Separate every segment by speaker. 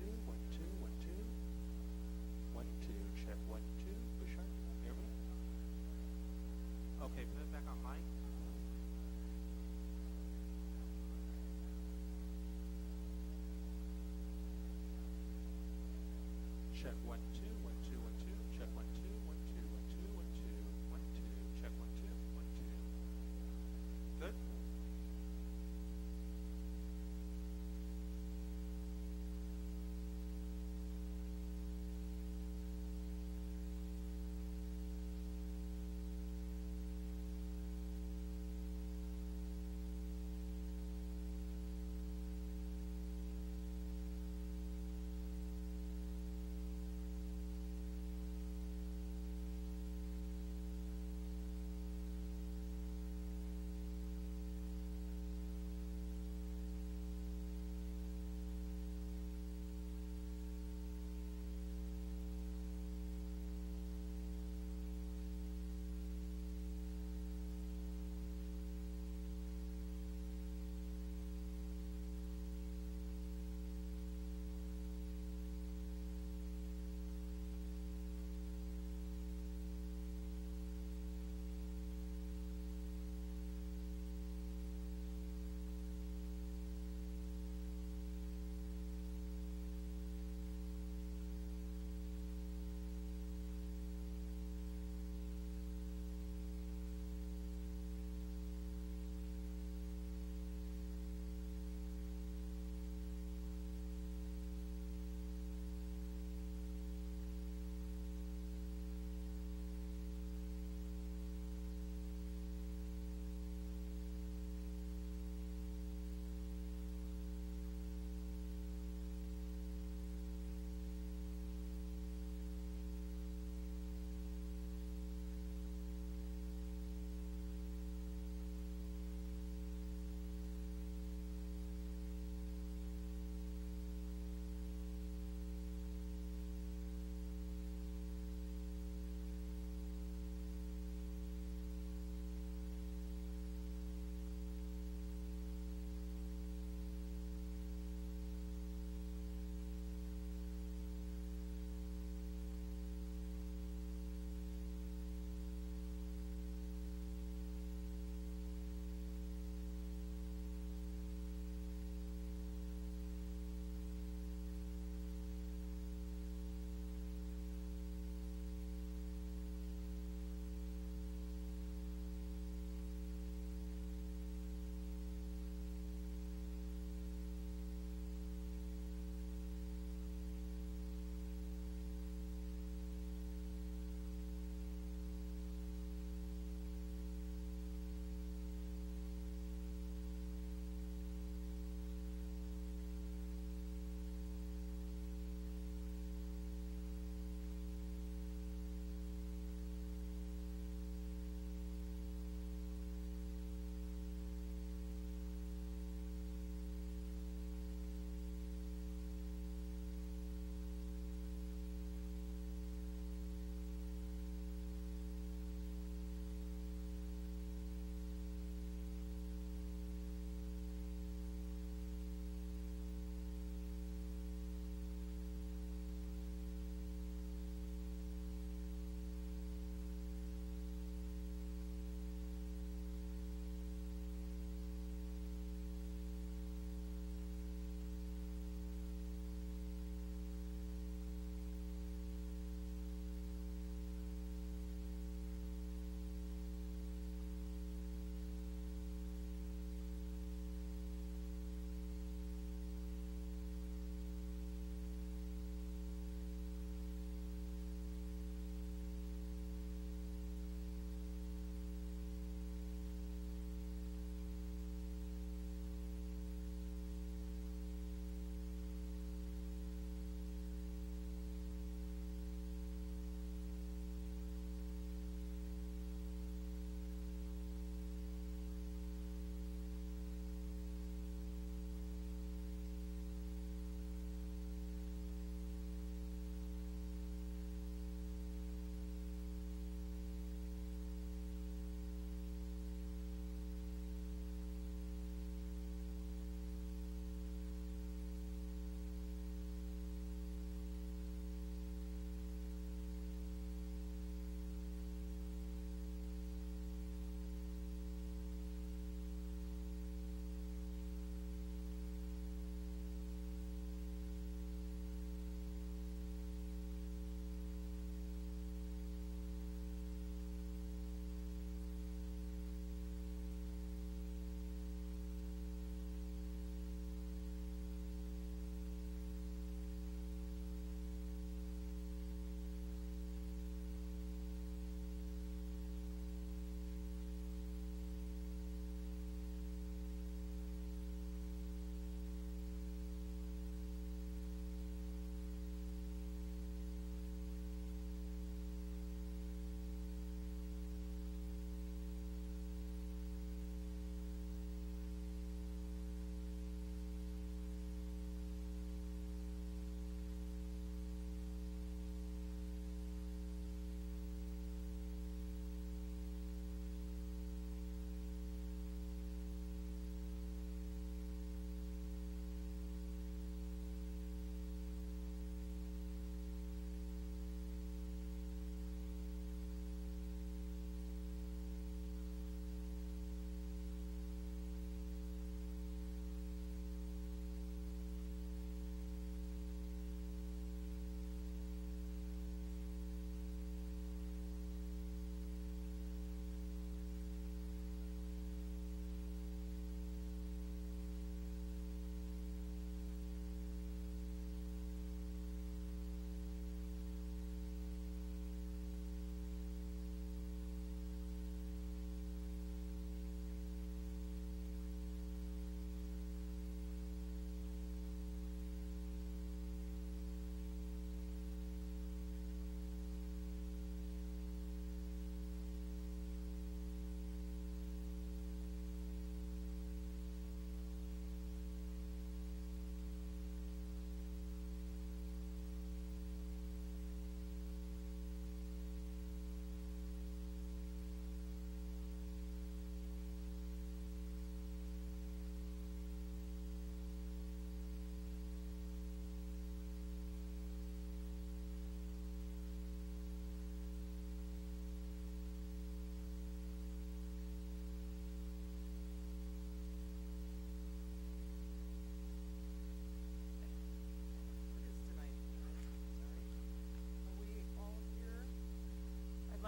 Speaker 1: two, one, two, one, two. 1, 2, check 1, 2. Bouchard, hear me? Okay, put it back on mic. Check 1, 2, 1, 2, 1, 2. Check 1, 2, 1, 2, 1, 2, 1, 2, 1, 2. Check 1, 2, 1, 2. Good.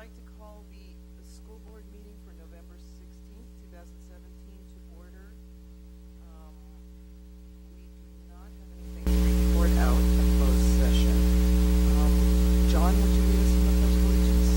Speaker 2: like to call the school board meeting for November 16th, 2017 to order. We do not have anything to report out of closed session. John, would you lead us in the pledge of allegiance?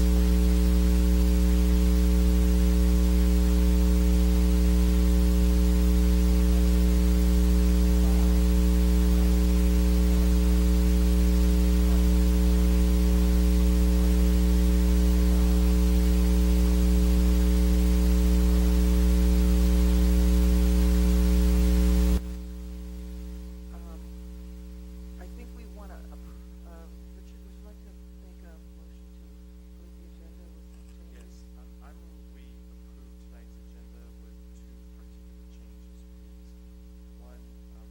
Speaker 2: I think we want to, Richard, would you like to make a motion to approve the agenda with changes?
Speaker 1: Yes, I move we approve tonight's agenda with two particular changes, please. One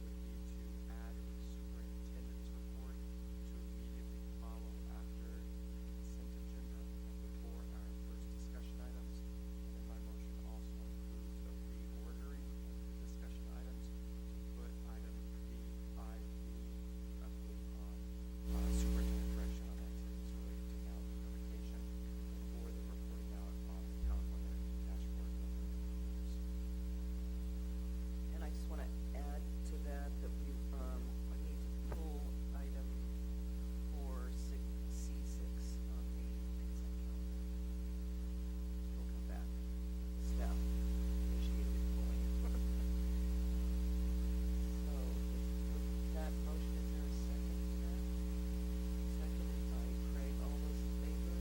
Speaker 1: would be to add a superintendent's report to immediately follow after the consent agenda and before our first discussion items. And then my motion also includes a reordering of the discussion items to put item B5B, update on superintendent direction on activities related to now notification, before the reporting out on the California dashboard of improvements.
Speaker 2: And I just want to add to that we need to pull item 4C6 on the consent calendar. We'll come back. Staff initiated pulling. So with that motion, is there a second to that? Seconded by Craig. All those in favor?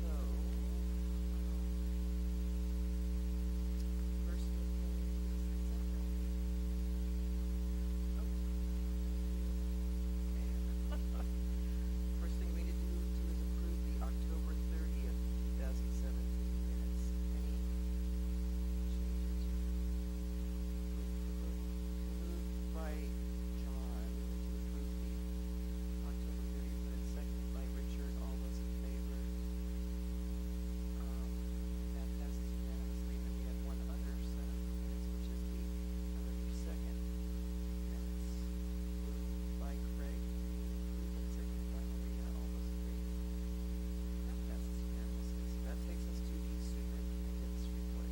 Speaker 2: So, first we'll go into the consent calendar. Oh. Okay. First thing we need to do is approve the October 30th, 2017 minutes. Any changes? Moved by John to approve the October 30th minutes, seconded by Richard. All those in favor? That passes unanimously. Then we have one other set of minutes, which is the November 2nd minutes. Moved by Craig, approved and seconded by Maria. All those in favor? That passes unanimously. So that takes us to the superintendent's report.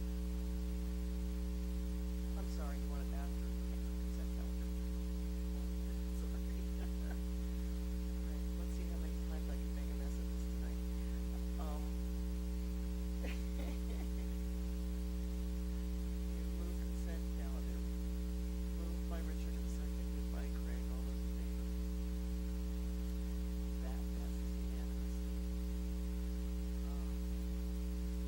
Speaker 2: I'm sorry, you want it after the consent calendar? Sorry. All right, let's see how many times I can make a mess of this tonight. You move consent calendar. Moved by Richard and seconded by Craig. All those in favor? That passes unanimously.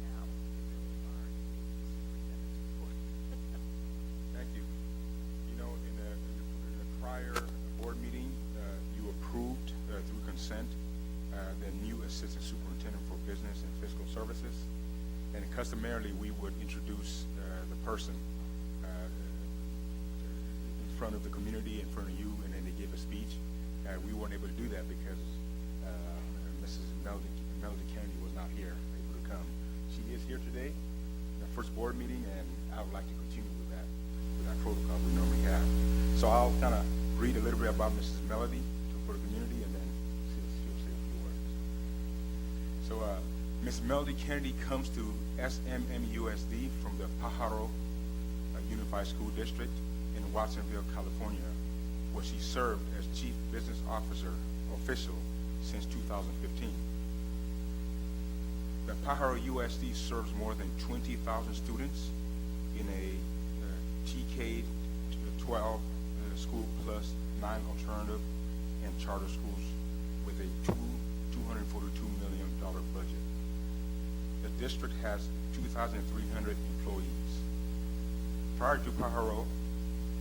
Speaker 2: Now, we really are in the superintendent's report.
Speaker 3: Thank you. You know, in a prior board meeting, you approved through consent the new assistant superintendent for business and fiscal services. And customarily, we would introduce the person in front of the community, in front of you, and then they give a speech. We weren't able to do that because Mrs. Melody Kennedy was not here, able to come. She is here today, the first board meeting, and I would like to continue with that protocol we normally have. So I'll kind of read a little bit about Mrs. Melody for the community, and then she'll say a few words. So Miss Melody Kennedy comes to SMMUSD from the Pajaro Unified School District in Watsonville, California, where she served as Chief Business Officer official since 2015. The Pajaro USD serves more than 20,000 students in a TK-12 school plus 9 alternative and charter schools with a $242 million budget. The district has 2,300 employees. Prior to Pajaro,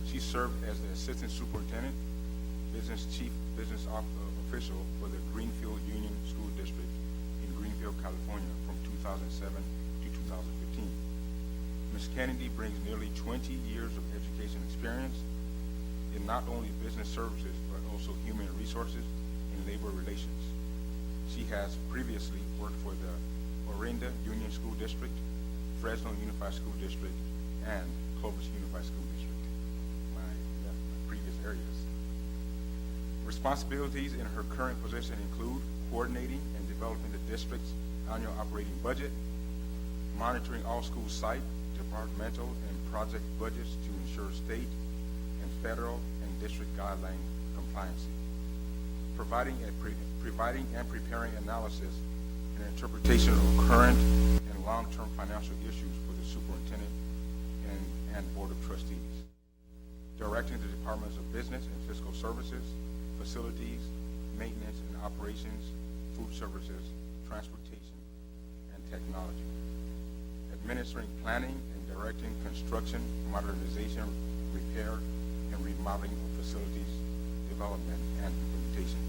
Speaker 3: she served as the Assistant Superintendent, Chief Business Official for the Greenfield Union School District in Greenfield, California from 2007 to 2015. Ms. Kennedy brings nearly 20 years of education experience in not only business services, but also human resources and labor relations. She has previously worked for the Orinda Union School District, Fresno Unified School District, and Clovis Unified School District, my previous areas. Responsibilities in her current position include coordinating and developing the district's annual operating budget, monitoring all school site, departmental, and project budgets to ensure state and federal and district guideline compliance, providing and preparing analysis and interpretation of current and long-term financial issues for the superintendent and board of trustees, directing the departments of business and fiscal services, facilities, maintenance and operations, food services, transportation, and technology, administering planning and directing construction, modernization, repair, and remodeling of facilities, development, and implementation.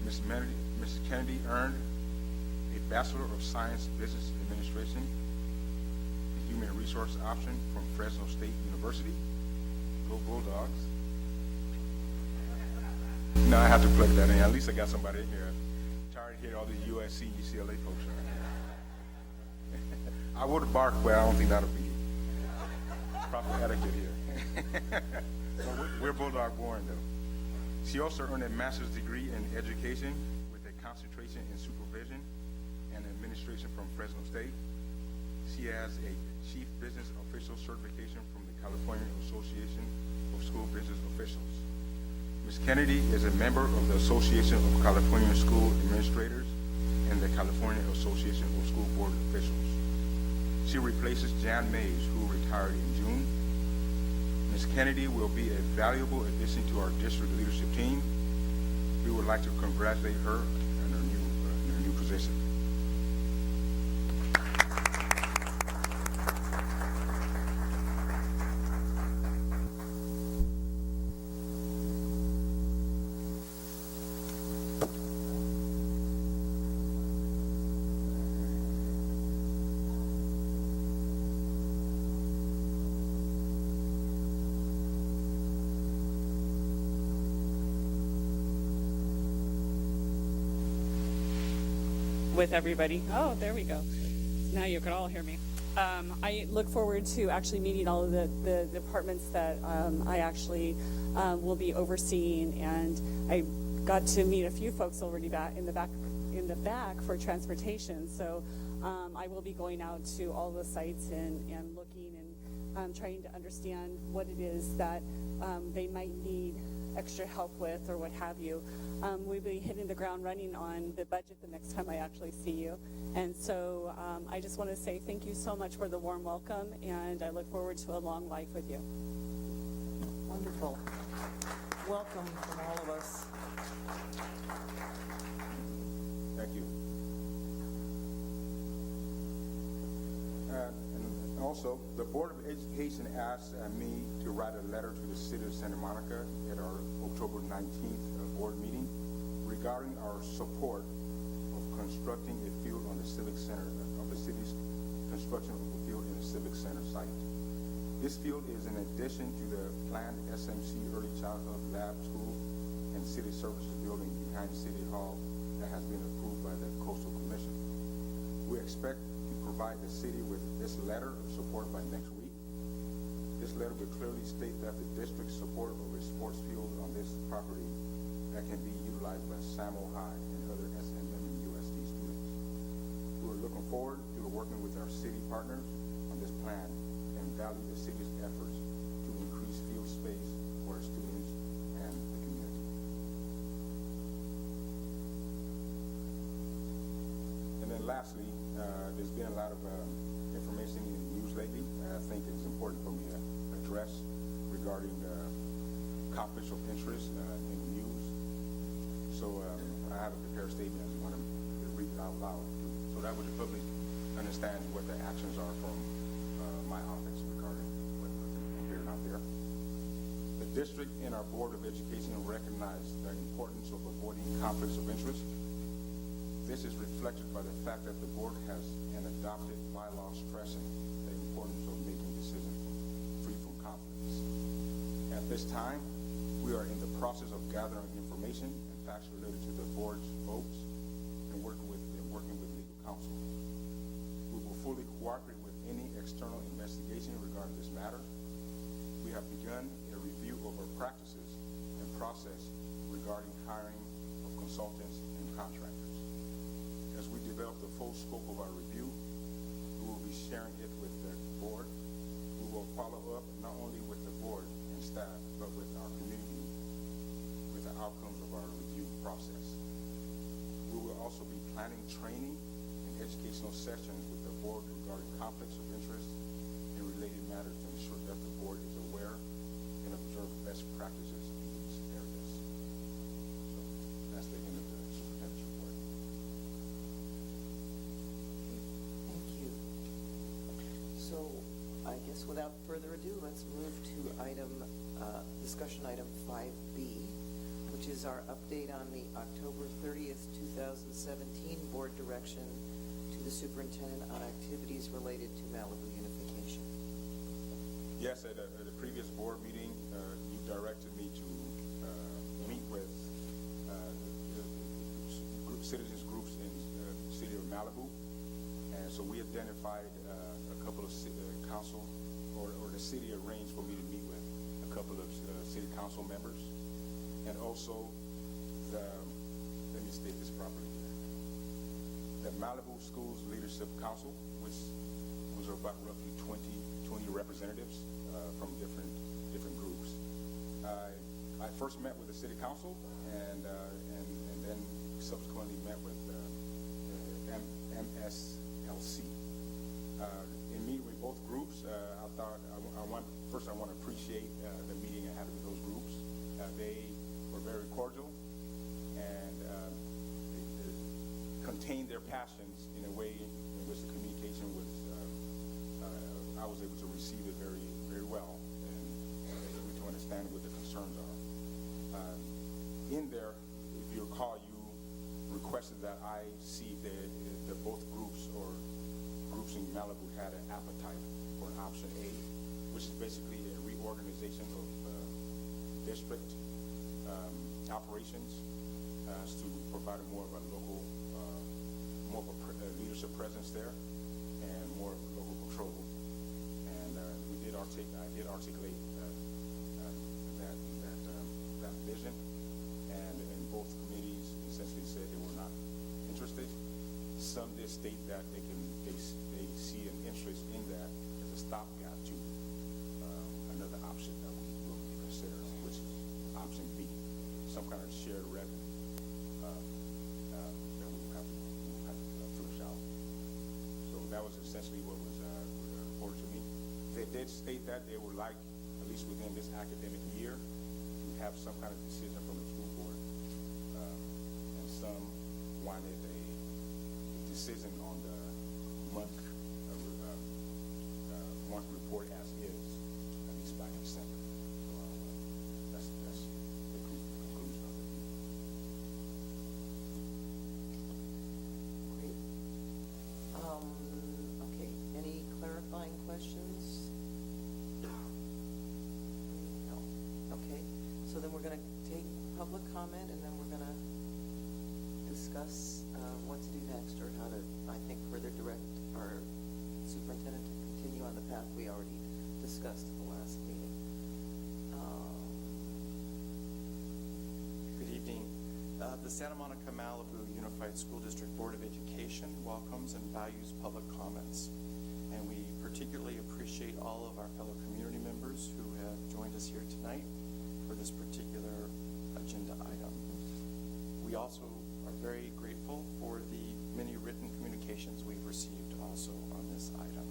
Speaker 3: Ms. Kennedy earned a Bachelor of Science Business Administration, a Human Resource option from Fresno State University. Go Bulldogs. No, I have to plug that in. At least I got somebody in here. Tired of hearing all these USC, UCLA folks around here. I would have barked, but I don't think that'll be proper etiquette here. So we're Bulldog born, though. She also earned a master's degree in education with a concentration in supervision and administration from Fresno State. She has a Chief Business Official certification from the California Association of School Business Officials. Ms. Kennedy is a member of the Association of California School Administrators and the California Association of School Board Officials. She replaces Jan Mays, who retired in June. Ms. Kennedy will be a valuable addition to our district leadership team. We would like to congratulate her on her new position.
Speaker 4: With everybody. Oh, there we go. Now you can all hear me. I look forward to actually meeting all of the departments that I actually will be overseeing, and I got to meet a few folks already in the back for transportation. So I will be going out to all the sites and looking and trying to understand what it is that they might need extra help with or what have you. We'll be hitting the ground running on the budget the next time I actually see you. And so I just want to say thank you so much for the warm welcome, and I look forward to a long life with you.
Speaker 2: Wonderful. Welcome from all of us.
Speaker 3: Thank you. And also, the Board of Education asked me to write a letter to the City of Santa Monica at our October 19th board meeting regarding our support of constructing a field on the Civic Center, of the city's construction of a field in the Civic Center site. This field is in addition to the planned SMC Early Childhood Lab School and City Services building behind City Hall that has been approved by the Coastal Commission. We expect to provide the city with this letter of support by next week. This letter will clearly state that the district's support of a sports field on this property that can be utilized by Samo High and other SMM and USD students. We're looking forward to working with our city partners on this plan and value the city's efforts to increase field space for our students and the community. And then lastly, there's been a lot of information in the news lately. I think it's important for me to address regarding conflicts of interest in the news. So I have a prepared statement. I just want to read it out loud so that way the public understands what the actions are from my office regarding what's here and out there. The district and our Board of Education recognize the importance of avoiding conflicts of interest. This is reflected by the fact that the board has an adopted bylaw stressing the importance of making decisions free from conflicts. At this time, we are in the process of gathering information and facts related to the board's votes and working with legal counsel. We will fully cooperate with any external investigation regarding this matter. We have begun a review of our practices and process regarding hiring of consultants and contractors. As we develop the full scope of our review, we will be sharing it with the board. We will follow up not only with the board and staff, but with our community with the outcomes of our review process. We will also be planning training and educational sessions with the board regarding conflicts of interest and related matters to ensure that the board is aware and observe best practices in these areas. So that's the end of the superintendent's report.
Speaker 2: Thank you. So I guess without further ado, let's move to discussion item 5B, which is our update on the October 30th, 2017 board direction to the superintendent on activities related to Malibu unification.
Speaker 3: Yes, at a previous board meeting, you directed me to meet with citizens groups in the city of Malibu. And so we identified a couple of council, or the city arranged for me to meet with a couple of city council members. And also, let me state this properly here. The Malibu Schools Leadership Council, which was about roughly 20 representatives from different groups. I first met with the city council and then subsequently met with MSLC. In meeting with both groups, I thought I want to appreciate the meeting I had with those groups. They were very cordial and they contained their passions in a way in which the communication was. I was able to receive it very, very well and able to understand what the concerns are. In there, if you recall, you requested that I see that both groups or groups in Malibu had an appetite for an option A, which is basically a reorganization of district operations to provide more of a local, more of a leadership presence there, and more of a local control. And I did articulate that vision, and both committees essentially said they were not interested. Some did state that they see an interest in that as a stopgap to another option that we will consider, which is option B, some kind of shared revenue that we will have to flush out. So that was essentially what was reported to me. They did state that they would like, at least within this academic year, to have some kind of decision from the school board. And some wanted a decision on the month report as is, at least by December. So that's the conclusion of it.
Speaker 2: Great. Okay, any clarifying questions? No. Okay, so then we're going to take public comment, and then we're going to discuss what to do next, or how to, I think, further direct our superintendent to continue on the path we already discussed in the last meeting.
Speaker 1: Good evening. The Santa Monica Malibu Unified School District Board of Education welcomes and values public comments. And we particularly appreciate all of our fellow community members who have joined us here tonight for this particular agenda item. We also are very grateful for the many written communications we've received also on this item.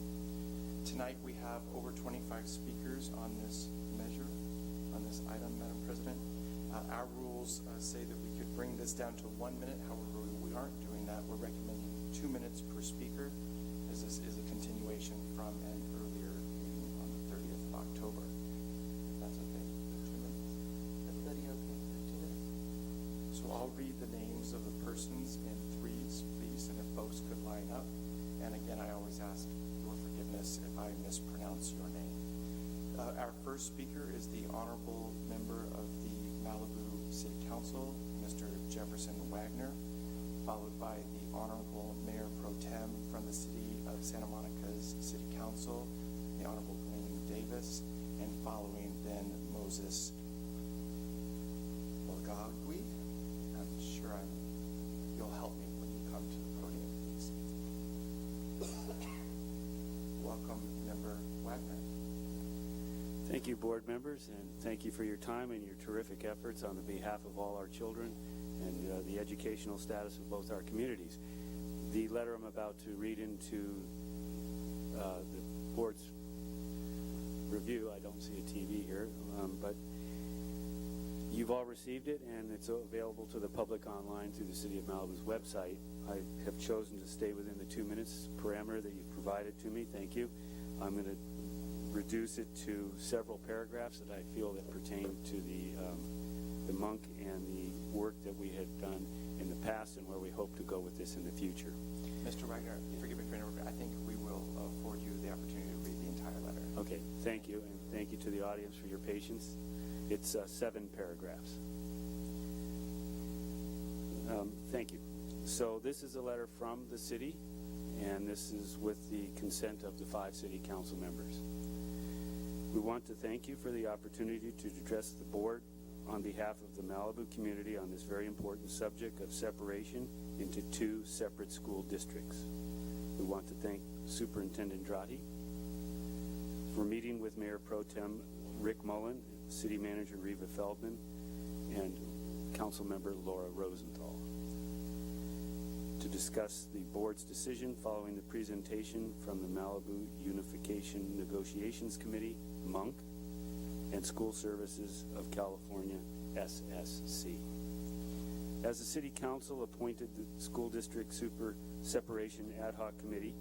Speaker 1: Tonight we have over 25 speakers on this measure, on this item, Madam President. Our rules say that we could bring this down to 1 minute. However, we aren't doing that. We're recommending 2 minutes per speaker, as this is a continuation from an earlier meeting on the 30th of October. If that's okay, 2 minutes.
Speaker 2: Everybody okay with 2 minutes?
Speaker 1: So I'll read the names of the persons in threes, please, and if folks could line up. And again, I always ask your forgiveness if I mispronounce your name. Our first speaker is the Honorable Member of the Malibu City Council, Mr. Jefferson Wagner, followed by the Honorable Mayor Pro Tem from the City of Santa Monica's City Council, the Honorable Glenn Davis, and following then Moses Ngagwi. I'm sure you'll help me when you come to the podium, please. Welcome, Member Wagner.
Speaker 5: Thank you, board members, and thank you for your time and your terrific efforts on the behalf of all our children and the educational status of both our communities. The letter I'm about to read into the board's review, I don't see a TV here, but you've all received it, and it's available to the public online through the City of Malibu's website. I have chosen to stay within the 2 minutes parameter that you've provided to me. Thank you. I'm going to reduce it to several paragraphs that I feel that pertain to the monk and the work that we had done in the past and where we hope to go with this in the future.
Speaker 1: Mr. Wagner, forgive me for interrupting. I think we will afford you the opportunity to read the entire letter.
Speaker 5: Okay, thank you, and thank you to the audience for your patience. It's 7 paragraphs. Thank you. So this is a letter from the city, and this is with the consent of the 5 city council members. We want to thank you for the opportunity to address the board on behalf of the Malibu community on this very important subject of separation into 2 separate school districts. We want to thank Superintendent Drotti for meeting with Mayor Pro Tem Rick Mullen, City Manager Reva Feldman, and Council Member Laura Rosenthal to discuss the board's decision following the presentation from the Malibu Unification Negotiations Committee, MUNC, and School Services of California, SSC. As the City Council appointed the School District Separation Ad Hoc Committee,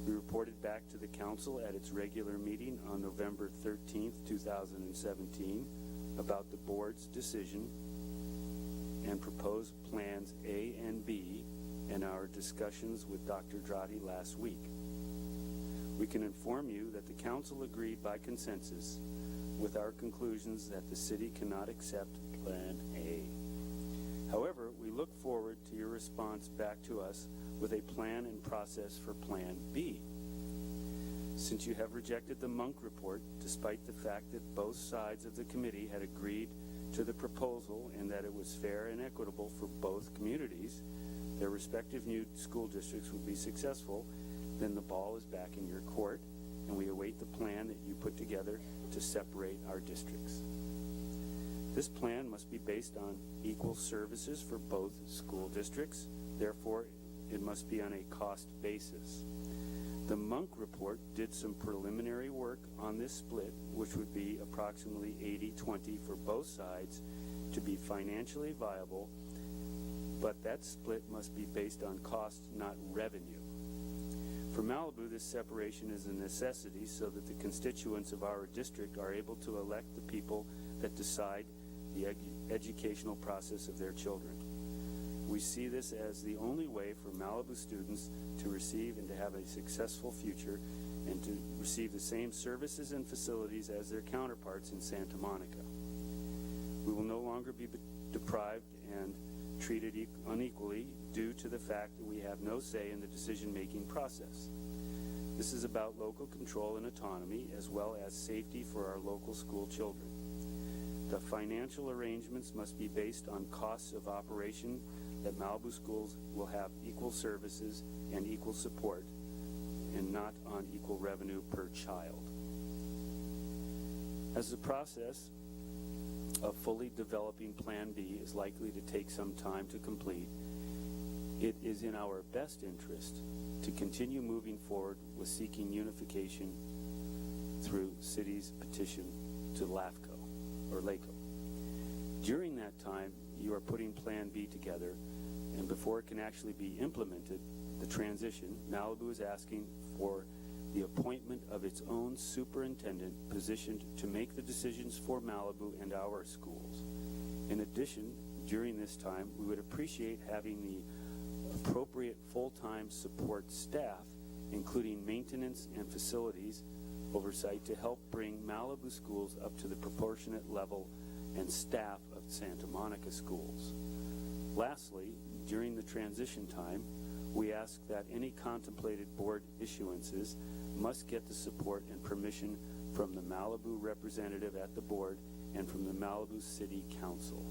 Speaker 5: we reported back to the Council at its regular meeting on November 13th, 2017, about the board's decision and proposed plans A and B and our discussions with Dr. Drotti last week. We can inform you that the Council agreed by consensus with our conclusions that the City cannot accept Plan A. However, we look forward to your response back to us with a plan and process for Plan B. Since you have rejected the Monk report, despite the fact that both sides of the committee had agreed to the proposal and that it was fair and equitable for both communities, their respective new school districts would be successful, then the ball is back in your court, and we await the plan that you put together to separate our districts. This plan must be based on equal services for both school districts. Therefore, it must be on a cost basis. The Monk report did some preliminary work on this split, which would be approximately 80-20 for both sides to be financially viable, but that split must be based on cost, not revenue. For Malibu, this separation is a necessity so that the constituents of our district are able to elect the people that decide the educational process of their children. We see this as the only way for Malibu students to receive and to have a successful future and to receive the same services and facilities as their counterparts in Santa Monica. We will no longer be deprived and treated unequally due to the fact that we have no say in the decision-making process. This is about local control and autonomy as well as safety for our local school children. The financial arrangements must be based on costs of operation that Malibu schools will have equal services and equal support and not on equal revenue per child. As the process of fully developing Plan B is likely to take some time to complete, it is in our best interest to continue moving forward with seeking unification through city's petition to LAFCO or LACO. During that time, you are putting Plan B together, and before it can actually be implemented, the transition, Malibu is asking for the appointment of its own superintendent positioned to make the decisions for Malibu and our schools. In addition, during this time, we would appreciate having the appropriate full-time support staff, including maintenance and facilities oversight, to help bring Malibu schools up to the proportionate level and staff of Santa Monica schools. Lastly, during the transition time, we ask that any contemplated board issuances must get the support and permission from the Malibu representative at the board and from the Malibu City Council.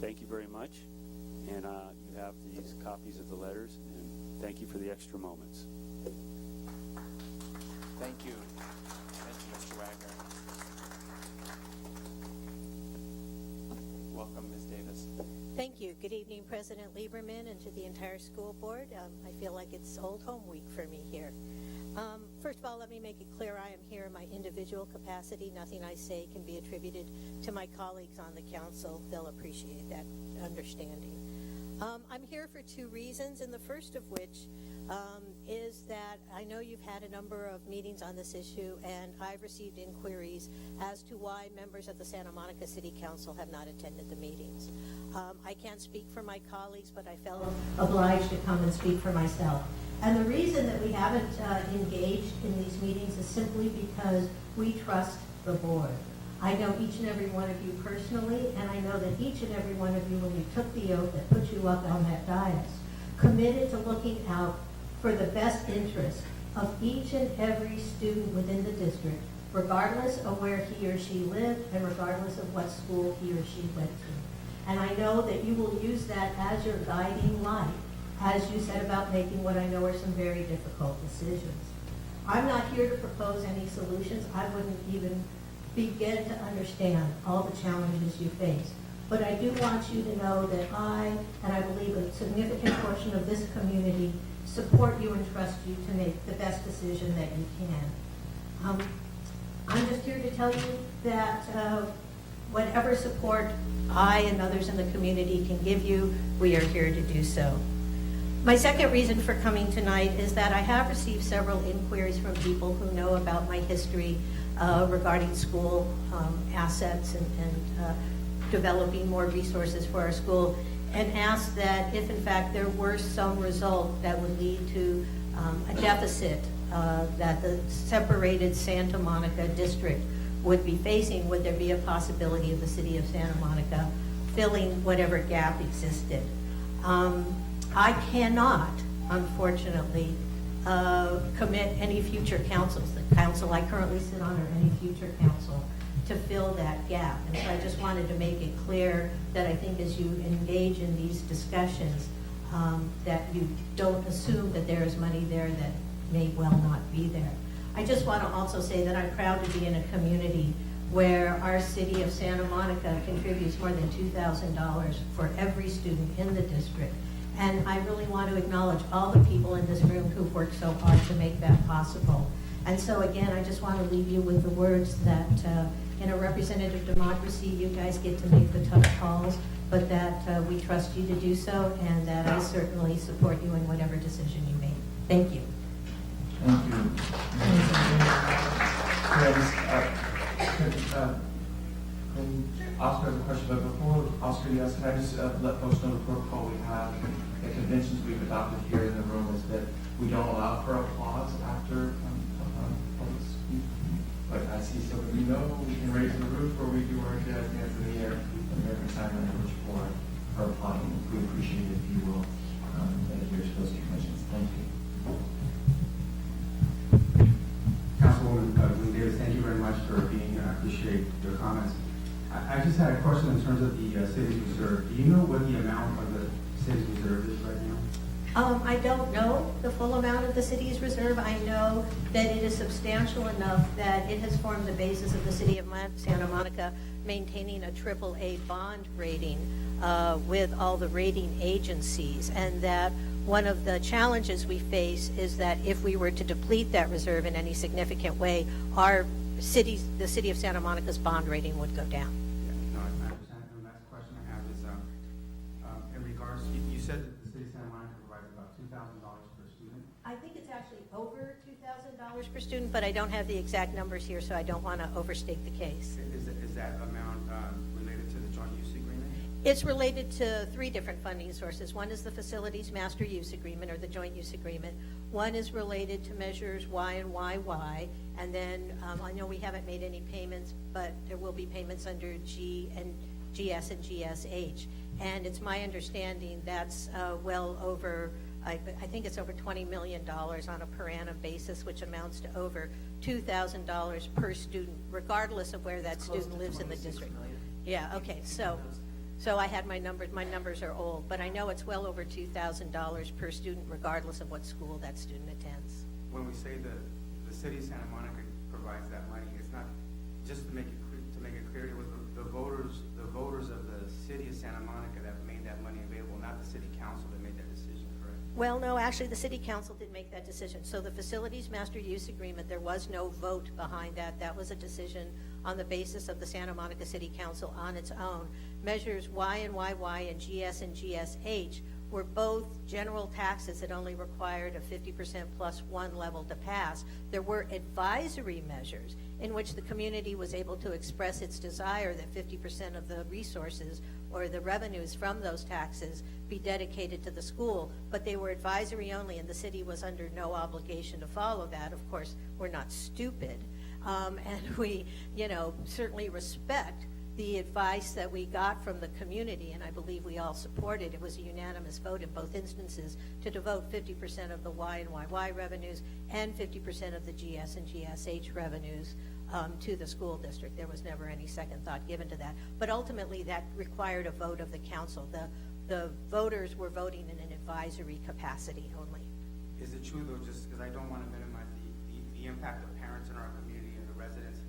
Speaker 5: thank you very much. And you have these copies of the letters, and thank you for the extra moments.
Speaker 1: Thank you. Thank you, Mr. Wagner. Welcome, Ms. Davis.
Speaker 6: Thank you. Good evening, President Lieberman, and to the entire school board. I feel like it's old home week for me here. First of all, let me make it clear I am here in my individual capacity. Nothing I say can be attributed to my colleagues on the council. They'll appreciate that understanding. I'm here for two reasons, and the first of which is that I know you've had a number of meetings on this issue, and I've received inquiries as to why members of the Santa Monica City Council have not attended the meetings. I can't speak for my colleagues, but I felt obliged to come and speak for myself. And the reason that we haven't engaged in these meetings is simply because we trust the board. I know each and every one of you personally, and I know that each and every one of you, when you took the oath that put you up on that dais, committed to looking out for the best interest of each and every student within the district, regardless of where he or she lived and regardless of what school he or she went to. And I know that you will use that as your guiding light, as you said about making what I know are some very difficult decisions. I'm not here to propose any solutions. I wouldn't even begin to understand all the challenges you face. But I do want you to know that I, and I believe a significant portion of this community, support you and trust you to make the best decision that you can. I'm just here to tell you that whatever support I and others in the community can give you, we are here to do so. My second reason for coming tonight is that I have received several inquiries from people who know about my history regarding school assets and developing more resources for our school, and asked that if in fact there were some result that would lead to a deficit that the separated Santa Monica district would be facing, would there be a possibility of the city of Santa Monica filling whatever gap existed. I cannot, unfortunately, commit any future councils, the council I currently sit on or any future council, to fill that gap. And so I just wanted to make it clear that I think as you engage in these discussions, that you don't assume that there is money there that may well not be there. I just want to also say that I'm proud to be in a community where our city of Santa Monica contributes more than $2,000 for every student in the district. And I really want to acknowledge all the people in this room who've worked so hard to make that possible. And so again, I just want to leave you with the words that in a representative democracy, you guys get to make the tough calls, but that we trust you to do so, and that I certainly support you in whatever decision you make. Thank you.
Speaker 7: Thank you. Oscar has a question, but before Oscar, yes, can I just let folks know the protocol we have, the conventions we've adopted here in the room is that we don't allow for applause after public speak. But I see some of you know we can raise the roof or we do our hands in the air, American Sign Language for applauding. We appreciate it if you will adhere to those conventions. Thank you.
Speaker 8: Councilwoman Glenn Davis, thank you very much for being here. I appreciate your comments. I just had a question in terms of the city's reserve. Do you know what the amount of the city's reserve is right now?
Speaker 6: I don't know the full amount of the city's reserve. I know that it is substantial enough that it has formed the basis of the city of Santa Monica maintaining a AAA bond rating with all the rating agencies, and that one of the challenges we face is that if we were to deplete that reserve in any significant way, the city of Santa Monica's bond rating would go down.
Speaker 8: Yeah, no, I understand. And the next question I have is in regards, you said that the city of Santa Monica provides about $2,000 per student.
Speaker 6: I think it's actually over $2,000 per student, but I don't have the exact numbers here, so I don't want to overstate the case.
Speaker 8: Is that amount related to the joint use agreement?
Speaker 6: It's related to three different funding sources. One is the Facilities Master Use Agreement, or the Joint Use Agreement. One is related to measures Y and YY, and then I know we haven't made any payments, but there will be payments under G and GS and GSH. And it's my understanding that's well over, I think it's over $20 million on a per annum basis, which amounts to over $2,000 per student, regardless of where that student lives in the district. Yeah, okay, so So I had my numbers are old, but I know it's well over $2,000 per student regardless of what school that student attends.
Speaker 8: When we say the city of Santa Monica provides that money, it's not, just to make it clear, it was the voters of the city of Santa Monica that made that money available, not the city council that made that decision, correct?
Speaker 6: Well, no, actually, the city council did make that decision. So the facilities master use agreement, there was no vote behind that. That was a decision on the basis of the Santa Monica City Council on its own. Measures Y and YY and GS and GSH were both general taxes that only required a 50% plus one level to pass. There were advisory measures in which the community was able to express its desire that 50% of the resources or the revenues from those taxes be dedicated to the school, but they were advisory only, and the city was under no obligation to follow that. Of course, we're not stupid, and we, certainly respect the advice that we got from the community, and I believe we all supported. It was a unanimous vote in both instances to devote 50% of the Y and YY revenues and 50% of the GS and GSH revenues to the school district. There was never any second thought given to that. But ultimately, that required a vote of the council. The voters were voting in an advisory capacity only.
Speaker 8: Is it true, though, just because I don't want to minimize the impact of parents in our community and the residents,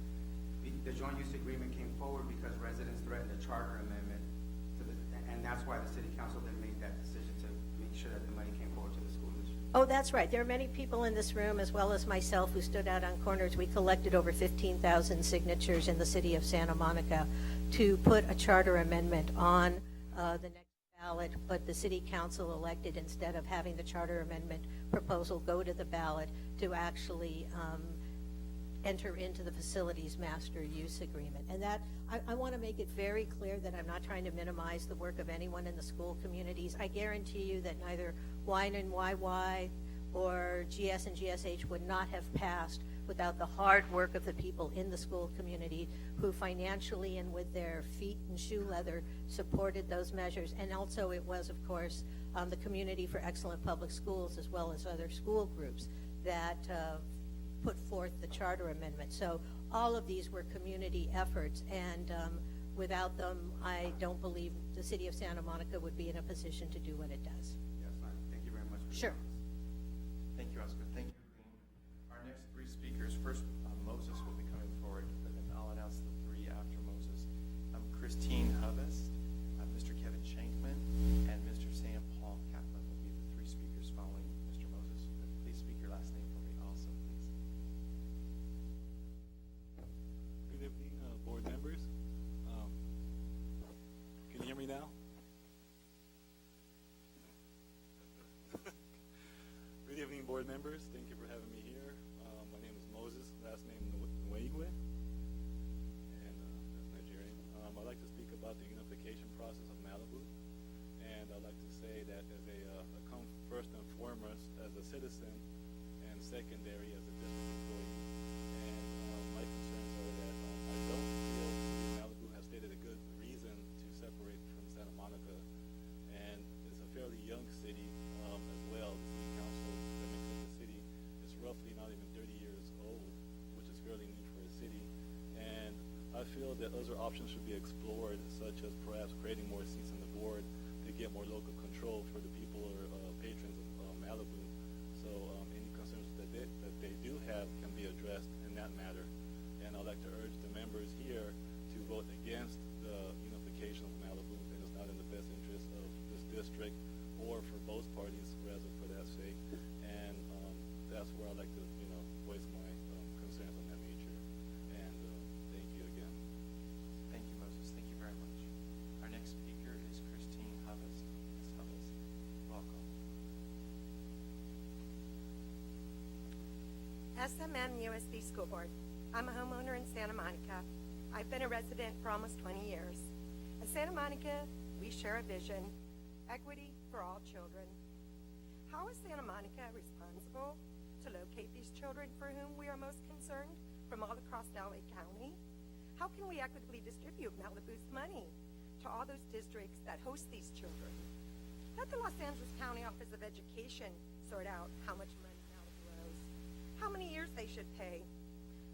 Speaker 8: the joint use agreement came forward because residents threatened a charter amendment, and that's why the city council then made that decision to make sure that the money came forward to the school district?
Speaker 6: Oh, that's right. There are many people in this room, as well as myself, who stood out on corners. We collected over 15,000 signatures in the city of Santa Monica to put a charter amendment on the next ballot, but the city council elected, instead of having the charter amendment proposal go to the ballot, to actually enter into the facilities master use agreement. And that, I want to make it very clear that I'm not trying to minimize the work of anyone in the school communities. I guarantee you that neither Y and YY or GS and GSH would not have passed without the hard work of the people in the school community who financially and with their feet and shoe leather supported those measures. And also it was, of course, the Community for Excellent Public Schools, as well as other school groups, that put forth the charter amendment. So all of these were community efforts, and without them, I don't believe the city of Santa Monica would be in a position to do what it does.
Speaker 8: Yes, fine. Thank you very much.
Speaker 6: Sure.
Speaker 1: Thank you, Oscar. Thank you, Green. Our next three speakers, first Moses will be coming forward, and then I'll announce the three after Moses. Christine Hovest, Mr. Kevin Shankman, and Mr. Sam Paul Kaplan will be the three speakers following Mr. Moses. Please speak your last name for me also, please.
Speaker 9: Good evening, board members. Can you hear me now? Good evening, board members. Thank you for having me here. My name is Moses, last name Nwegwe, and that's Nigerian. I'd like to speak about the unification process of Malibu, and I'd like to say that as first and foremost as a citizen, and secondary as a district employee. And my concerns are that I don't feel the city of Malibu has stated a good reason to separate from Santa Monica, and it's a fairly young city as well. The city council that makes up the city is roughly not even 30 years old, which is fairly new for a city. And I feel that other options should be explored, such as perhaps creating more seats on the board to get more local control for the people or patrons of Malibu. So any concerns that they do have can be addressed in that matter. And I'd like to urge the members here to vote against the unification of Malibu. And it's not in the best interest of this district or for both parties, rather, for that sake. And that's where I'd like to, voice my concerns on that nature. And thank you again.
Speaker 1: Thank you, Moses. Thank you very much. Our next speaker is Christine Hovest. Ms. Hovest, welcome.
Speaker 10: SMM USD School Board. I'm a homeowner in Santa Monica. I've been a resident for almost 20 years. At Santa Monica, we share a vision, equity for all children. How is Santa Monica responsible to locate these children for whom we are most concerned from all across LA County? How can we equitably distribute Malibu's money to all those districts that host these children? Let the Los Angeles County Office of Education sort out how much money Malibu owes, how many years they should pay,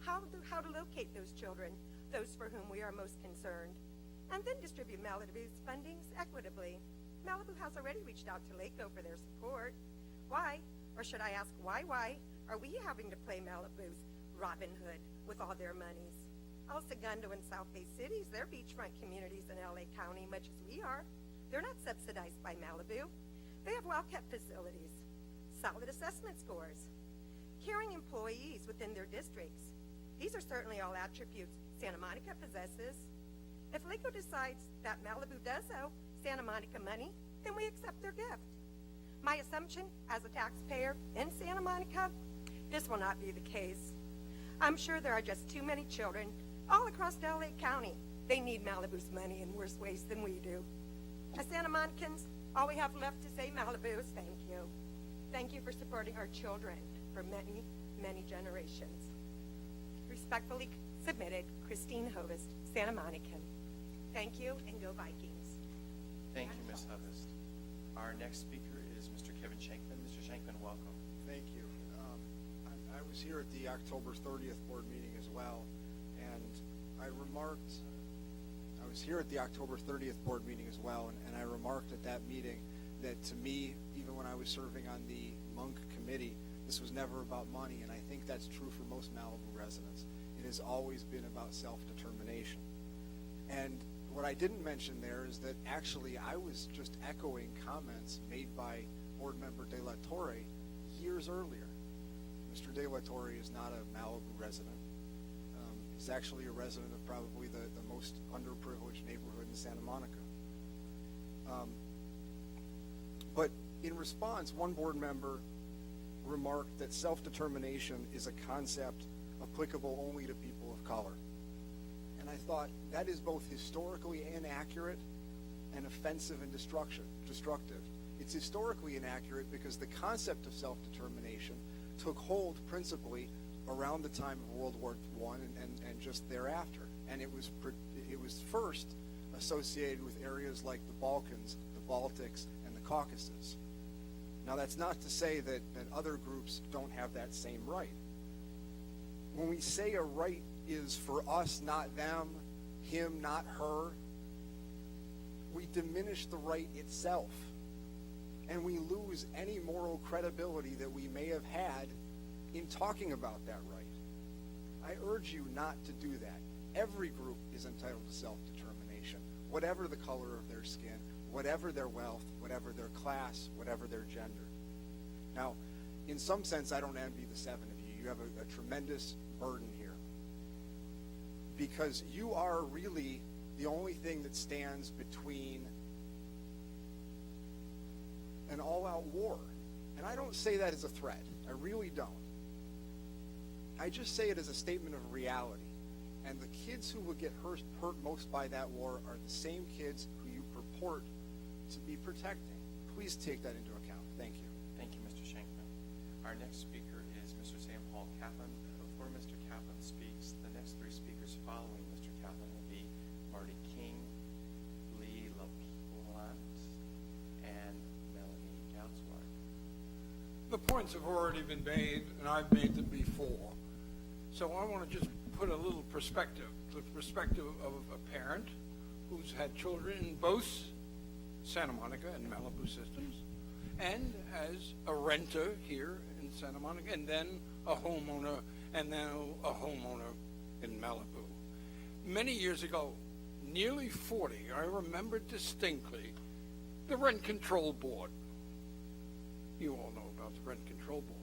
Speaker 10: how to locate those children, those for whom we are most concerned. and then distribute Malibu's fundings equitably. Malibu has already reached out to Laco for their support. Why, or should I ask why, are we having to play Malibu's Robin Hood with all their monies? El Segundo and South Bay cities, they're beachfront communities in LA County, much as we are. They're not subsidized by Malibu. They have well-kept facilities, solid assessment scores, caring employees within their districts. These are certainly all attributes Santa Monica possesses. If Laco decides that Malibu does owe Santa Monica money, then we accept their gift. My assumption as a taxpayer in Santa Monica, this will not be the case. I'm sure there are just too many children all across LA County. They need Malibu's money in worse ways than we do. As Santa Monicans, all we have left to say Malibu is thank you. Thank you for supporting our children for many, many generations. Respectfully submitted, Christine Hovest, Santa Monican. Thank you, and go Vikings.
Speaker 1: Thank you, Ms. Hovest. Our next speaker is Mr. Kevin Shankman. Mr. Shankman, welcome.
Speaker 11: Thank you. I was here at the October 30th board meeting as well, and I was here at the October 30th board meeting as well, and I remarked at that meeting that to me, even when I was serving on the Monk committee, this was never about money, and I think that's true for most Malibu residents. It has always been about self-determination. And what I didn't mention there is that actually I was just echoing comments made by board member De La Torre years earlier. Mr. De La Torre is not a Malibu resident. He's actually a resident of probably the most underprivileged neighborhood in Santa Monica. But in response, one board member remarked that self-determination is a concept applicable only to people of color. And I thought that is both historically inaccurate and offensive and destructive. It's historically inaccurate because the concept of self-determination took hold principally around the time of World War I and just thereafter. And it was first associated with areas like the Balkans, the Baltics, and the Caucasus. Now that's not to say that other groups don't have that same right. When we say a right is for us, not them, him, not her, we diminish the right itself. And we lose any moral credibility that we may have had in talking about that right. I urge you not to do that. Every group is entitled to self-determination, whatever the color of their skin, whatever their wealth, whatever their class, whatever their gender. Now, in some sense, I don't envy the seven of you. You have a tremendous burden here, because you are really the only thing that stands between an all-out war. And I don't say that as a threat. I really don't. I just say it as a statement of reality. And the kids who will get hurt most by that war are the same kids who you purport to be protecting. Please take that into account. Thank you.
Speaker 1: Thank you, Mr. Shankman. Our next speaker is Mr. Sam Paul Kaplan. Before Mr. Kaplan speaks, the next three speakers following Mr. Kaplan will be Marty King, Lee LaPlante, and Melanie Goutsward.
Speaker 12: The points have already been made, and I've made them before. So I want to just put a little perspective, the perspective of a parent who's had children in both Santa Monica and Malibu systems, and as a renter here in Santa Monica, and then a homeowner, and now a homeowner in Malibu. Many years ago, nearly 40, I remember distinctly the Rent Control Board. You all know about the Rent Control Board.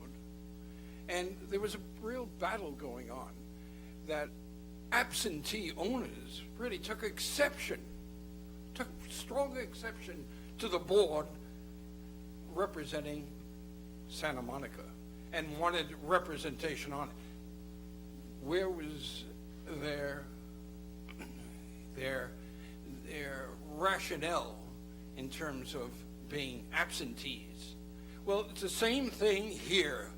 Speaker 12: And there was a real battle going on that absentee owners really took strong exception to the board representing Santa Monica and wanted representation on it. Where was their rationale in terms of being absentees? Well, it's the same thing here.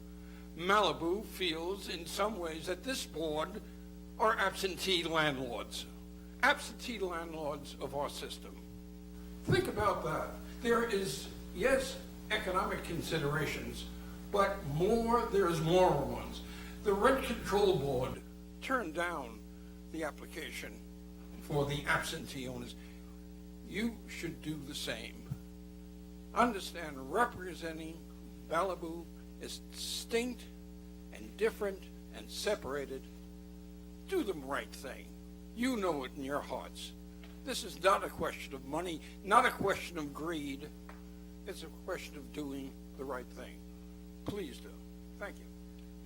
Speaker 12: Malibu feels in some ways that this board are absentee landlords of our system. Think about that. There is, yes, economic considerations, but there's moral ones. The Rent Control Board turned down the application for the absentee owners. You should do the same. Understand, representing Malibu is distinct and different and separated. Do the right thing. You know it in your hearts. This is not a question of money, not a question of greed. It's a question of doing the right thing. Please do. Thank you.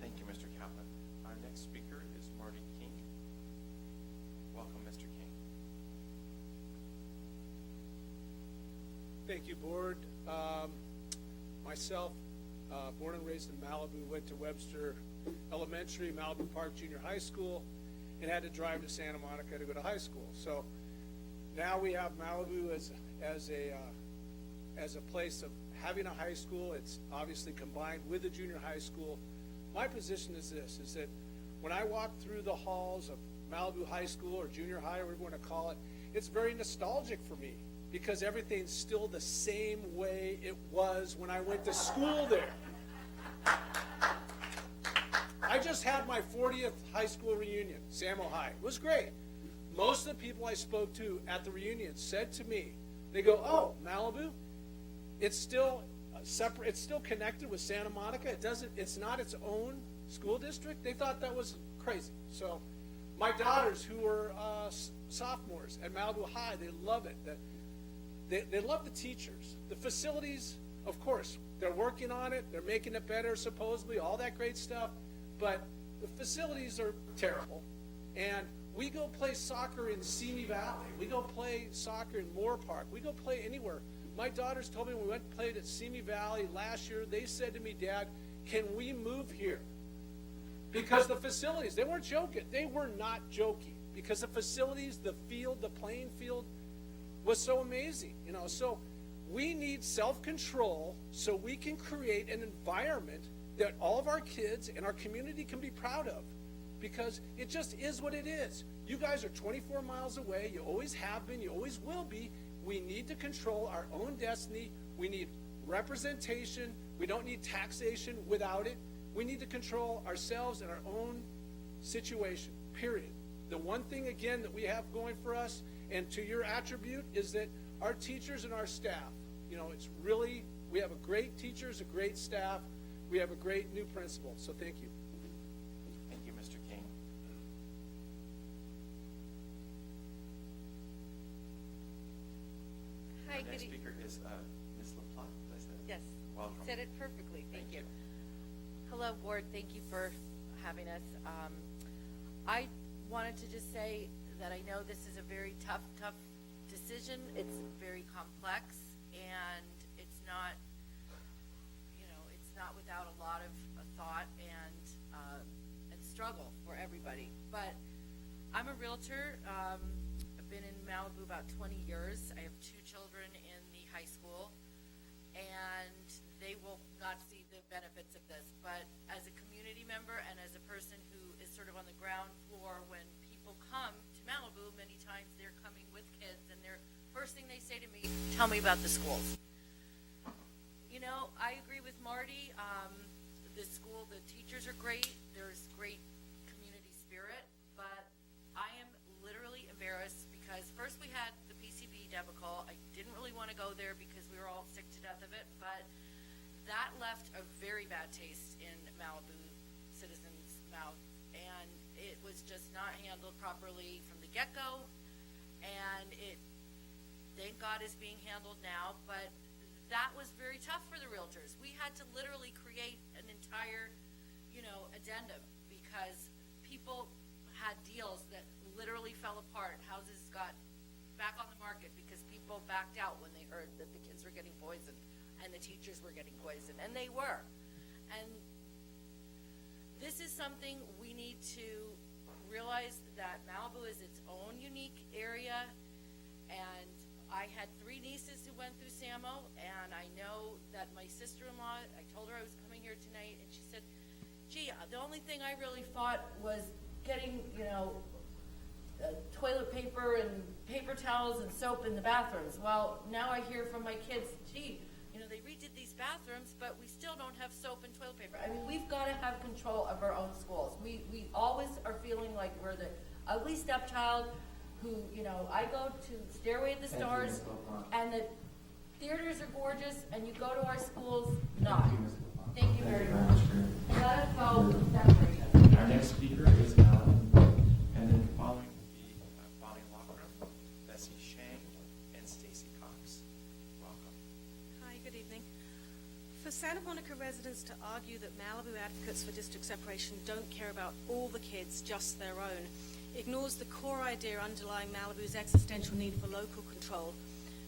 Speaker 1: Thank you, Mr. Kaplan. Our next speaker is Marty King. Welcome, Mr. King.
Speaker 13: Thank you, Board. Myself, born and raised in Malibu, went to Webster Elementary, Malibu Park Junior High School, and had to drive to Santa Monica to go to high school. So now we have Malibu as a place of having a high school. It's obviously combined with a junior high school. My position is this, is that when I walk through the halls of Malibu High School or junior high, or whatever you want to call it, it's very nostalgic for me because everything's still the same way it was when I went to school there. I just had my 40th high school reunion, Samo High. It was great. Most of the people I spoke to at the reunion said to me, they go, "Oh, Malibu, it's still separate. It's still connected with Santa Monica. It's not its own school district." They thought that was crazy. So my daughters, who were sophomores at Malibu High, they love it. They love the teachers. The facilities, of course, they're working on it. They're making it better, supposedly, all that great stuff. But the facilities are terrible. And we go play soccer in Simi Valley. We go play soccer in Moore Park. We go play anywhere. My daughters told me when we went and played at Simi Valley last year, they said to me, "Dad, can we move here?" Because the facilities, they weren't joking. They were not joking. Because the facilities, the field, the playing field was so amazing. So we need self-control so we can create an environment that all of our kids and our community can be proud of. Because it just is what it is. You guys are 24 miles away. You always have been. You always will be. We need to control our own destiny. We need representation. We don't need taxation without it. We need to control ourselves and our own situation, period. The one thing, again, that we have going for us, and to your attribute, is that our teachers and our staff, it's really, we have a great teachers, a great staff. We have a great new principal. So thank you.
Speaker 1: Thank you, Mr. King.
Speaker 2: Hi,
Speaker 1: Our next speaker is Ms. LaPlante. Did I say that?
Speaker 2: Yes,
Speaker 1: Welcome.
Speaker 2: you said it perfectly. Thank
Speaker 1: Thank
Speaker 2: you.
Speaker 1: you.
Speaker 2: Hello, Board. Thank you for having us. I wanted to just say that I know this is a very tough decision. It's very complex, and it's not without a lot of thought and struggle for everybody. But I'm a realtor. I've been in Malibu about 20 years. I have 2 children in the high school, and they will not see the benefits of this. But as a community member and as a person who is sort of on the ground floor, when people come to Malibu, many times they're coming with kids, and first thing they say to me, "Tell me about the schools." I agree with Marty. The school, the teachers are great. There's great community spirit, but I am literally embarrassed because first we had the PCB debacle. I didn't really want to go there because we were all sick to death of it, but that left a very bad taste in Malibu citizens' mouth, and it was just not handled properly from the get-go, and it, thank God, is being handled now, but that was very tough for the realtors. We had to literally create an entire, addendum because people had deals that literally fell apart. Houses got back on the market because people backed out when they heard that the kids were getting poisoned and the teachers were getting poisoned, and they were. And this is something we need to realize, that Malibu is its own unique area, and I had 3 nieces who went through Samo, and I know that my sister-in-law, I told her I was coming here tonight, and she said, "Gee, the only thing I really thought was getting, toilet paper and paper towels and soap in the bathrooms." Well, now I hear from my kids, "Gee, they redid these bathrooms, but we still don't have soap and toilet paper." I mean, we've got to have control of our own schools. We always are feeling like we're the ugly stepchild
Speaker 14: who, you know, I go to Stairway to the Stars, and the theaters are gorgeous, and you go to our schools, not. Thank you very much. Let us go separate.
Speaker 7: Our next speaker is Alan, and then following will be Bonnie Lockram, Bessie Shang, and Stacy Cox. Welcome.
Speaker 15: Hi, good evening. For Santa Monica residents to argue that Malibu advocates for district separation don't care about all the kids, just their own, ignores the core idea underlying Malibu's existential need for local control.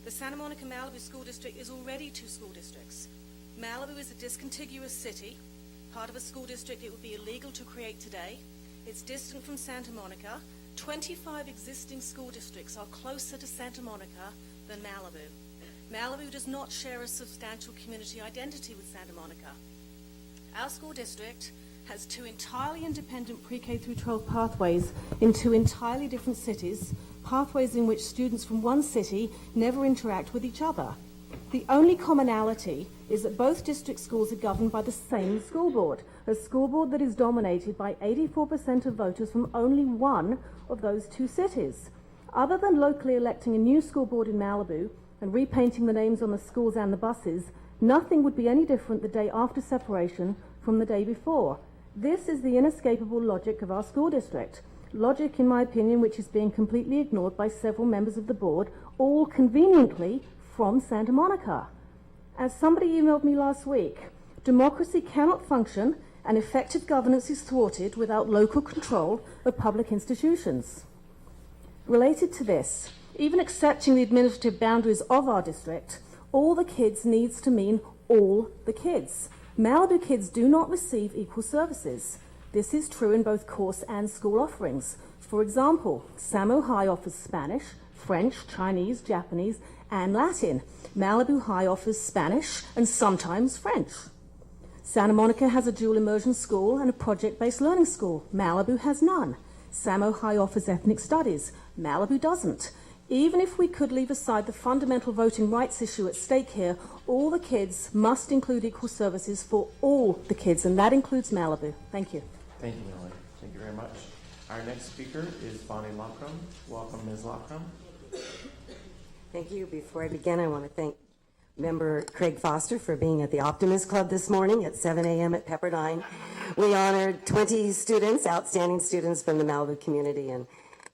Speaker 15: The Santa Monica Malibu School District is already 2 school districts. Malibu is a discontiguous city, part of a school district it would be illegal to create today. It's distant from Santa Monica. 25 existing school districts are closer to Santa Monica than Malibu. Malibu does not share a substantial community identity with Santa Monica. Our school district has 2 entirely independent pre-K through 12 pathways in 2 entirely different cities, pathways in which students from one city never interact with each other. The only commonality is that both district schools are governed by the same school board, a school board that is dominated by 84% of voters from only one of those 2 cities. Other than locally electing a new school board in Malibu and repainting the names on the schools and the buses, nothing would be any different the day after separation from the day before. This is the inescapable logic of our school district. Logic, in my opinion, which is being completely ignored by several members of the board, all conveniently from Santa Monica. As somebody emailed me last week, democracy cannot function and effective governance is thwarted without local control of public institutions. Related to this, even accepting the administrative boundaries of our district, all the kids needs to mean all the kids. Malibu kids do not receive equal services. This is true in both course and school offerings. For example, Samo High offers Spanish, French, Chinese, Japanese, and Latin. Malibu High offers Spanish and sometimes French. Santa Monica has a dual immersion school and a project-based learning school. Malibu has none. Samo High offers ethnic studies. Malibu doesn't. Even if we could leave aside the fundamental voting rights issue at stake here, all the kids must include equal services for all the kids, and that includes Malibu. Thank you.
Speaker 7: Thank you, Millie. Thank you very much. Our next speaker is Bonnie Lockram. Welcome, Ms. Lockram.
Speaker 16: Thank you. Before I begin, I want to thank Member Craig Foster for being at the Optimist Club this morning at 7 a.m. at Pepperdine. We honored 20 students, outstanding students from the Malibu community, and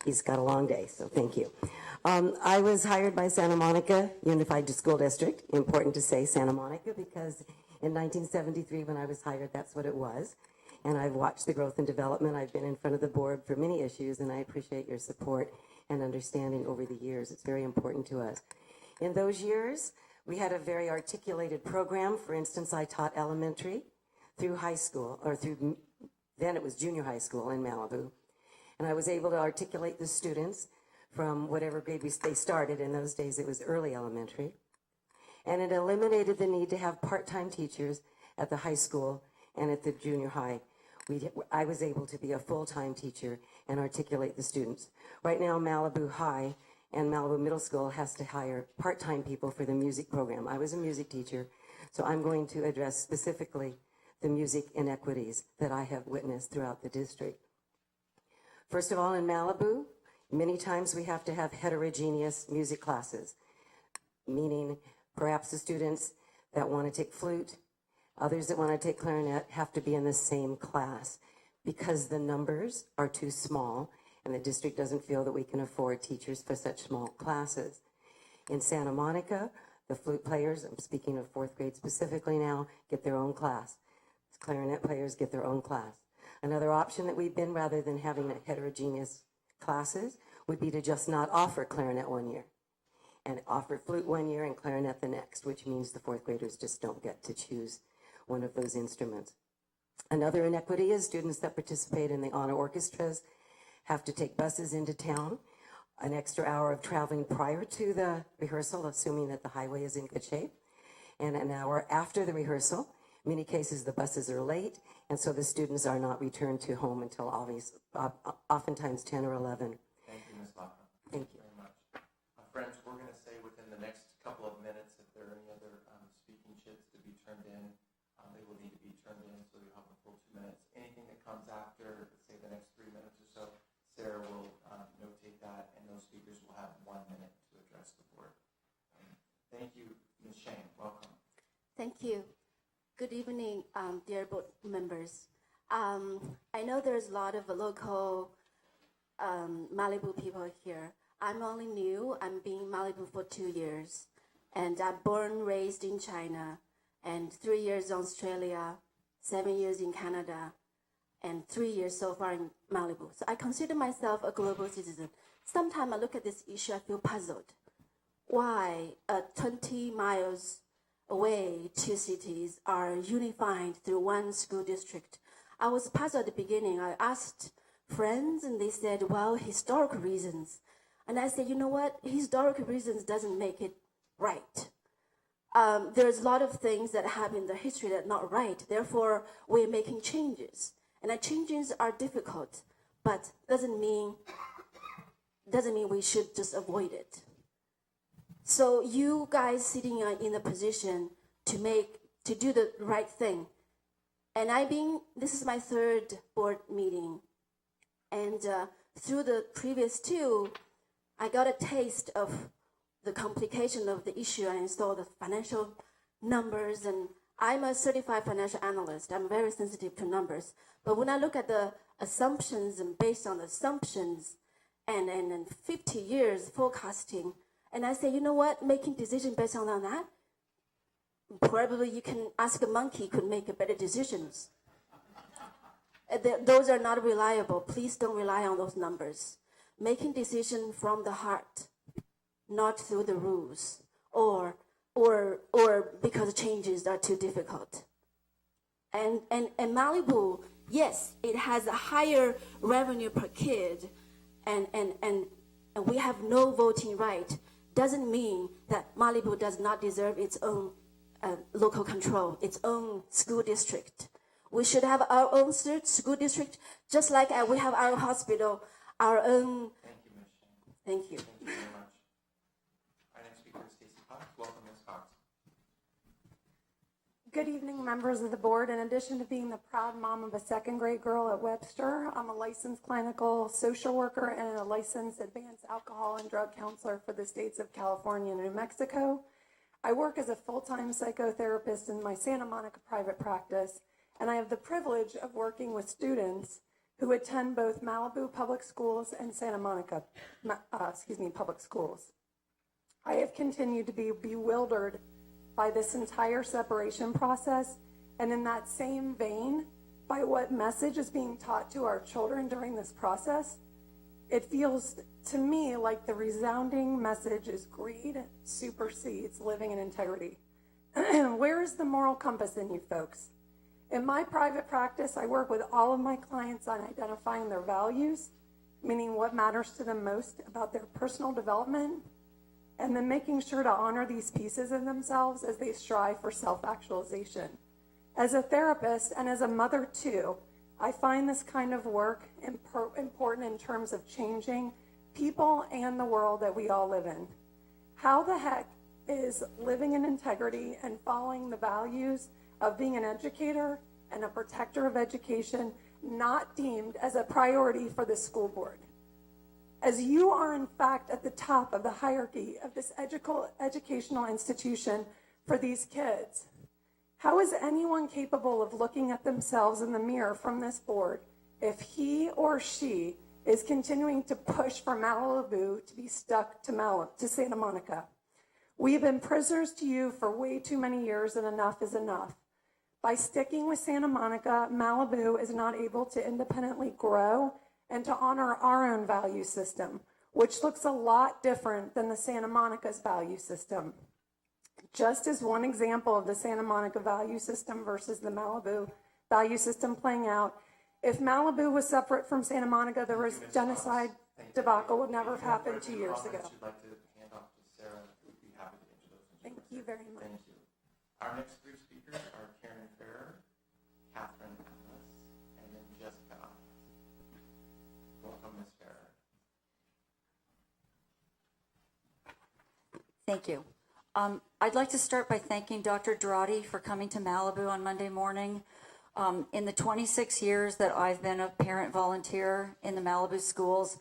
Speaker 16: he's got a long day, so thank you. I was hired by Santa Monica Unified School District. Important to say Santa Monica because in 1973 when I was hired, that's what it was. And I've watched the growth and development. I've been in front of the board for many issues, and I appreciate your support and understanding over the years. It's very important to us. In those years, we had a very articulated program. For instance, I taught elementary through high school, or through, then it was junior high school in Malibu. And I was able to articulate the students from whatever grade they started. In those days, it was early elementary. And it eliminated the need to have part-time teachers at the high school and at the junior high. I was able to be a full-time teacher and articulate the students. Right now, Malibu High and Malibu Middle School has to hire part-time people for the music program. I was a music teacher, so I'm going to address specifically the music inequities that I have witnessed throughout the district. First of all, in Malibu, many times we have to have heterogeneous music classes, meaning perhaps the students that want to take flute, others that want to take clarinet have to be in the same class because the numbers are too small and the district doesn't feel that we can afford teachers for such small classes. In Santa Monica, the flute players, I'm speaking of 4th grade specifically now, get their own class. Clarinet players get their own class. Another option that we've been, rather than having heterogeneous classes, would be to just not offer clarinet one year and offer flute one year and clarinet the next, which means the 4th graders just don't get to choose one of those instruments. Another inequity is students that participate in the honor orchestras have to take buses into town, an extra hour of traveling prior to the rehearsal, assuming that the highway is in good shape, and an hour after the rehearsal. In many cases, the buses are late, and so the students are not returned to home until oftentimes 10 or 11.
Speaker 7: Thank you, Ms. Lockram.
Speaker 16: Thank you
Speaker 7: very much. Friends, we're going to say within the next couple of minutes if there are any other speaking chits to be turned in. They will need to be turned in, so you'll have a full 2 minutes. Anything that comes after, say the next 3 minutes or so, Sarah will notate that, and those speakers
Speaker 17: Thank you. Good evening, dear board members. I know there's a lot of local Malibu people here. I'm only new. I'm being Malibu for 2 years. And I'm born, raised in China, and 3 years in Australia, 7 years in Canada, and 3 years so far in Malibu. So I consider myself a global citizen. Sometimes I look at this issue, I feel puzzled. Why 20 miles away, two cities are unified through one school district? I was puzzled at the beginning. I asked friends, and they said, well, historical reasons. And I said, you know what? Historical reasons doesn't make it right. There's a lot of things that happen in the history that are not right. Therefore, we're making changes. And the changes are difficult, but doesn't mean we should just avoid it. So you guys sitting in a position to do the right thing. And this is my third board meeting. And through the previous two, I got a taste of the complication of the issue. I saw the financial numbers, and I'm a certified financial analyst. I'm very sensitive to numbers. But when I look at the assumptions and based on assumptions and 50 years forecasting, and I say, you know what, making decisions based on that, probably you can ask a monkey could make better decisions. Those are not reliable. Please don't rely on those numbers. Making decisions from the heart, not through the rules, or because changes are too difficult. And Malibu, yes, it has a higher revenue per kid, and we have no voting right. Doesn't mean that Malibu does not deserve its own local control, its own school district. We should have our own school district, just like we have our hospital, our own.
Speaker 7: Thank you, Ms. Shane.
Speaker 17: Thank you.
Speaker 7: Thank you very much. Our next speaker is Stacey Cox. Welcome, Ms. Cox.
Speaker 18: Good evening, members of the board. In addition to being the proud mom of a second-grade girl at Webster, I'm a licensed clinical social worker and a licensed advanced alcohol and drug counselor for the states of California and New Mexico. I work as a full-time psychotherapist in my Santa Monica private practice, and I have the privilege of working with students who attend both Malibu Public Schools and Santa Monica Public Schools. I have continued to be bewildered by this entire separation process, and in that same vein, by what message is being taught to our children during this process. It feels to me like the resounding message is greed supersedes living in integrity. Where is the moral compass in you folks? In my private practice, I work with all of my clients on identifying their values, meaning what matters to them most about their personal development, and then making sure to honor these pieces of themselves as they strive for self-actualization. As a therapist and as a mother too, I find this kind of work important in terms of changing people and the world that we all live in. How the heck is living in integrity and following the values of being an educator and a protector of education not deemed as a priority for the school board? As you are in fact at the top of the hierarchy of this educational institution for these kids, how is anyone capable of looking at themselves in the mirror from this board if he or she is continuing to push for Malibu to be stuck to Santa Monica? We have been prisoners to you for way too many years, and enough is enough. By sticking with Santa Monica, Malibu is not able to independently grow and to honor our own value system, which looks a lot different than the Santa Monica's value system. Just as one example of the Santa Monica value system versus the Malibu value system playing out, if Malibu was separate from Santa Monica, the genocide debacle would never have happened 2 years ago.
Speaker 7: You'd like to hand off to Sarah, we'd be happy to answer those.
Speaker 18: Thank you very much.
Speaker 7: Thank you. Our next three speakers are Karen Ferrer, Catherine Atlas, and then Jessica Atlas. Welcome, Ms. Ferrer.
Speaker 19: Thank you. I'd like to start by thanking Dr. Durati for coming to Malibu on Monday morning. In the 26 years that I've been a parent volunteer in the Malibu schools,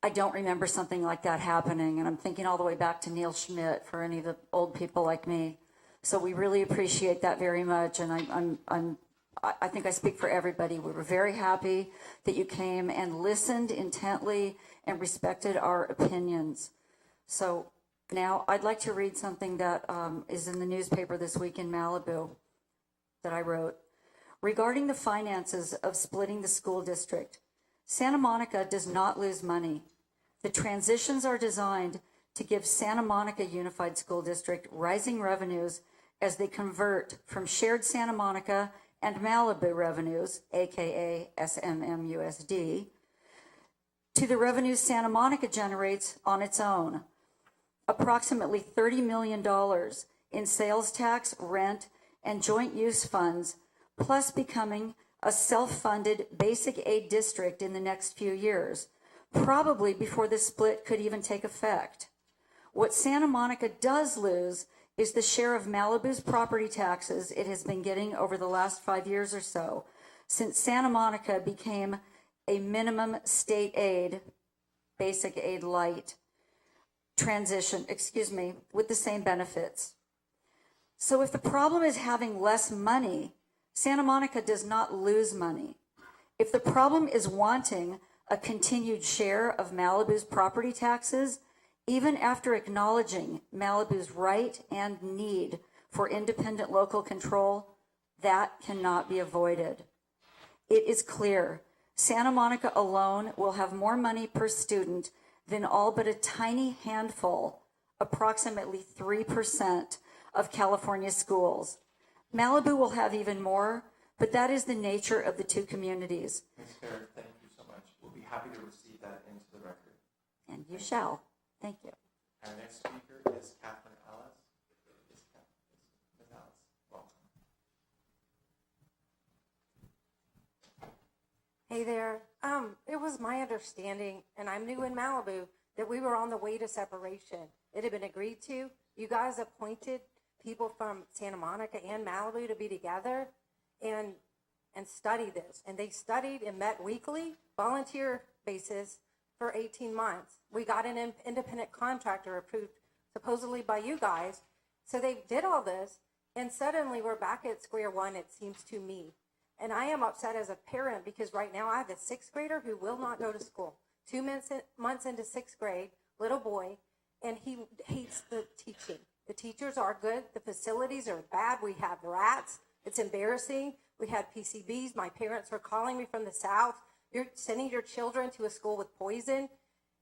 Speaker 19: I don't remember something like that happening, and I'm thinking all the way back to Neil Schmidt for any of the old people like me. So we really appreciate that very much, and I think I speak for everybody. We were very happy that you came and listened intently and respected our opinions. So now I'd like to read something that is in the newspaper this week in Malibu that I wrote. Regarding the finances of splitting the school district, Santa Monica does not lose money. The transitions are designed to give Santa Monica Unified School District rising revenues as they convert from shared Santa Monica and Malibu revenues, aka SMMUSD, to the revenues Santa Monica generates on its own. Approximately $30 million in sales tax, rent, and joint use funds, plus becoming a self-funded basic aid district in the next few years, probably before the split could even take effect. What Santa Monica does lose is the share of Malibu's property taxes it has been getting over the last 5 years or so, since Santa Monica became a minimum state aid, basic aid light, transition, with the same benefits. So if the problem is having less money, Santa Monica does not lose money. If the problem is wanting a continued share of Malibu's property taxes, even after acknowledging Malibu's right and need for independent local control, that cannot be avoided. It is clear Santa Monica alone will have more money per student than all but a tiny handful, approximately 3% of California schools. Malibu will have even more, but that is the nature of the two communities.
Speaker 7: Ms. Fair, thank you so much. We'll be happy to receive that into the record.
Speaker 19: And you shall. Thank you.
Speaker 7: Our next speaker is Catherine Ellis. Ms. Ellis, welcome.
Speaker 20: Hey there. It was my understanding, and I'm new in Malibu, that we were on the way to separation. It had been agreed to. You guys appointed people from Santa Monica and Malibu to be together and study this. And they studied and met weekly, volunteer basis, for 18 months. We got an independent contractor approved supposedly by you guys. So they did all this, and suddenly we're back at square one, it seems to me. And I am upset as a parent because right now I have a 6th grader who will not go to school. 2 months into 6th grade, little boy, and he hates the teaching. The teachers are good. The facilities are bad. We have rats. It's embarrassing. We had PCBs. My parents were calling me from the South. You're sending your children to a school with poison,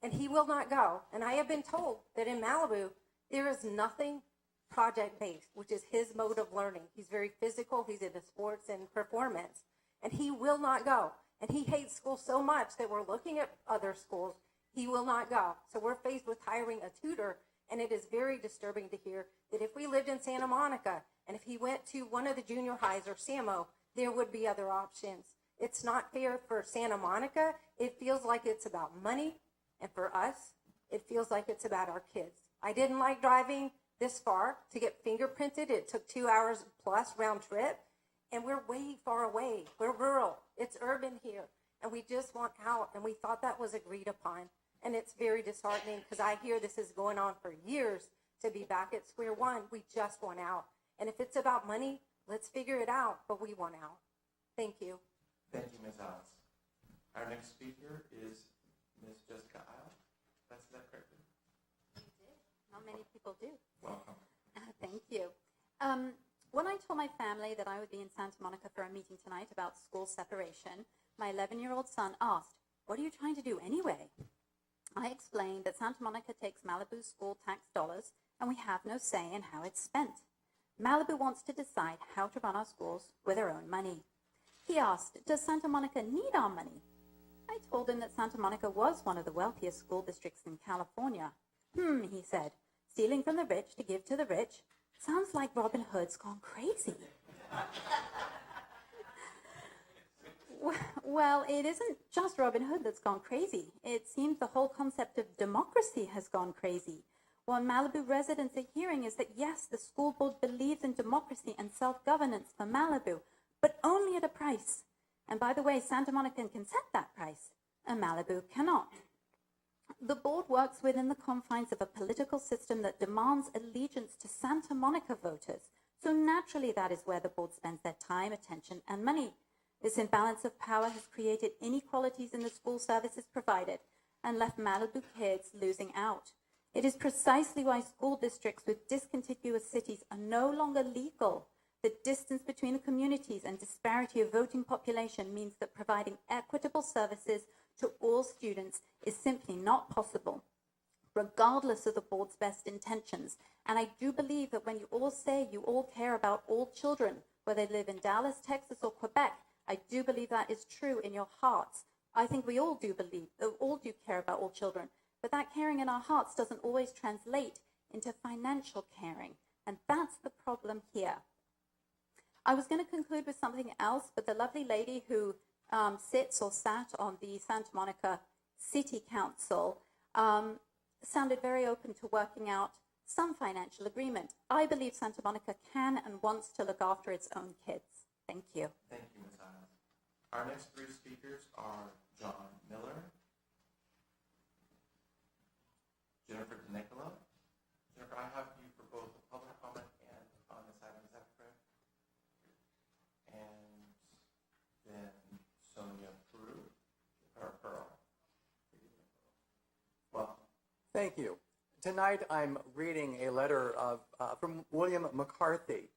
Speaker 20: and he will not go. And I have been told that in Malibu, there is nothing project-based, which is his mode of learning. He's very physical. He's into sports and performance, and he will not go. And he hates school so much that we're looking at other schools. He will not go. So we're faced with hiring a tutor, and it is very disturbing to hear that if we lived in Santa Monica and if he went to one of the junior highs or SAMO, there would be other options. It's not fair for Santa Monica. It feels like it's about money, and for us, it feels like it's about our kids. I didn't like driving this far to get fingerprinted. It took 2 hours plus round trip, and we're way far away. We're rural. It's urban here, and we just want out, and we thought that was agreed upon. And it's very disheartening because I hear this is going on for years to be back at square one. We just want out. And if it's about money, let's figure it out, but we want out. Thank you.
Speaker 7: Thank you, Ms. Ellis. Our next speaker is Ms. Jessica Isle. That's that correctly?
Speaker 21: You did. Not many people do.
Speaker 7: Welcome.
Speaker 21: Thank you. When I told my family that I would be in Santa Monica for a meeting tonight about school separation, my 11-year-old son asked, "What are you trying to do anyway?" I explained that Santa Monica takes Malibu's school tax dollars and we have no say in how it's spent. Malibu wants to decide how to run our schools with our own money. He asked, "Does Santa Monica need our money?" I told him that Santa Monica was one of the wealthiest school districts in California. He said, "Stealing from the rich to give to the rich? Sounds like Robin Hood's gone crazy." Well, it isn't just Robin Hood that's gone crazy. It seems the whole concept of democracy has gone crazy. What Malibu residents are hearing is that, yes, the school board believes in democracy and self-governance for Malibu, but only at a price. And by the way, Santa Monica can set that price, and Malibu cannot. The board works within the confines of a political system that demands allegiance to Santa Monica voters, So naturally, that is where the board spends their time, attention, and money. This imbalance of power has created inequalities in the school services provided and left Malibu kids losing out. It is precisely why school districts with discontiguous cities are no longer legal. The distance between the communities and disparity of voting population means that providing equitable services to all students is simply not possible, regardless of the board's best intentions. And I do believe that when you all say you all care about all children, whether they live in Dallas, Texas, or Quebec, I do believe that is true in your hearts. I think we all do believe, all do care about all children, but that caring in our hearts doesn't always translate into financial caring. And that's the problem here. I was going to conclude with something else, but the lovely lady who sits or sat on the Santa Monica City Council sounded very open to working out some financial agreement. I believe Santa Monica can and wants to look after its own kids. Thank you.
Speaker 7: Thank you, Ms. Isles. Our next three speakers are John Miller, Jennifer DeNicola. Jennifer, I have you for both the public comment and on this item. Is that correct? And then Sonia Pearl. Welcome.
Speaker 4: Thank you. Tonight I'm reading a letter from William McCarthy,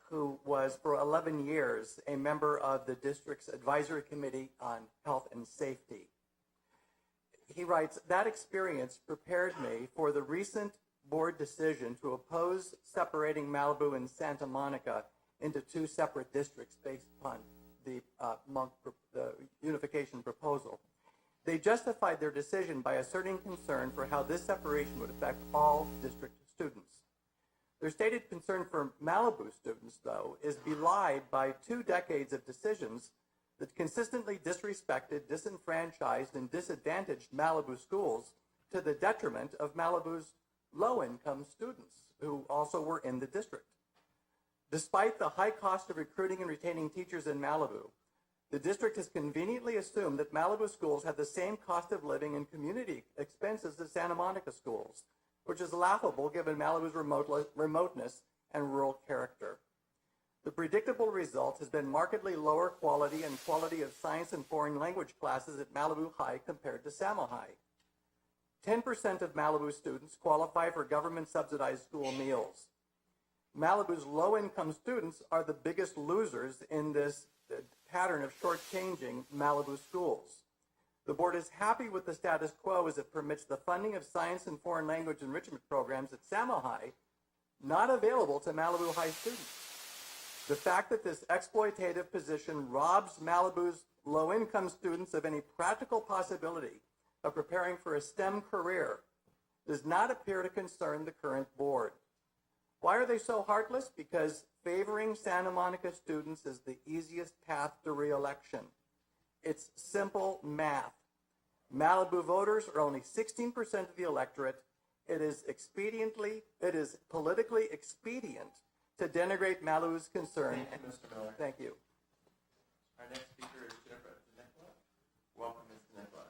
Speaker 4: who was for 11 years a member of the district's advisory committee on health and safety. He writes, "That experience prepared me for the recent board decision to oppose separating Malibu and Santa Monica into two separate districts based upon the unification proposal. They justified their decision by asserting concern for how this separation would affect all district students. Their stated concern for Malibu students, though, is belied by 2 decades of decisions that consistently disrespected, disenfranchised, and disadvantaged Malibu schools to the detriment of Malibu's low-income students who also were in the district. Despite the high cost of recruiting and retaining teachers in Malibu, the district has conveniently assumed that Malibu schools have the same cost of living and community expenses as Santa Monica schools, which is laughable given Malibu's remoteness and rural character. The predictable result has been markedly lower quality and quality of science and foreign language classes at Malibu High compared to Samo High. 10% of Malibu students qualify for government-subsidized school meals. Malibu's low-income students are the biggest losers in this pattern of shortchanging Malibu schools. The board is happy with the status quo as it permits the funding of science and foreign language enrichment programs at Samo High not available to Malibu High students. The fact that this exploitative position robs Malibu's low-income students of any practical possibility of preparing for a STEM career does not appear to concern the current board. Why are they so heartless? Because favoring Santa Monica students is the easiest path to re-election. It's simple math. Malibu voters are only 16% of the electorate. It is politically expedient to denigrate Malibu's concern.
Speaker 7: Thank you, Mr. Miller.
Speaker 4: Thank you.
Speaker 7: Our next speaker is Jennifer DeNicola. Welcome, Ms. DeNicola.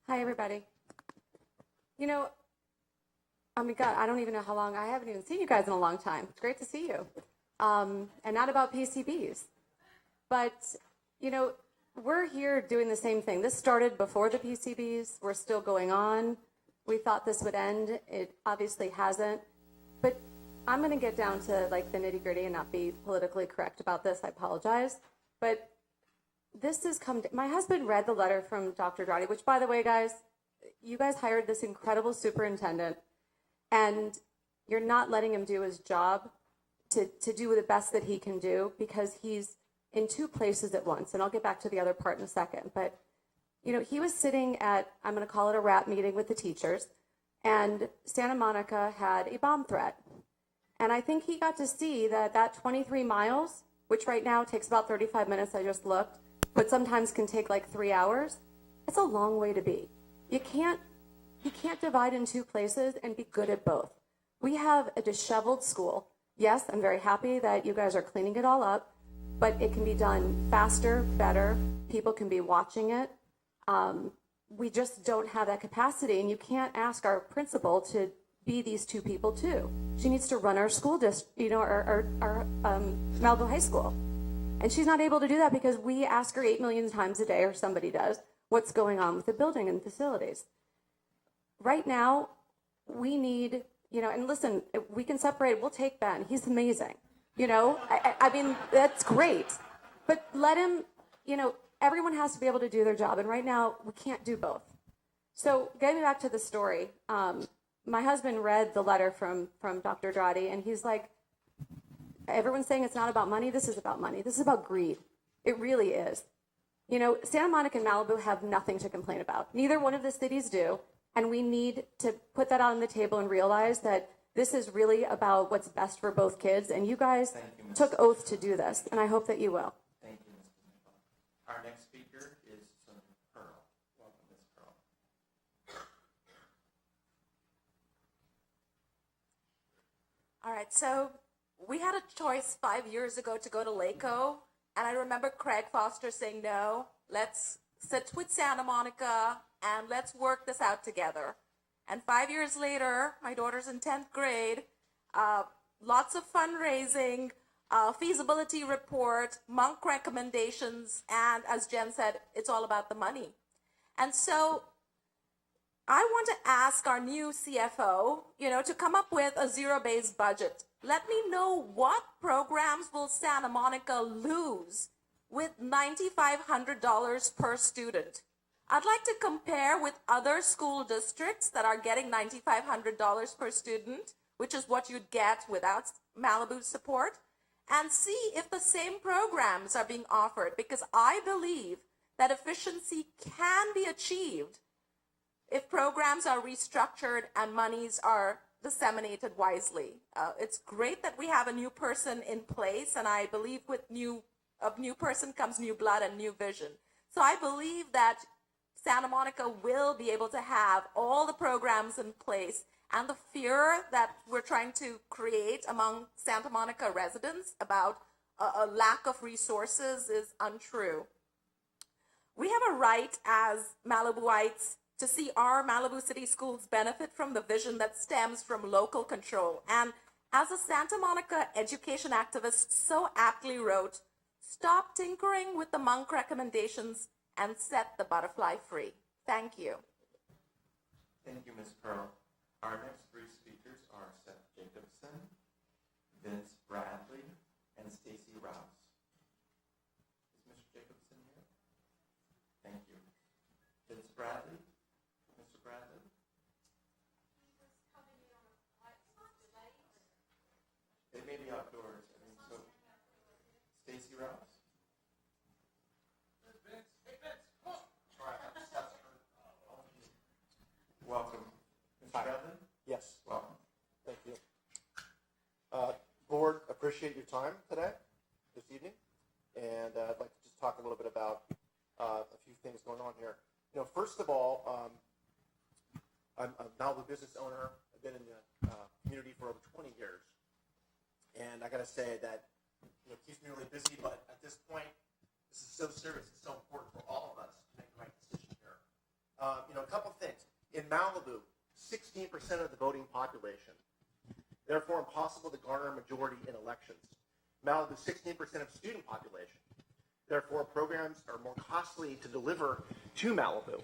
Speaker 22: Hi, everybody. You know, oh my God, I don't even know how long. I haven't even seen you guys in a long time. It's great to see you. And not about PCBs. But, you know, we're here doing the same thing. This started before the PCBs. We're still going on. We thought this would end. It obviously hasn't. But I'm going to get down to like the nitty gritty and not be politically correct about this. I apologize. But this has come to, my husband read the letter from Dr. Drati, which, by the way, guys, you guys hired this incredible superintendent, and you're not letting him do his job to do the best that he can do because he's in 2 places at once. And I'll get back to the other part in a second. But, you know, he was sitting at, I'm going to call it a rap meeting with the teachers, and Santa Monica had a bomb threat. And I think he got to see that 23 miles, which right now takes about 35 minutes, I just looked, but sometimes can take like 3 hours. It's a long way to be. You can't divide in 2 places and be good at both. We have a disheveled school. Yes, I'm very happy that you guys are cleaning it all up, but it can be done faster, better. People can be watching it. we just don't have that capacity, and you can't ask our principal to be these two people too. She needs to run our school district, our Malibu High School. And she's not able to do that because we ask her 8 million times a day, or somebody does, what's going on with the building and facilities. Right now, we need, and listen, if we can separate, we'll take Ben. He's amazing. I mean, that's great. But let him, everyone has to be able to do their job. And right now, we can't do both. So getting back to the story, my husband read the letter from Dr. Drotti, and he's like, everyone's saying it's not about money. This is about money. This is about greed. It really is. Santa Monica and Malibu have nothing to complain about. Neither one of the cities do. And we need to put that out on the table and realize that this is really about what's best for both kids. And you guys took oath to do this, and I hope that you will.
Speaker 4: Thank you, Ms. Kuznickova. Our next speaker is Pearl. Welcome, Ms. Pearl.
Speaker 3: All right, so we had a choice 5 years ago to go to Laco, and I remember Craig Foster saying, no, let's sit with Santa Monica and let's work this out together. And 5 years later, my daughter's in 10th grade, lots of fundraising, feasibility report, Monk recommendations, and as Jen said, it's all about the money. And so I want to ask our new CFO, to come up with a zero-based budget. Let me know what programs will Santa Monica lose with $9,500 per student. I'd like to compare with other school districts that are getting $9,500 per student, which is what you'd get without Malibu's support, and see if the same programs are being offered, because I believe that efficiency can be achieved if programs are restructured and monies are disseminated wisely. It's great that we have a new person in place, and I believe with a new person comes new blood and new vision. So I believe that Santa Monica will be able to have all the programs in place, and the fear that we're trying to create among Santa Monica residents about a lack of resources is untrue. We have a right as Malibuites to see our Malibu City schools benefit from the vision that stems from local control. And as a Santa Monica education activist so aptly wrote, stop tinkering with the Monk recommendations and set the butterfly free. Thank you.
Speaker 4: Thank you, Ms. Pearl. Our next three speakers are Seth Jacobson, Vince Bradley, and Stacy Rouse. Is Mr. Jacobson here? Thank you. Vince Bradley? Mr. Bradley? It may be outdoors. So Stacy Rouse? Welcome. Mr. Bradley?
Speaker 5: Yes.
Speaker 4: Welcome.
Speaker 5: Thank you. Board, appreciate your time today, this evening, and I'd like to just talk a little bit about a few things going on here. First of all, I'm a Malibu business owner. I've been in the community for over 20 years, and I got to say that it keeps me really busy. But at this point, this is so serious. It's so important for all of us to make the right decision here. A couple things. In Malibu, 16% of the voting population, therefore impossible to garner a majority in elections. Malibu, 16% of student population, therefore programs are more costly to deliver to Malibu.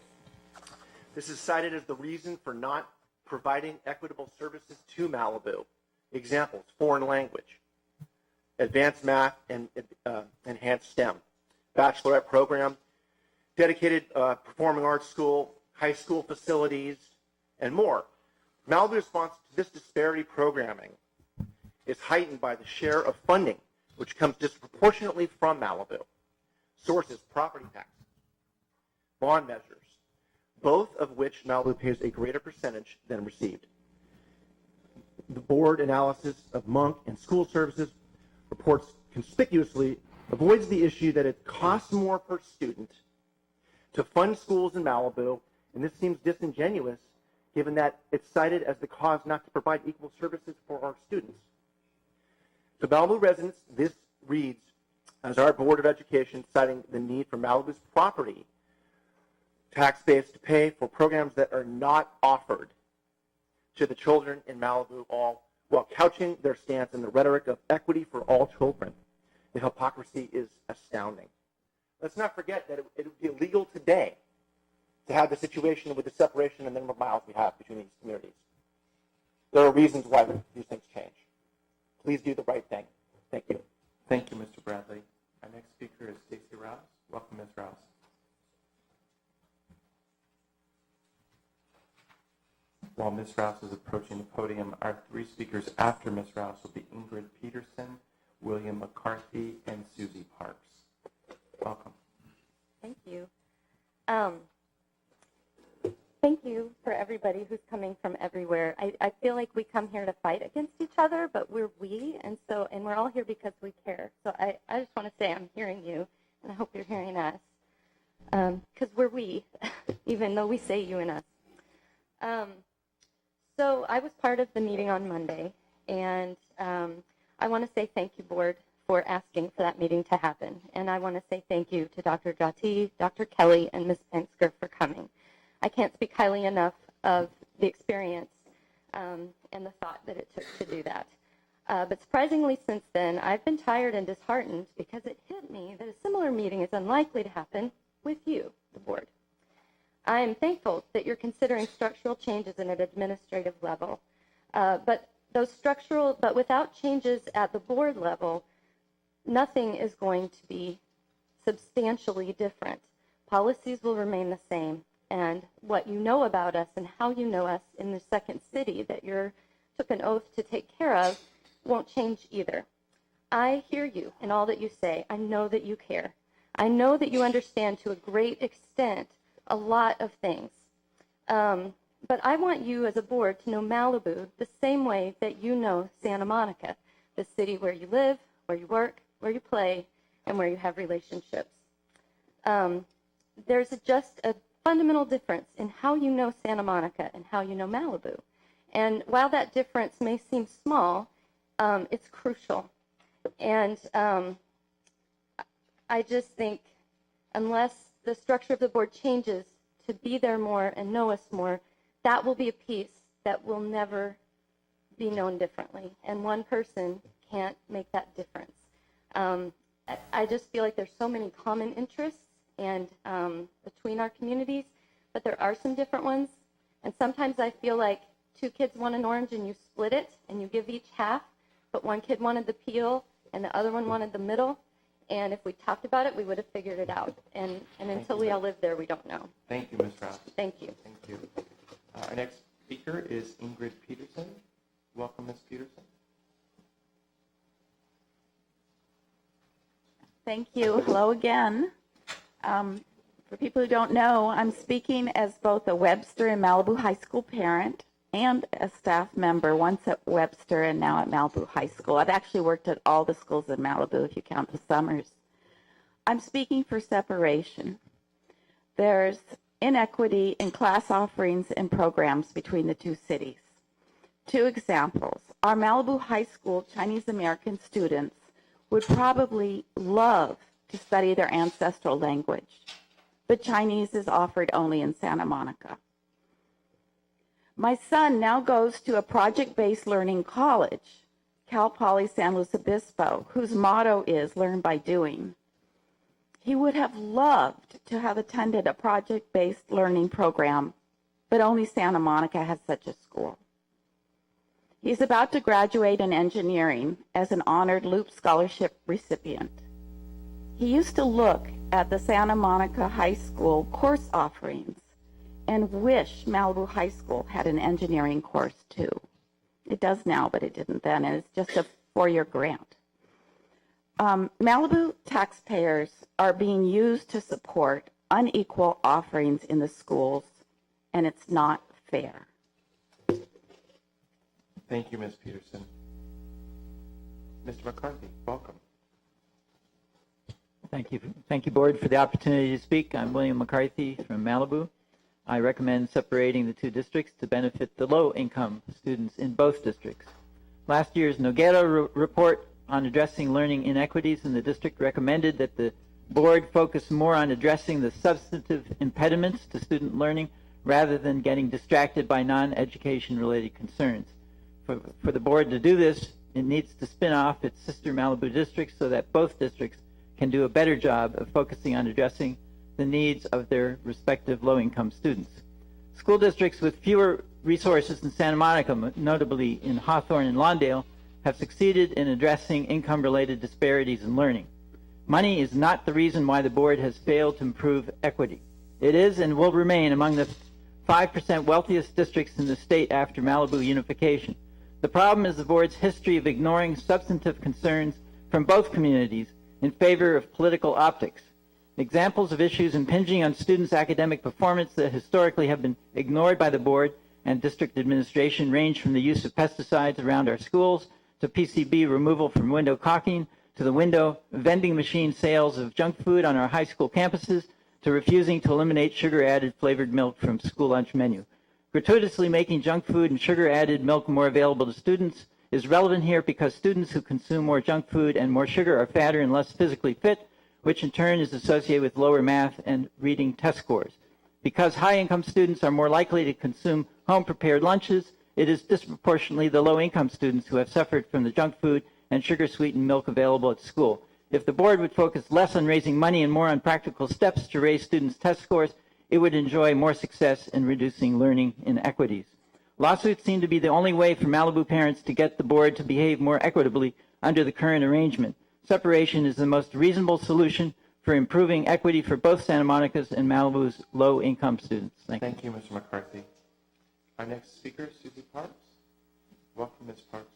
Speaker 5: This is cited as the reason for not providing equitable services to Malibu. Examples: foreign language, advanced math, and enhanced STEM, bachelorette program, dedicated performing arts school, high school facilities, and more. Malibu's response to this disparity programming is heightened by the share of funding which comes disproportionately from Malibu. Sources: property tax, bond measures, both of which Malibu pays a greater percentage than received. The board analysis of Monk and school services reports conspicuously avoids the issue that it costs more per student to fund schools in Malibu, and this seems disingenuous given that it's cited as the cause not to provide equal services for our students. To Malibu residents, this reads as our Board of Education citing the need for Malibu's property tax base to pay for programs that are not offered to the children in Malibu, all while couching their stance in the rhetoric of equity for all children. The hypocrisy is astounding. Let's not forget that it would be illegal today to have the situation with the separation and the number of miles we have between these communities. There are reasons why these things change. Please do the right thing. Thank you.
Speaker 4: Thank you, Mr. Bradley. Our next speaker is Stacey Rouse. Welcome, Ms. Rouse. While Ms. Rouse is approaching the podium, our three speakers after Ms. Rouse will be Ingrid Peterson, William McCarthy, and Susie Parks. Welcome.
Speaker 6: Thank you. Thank you for everybody who's coming from everywhere. I feel like we come here to fight against each other, but we're and we're all here because we care. So I just want to say I'm hearing you, and I hope you're hearing us, because we're we, even though we say you and us. So I was part of the meeting on Monday, and I want to say thank you, board, for asking for that meeting to happen. And I want to say thank you to Dr. Jati, Dr. Kelly, and Ms. Pensker for coming. I can't speak highly enough of the experience and the thought that it took to do that. But surprisingly, since then, I've been tired and disheartened because it hit me that a similar meeting is unlikely to happen with you, the board. I am thankful that you're considering structural changes at an administrative level, but without changes at the board level, nothing is going to be substantially different. Policies will remain the same, and what you know about us and how you know us in the second city that you took an oath to take care of won't change either. I hear you in all that you say. I know that you care. I know that you understand to a great extent a lot of things. But I want you as a board to know Malibu the same way that you know Santa Monica, the city where you live, where you work, where you play, and where you have relationships. There's just a fundamental difference in how you know Santa Monica and how you know Malibu. And while that difference may seem small, it's crucial. And I just think unless the structure of the board changes to be there more and know us more, that will be a piece that will never be known differently. And one person can't make that difference. I just feel like there's so many common interests and between our communities, but there are some different ones. And sometimes I feel like two kids want an orange and you split it and you give each half, but one kid wanted the peel and the other one wanted the middle. And if we talked about it, we would have figured it out. And until we all live there, we don't know.
Speaker 4: Thank you, Ms. Rouse.
Speaker 6: Thank you.
Speaker 4: Thank you. Our next speaker is Ingrid Peterson. Welcome, Ms. Peterson.
Speaker 8: Thank you. Hello again. For people who don't know, I'm speaking as both a Webster and Malibu High School parent and a staff member, once at Webster and now at Malibu High School. I've actually worked at all the schools in Malibu, if you count the summers. I'm speaking for separation. There's inequity in class offerings and programs between the two cities. Two examples. Our Malibu High School Chinese American students would probably love to study their ancestral language, but Chinese is offered only in Santa Monica. My son now goes to a project-based learning college, Cal Poly San Luis Obispo, whose motto is learn by doing. He would have loved to have attended a project-based learning program, but only Santa Monica has such a school. He's about to graduate in engineering as an honored Loop Scholarship recipient. He used to look at the Santa Monica High School course offerings and wish Malibu High School had an engineering course too. It does now, but it didn't then, and it's just a 4-year grant. Malibu taxpayers are being used to support unequal offerings in the schools, and it's not fair.
Speaker 4: Thank you, Ms. Peterson. Mr. McCarthy, welcome.
Speaker 23: Thank you, Board, for the opportunity to speak. I'm William McCarthy from Malibu. I recommend separating the two districts to benefit the low-income students in both districts. Last year's Noguera report on addressing learning inequities in the district recommended that the board focus more on addressing the substantive impediments to student learning rather than getting distracted by non-education related concerns. For the board to do this, it needs to spin off its sister Malibu districts so that both districts can do a better job of focusing on addressing the needs of their respective low-income students. School districts with fewer resources in Santa Monica, notably in Hawthorne and Lawndale, have succeeded in addressing income-related disparities in learning. Money is not the reason why the board has failed to improve equity. It is and will remain among the 5% wealthiest districts in the state after Malibu unification. The problem is the board's history of ignoring substantive concerns from both communities in favor of political optics. Examples of issues impinging on students' academic performance that historically have been ignored by the board and district administration range from the use of pesticides around our schools to PCB removal from window caulking to the window vending machine sales of junk food on our high school campuses to refusing to eliminate sugar-added flavored milk from school lunch menu. Gratuitously making junk food and sugar-added milk more available to students is relevant here because students who consume more junk food and more sugar are fatter and less physically fit, which in turn is associated with lower math and reading test scores. Because high-income students are more likely to consume home-prepared lunches, it is disproportionately the low-income students who have suffered from the junk food and sugar-sweetened milk available at school. If the board would focus less on raising money and more on practical steps to raise students' test scores, it would enjoy more success in reducing learning inequities. Lawsuits seem to be the only way for Malibu parents to get the board to behave more equitably under the current arrangement. Separation is the most reasonable solution for improving equity for both Santa Monica's and Malibu's low-income students.
Speaker 5: Thank you, Mr. McCarthy. Our next speaker, Susie Parks. Welcome, Ms. Parks.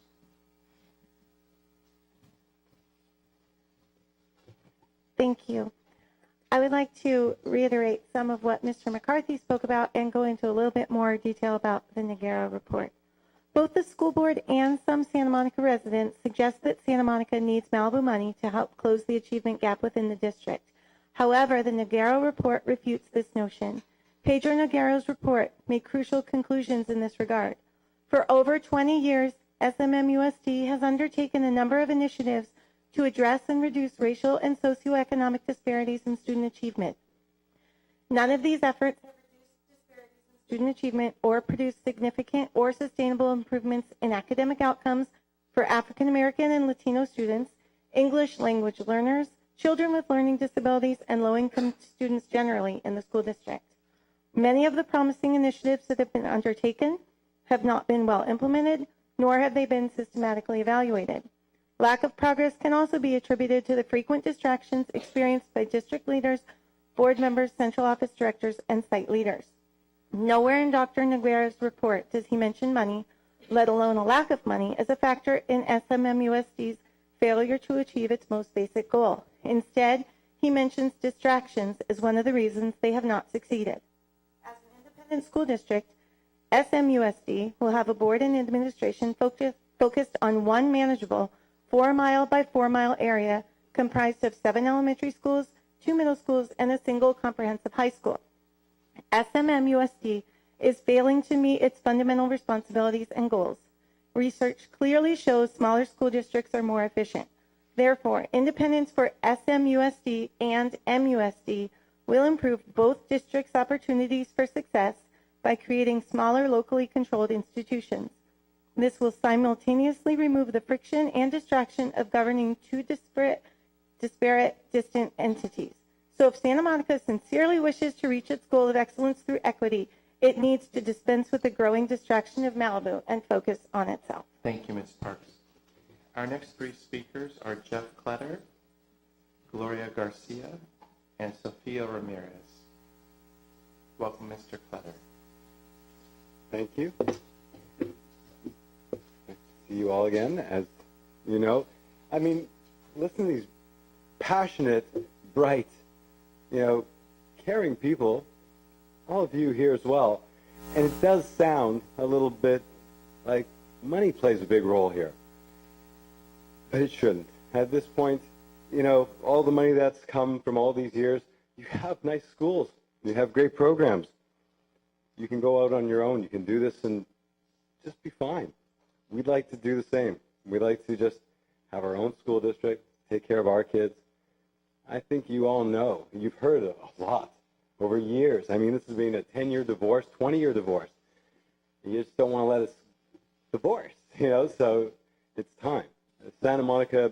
Speaker 9: Thank you. I would like to reiterate some of what Mr. McCarthy spoke about and go into a little bit more detail about the Noguera report. Both the school board and some Santa Monica residents suggest that Santa Monica needs Malibu money to help close the achievement gap within the district. However, the Noguera report refutes this notion. Pedro Noguera's report made crucial conclusions in this regard. For over 20 years, SMMUSD has undertaken a number of initiatives to address and reduce racial and socioeconomic disparities in student achievement. None of these efforts have reduced disparities in student achievement or produced significant or sustainable improvements in academic outcomes for African American and Latino students, English language learners, children with learning disabilities, and low-income students generally in the school district. Many of the promising initiatives that have been undertaken have not been well implemented, nor have they been systematically evaluated. Lack of progress can also be attributed to the frequent distractions experienced by district leaders, board members, central office directors, and site leaders. Nowhere in Dr. Noguera's report does he mention money, let alone a lack of money, as a factor in SMMUSD's failure to achieve its most basic goal. Instead, he mentions distractions as one of the reasons they have not succeeded. As an independent school district, SMUSD will have a board and administration focused on one manageable 4-mile by 4-mile area comprised of 7 elementary schools, 2 middle schools, and a single comprehensive high school. SMMUSD is failing to meet its fundamental responsibilities and goals. Research clearly shows smaller school districts are more efficient. Therefore, independence for SMUSD and MUSD will improve both districts' opportunities for success by creating smaller, locally controlled institutions. This will simultaneously remove the friction and distraction of governing two disparate, distant entities. So if Santa Monica sincerely wishes to reach its goal of excellence through equity, it needs to dispense with the growing distraction of Malibu and focus on itself.
Speaker 5: Thank you, Ms. Parks. Our next three speakers are Jeff Kletter, Gloria Garcia, and Sofia Ramirez. Welcome, Mr. Kletter.
Speaker 10: Thank you. Nice to see you all again. As you know, I mean, listen to these passionate, bright, caring people, all of you here as well. And it does sound a little bit like money plays a big role here. But it shouldn't. At this point, all the money that's come from all these years, you have nice schools. You have great programs. You can go out on your own. You can do this and just be fine. We'd like to do the same. We'd like to just have our own school district, take care of our kids. I think you all know. You've heard a lot over years. I mean, this has been a 10-year divorce, 20-year divorce. You just don't want to let us divorce, so it's time. A Santa Monica,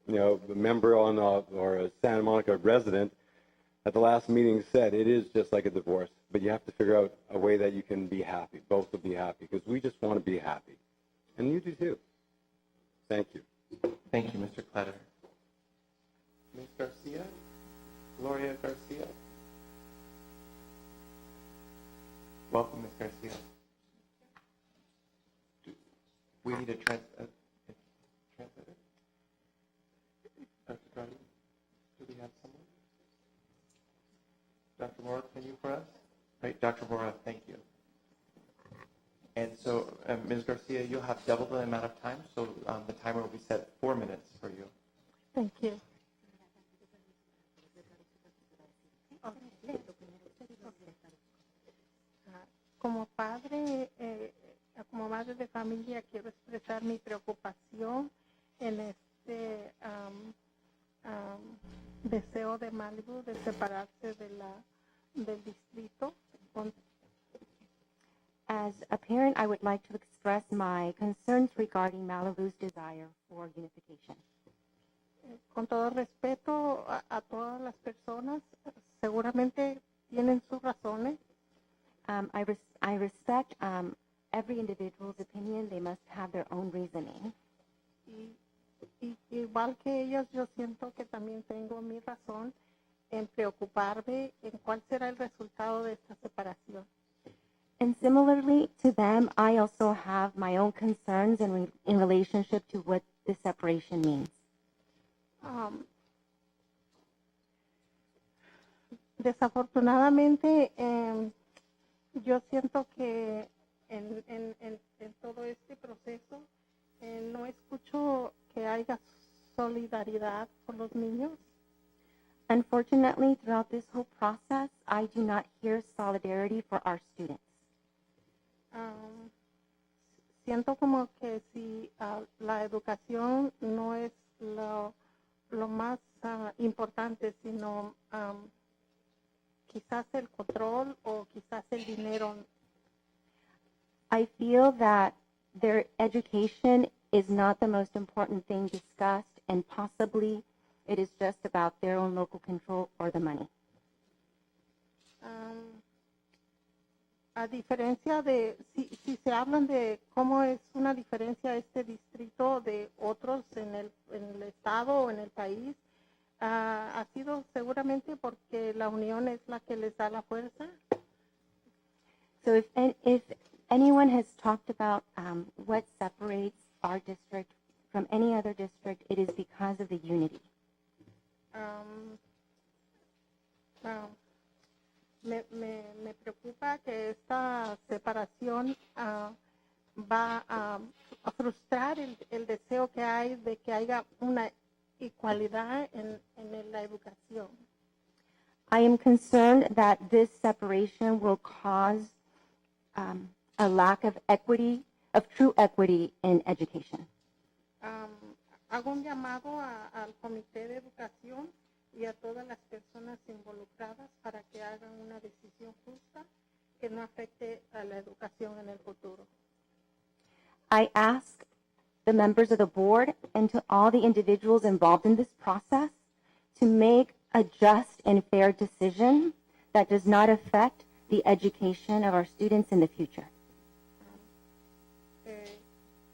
Speaker 10: a member on or a Santa Monica resident at the last meeting said it is just like a divorce, but you have to figure out a way that you can be happy, both will be happy, because we just want to be happy. And you do too. Thank you.
Speaker 1: Thank you, Mr. Kletter. Ms. Garcia? Gloria Garcia? Welcome, Ms. Garcia. We need a translator. Dr. Draghi, do we have someone? Dr. Mora, can you for us? Right, Dr. Mora, thank you. And so, Ms. Garcia, you'll have double the amount of time, so the timer will be set 4 minutes for you.
Speaker 18: Thank you. Como padre, como madre de familia, quiero expresar mi preocupación en este deseo de Malibu de separarse del distrito.
Speaker 6: As a parent, I would like to express my concerns regarding Malibu's desire for unification.
Speaker 18: Con todo respeto a todas las personas, seguramente tienen sus razones.
Speaker 6: I respect every individual's opinion. They must have their own reasoning.
Speaker 18: Y igual que ellos, yo siento que también tengo mi razón en preocuparme en cuál será el resultado de esta separación.
Speaker 6: And similarly to them, I also have my own concerns in relationship to what this separation means.
Speaker 18: Desafortunadamente, yo siento que en todo este proceso no escucho que haya solidaridad con los niños.
Speaker 6: Unfortunately, throughout this whole process, I do not hear solidarity for our students.
Speaker 18: Siento como que si la educación no es lo más importante, sino quizás el control o quizás el dinero.
Speaker 6: I feel that their education is not the most important thing discussed, and possibly it is just about their own local control or the money.
Speaker 18: A diferencia de, si se hablan de cómo es una diferencia este distrito de otros en el estado o en el país, ha sido seguramente porque la unión es la que les da la fuerza.
Speaker 6: So if anyone has talked about what separates our district from any other district, it is because of the unity.
Speaker 18: Me preocupa que esta separación va a frustrar el deseo que hay de que haya una igualdad en la educación.
Speaker 6: I am concerned that this separation will cause a lack of equity, of true equity in education.
Speaker 18: Hago un llamado al Comité de Educación y a todas las personas involucradas para que hagan una decisión justa que no afecte a la educación en el futuro.
Speaker 6: I ask the members of the board and to all the individuals involved in this process to make a just and fair decision that does not affect the education of our students in the future.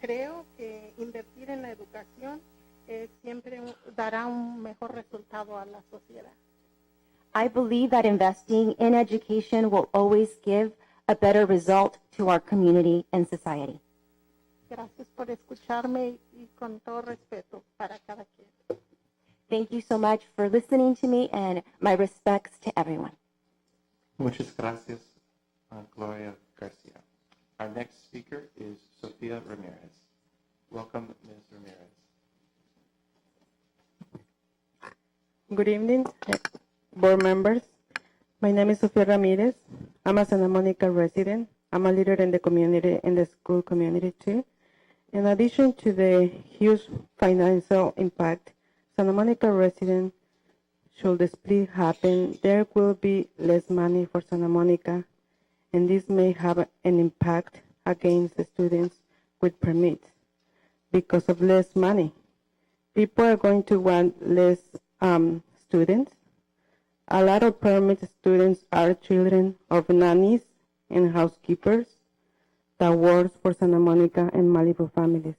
Speaker 18: Creo que invertir en la educación siempre dará un mejor resultado a la sociedad.
Speaker 6: I believe that investing in education will always give a better result to our community and society.
Speaker 18: Gracias por escucharme y con todo respeto para cada quien.
Speaker 6: Thank you so much for listening to me, and my respects to everyone.
Speaker 1: Muchas gracias, Gloria Garcia. Our next speaker is Sofia Ramirez. Welcome, Ms. Ramirez.
Speaker 11: Good evening, board members. My name is Sofia Ramirez. I'm a Santa Monica resident. I'm a leader in the community, in the school community too. In addition to the huge financial impact, Santa Monica residents Should the split happen, there will be less money for Santa Monica, and this may have an impact against the students with permits. Because of less money, people are going to want less students. A lot of permit students are children of nannies and housekeepers that works for Santa Monica and Malibu families.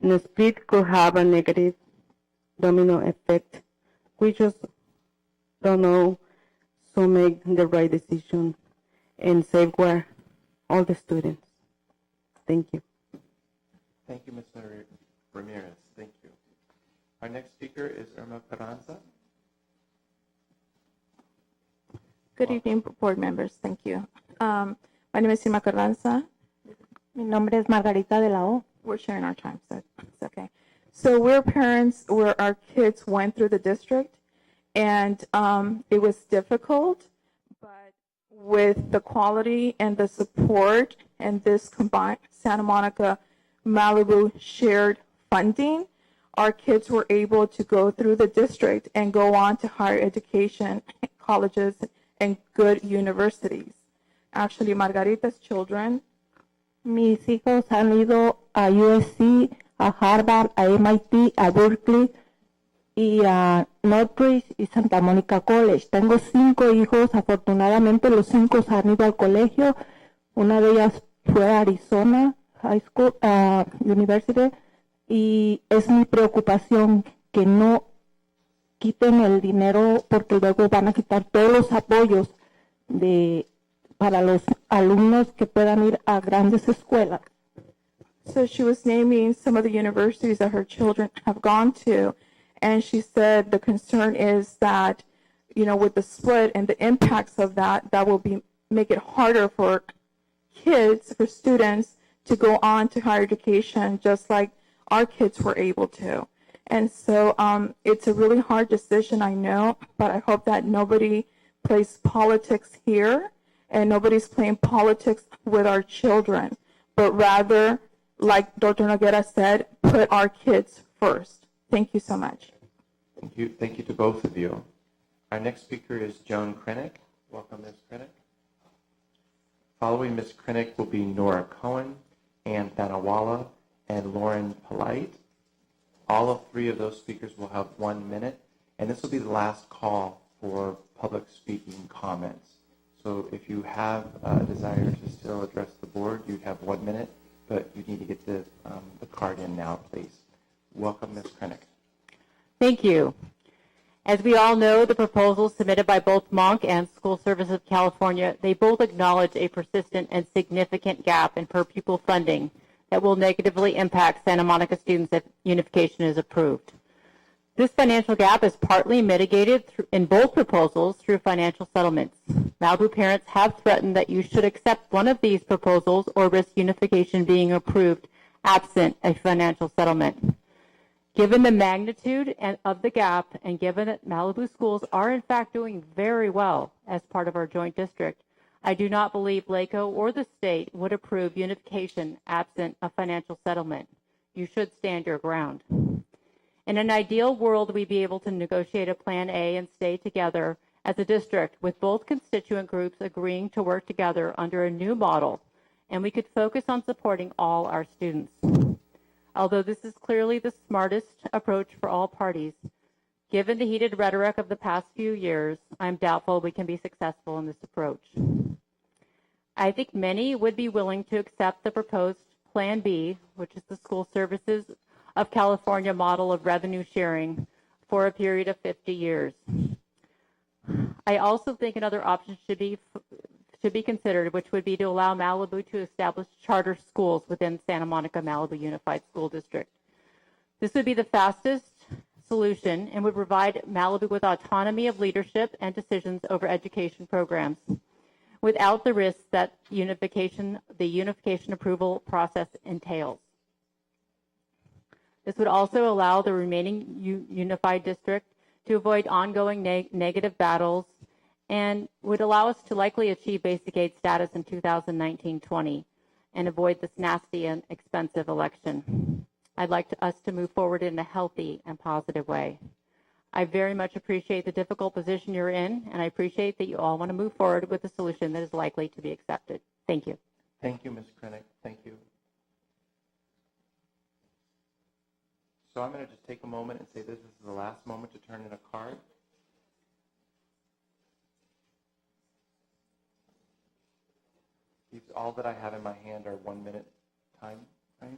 Speaker 11: And the split could have a negative domino effect. We just don't know, so make the right decision and safeguard all the students. Thank you.
Speaker 5: Thank you, Ms. Ramirez. Thank you. Our next speaker is Irma Carranza.
Speaker 2: Good evening, board members. Thank you. My name is Irma Carranza.
Speaker 9: Mi nombre es Margarita de la O.
Speaker 2: We're sharing our time, so it's okay. So we're parents where our kids went through the district, and it was difficult, but with the quality and the support and this combined Santa Monica Malibu shared funding, our kids were able to go through the district and go on to higher education, colleges, and good universities. Actually, Margarita's children,
Speaker 9: Mis hijos han ido a USC, a Harvard, a MIT, a Berkeley y a Northridge y Santa Monica College. Tengo 5 hijos, afortunadamente los 5 han ido al colegio. Una de ellas fue a Arizona High School, University, y es mi preocupación que no quiten el dinero porque luego van a quitar todos los apoyos para los alumnos que puedan ir a grandes escuelas.
Speaker 2: so she was naming some of the universities that her children have gone to, and she said the concern is that, you know, with the split and the impacts of that, that will make it harder for kids, for students to go on to higher education, just like our kids were able to. And so it's a really hard decision, I know, but I hope that nobody plays politics here and nobody's playing politics with our children, but rather, like Dr. Noguera said, put our kids first. Thank you so much.
Speaker 5: Thank you. Thank you to both of you. Our next speaker is Joan Krennick. Welcome, Ms. Krennick. Following Ms. Krennick will be Nora Cohen, Ann Thanawala, and Lauren Polite. All of 3 of those speakers will have 1 minute, and this will be the last call for public speaking comments. So if you have a desire to still address the board, you'd have 1 minute, but you need to get the card in now, please. Welcome, Ms. Krennick.
Speaker 12: Thank you. As we all know, the proposals submitted by both Monk and School Services of California, they both acknowledge a persistent and significant gap in per pupil funding that will negatively impact Santa Monica students if unification is approved. This financial gap is partly mitigated in both proposals through financial settlements. Malibu parents have threatened that you should accept one of these proposals or risk unification being approved absent a financial settlement. Given the magnitude of the gap and given that Malibu schools are in fact doing very well as part of our joint district, I do not believe LACO or the state would approve unification absent a financial settlement. You should stand your ground. In an ideal world, we'd be able to negotiate a Plan A and stay together as a district with both constituent groups agreeing to work together under a new model, and we could focus on supporting all our students. Although this is clearly the smartest approach for all parties, given the heated rhetoric of the past few years, I'm doubtful we can be successful in this approach. I think many would be willing to accept the proposed Plan B, which is the School Services of California model of revenue sharing for a period of 50 years. I also think another option should be considered, which would be to allow Malibu to establish charter schools within Santa Monica Malibu Unified School District. This would be the fastest solution and would provide Malibu with autonomy of leadership and decisions over education programs without the risks that the unification approval process entails. This would also allow the remaining unified district to avoid ongoing negative battles and would allow us to likely achieve basic aid status in 2019-20 and avoid this nasty and expensive election. I'd like us to move forward in a healthy and positive way. I very much appreciate the difficult position you're in, and I appreciate that you all want to move forward with a solution that is likely to be accepted. Thank you.
Speaker 1: Thank you, Ms. Krennick. Thank you. So I'm going to just take a moment and say this is the last moment to turn in a card. These, all that I have in my hand are 1 minute time frame.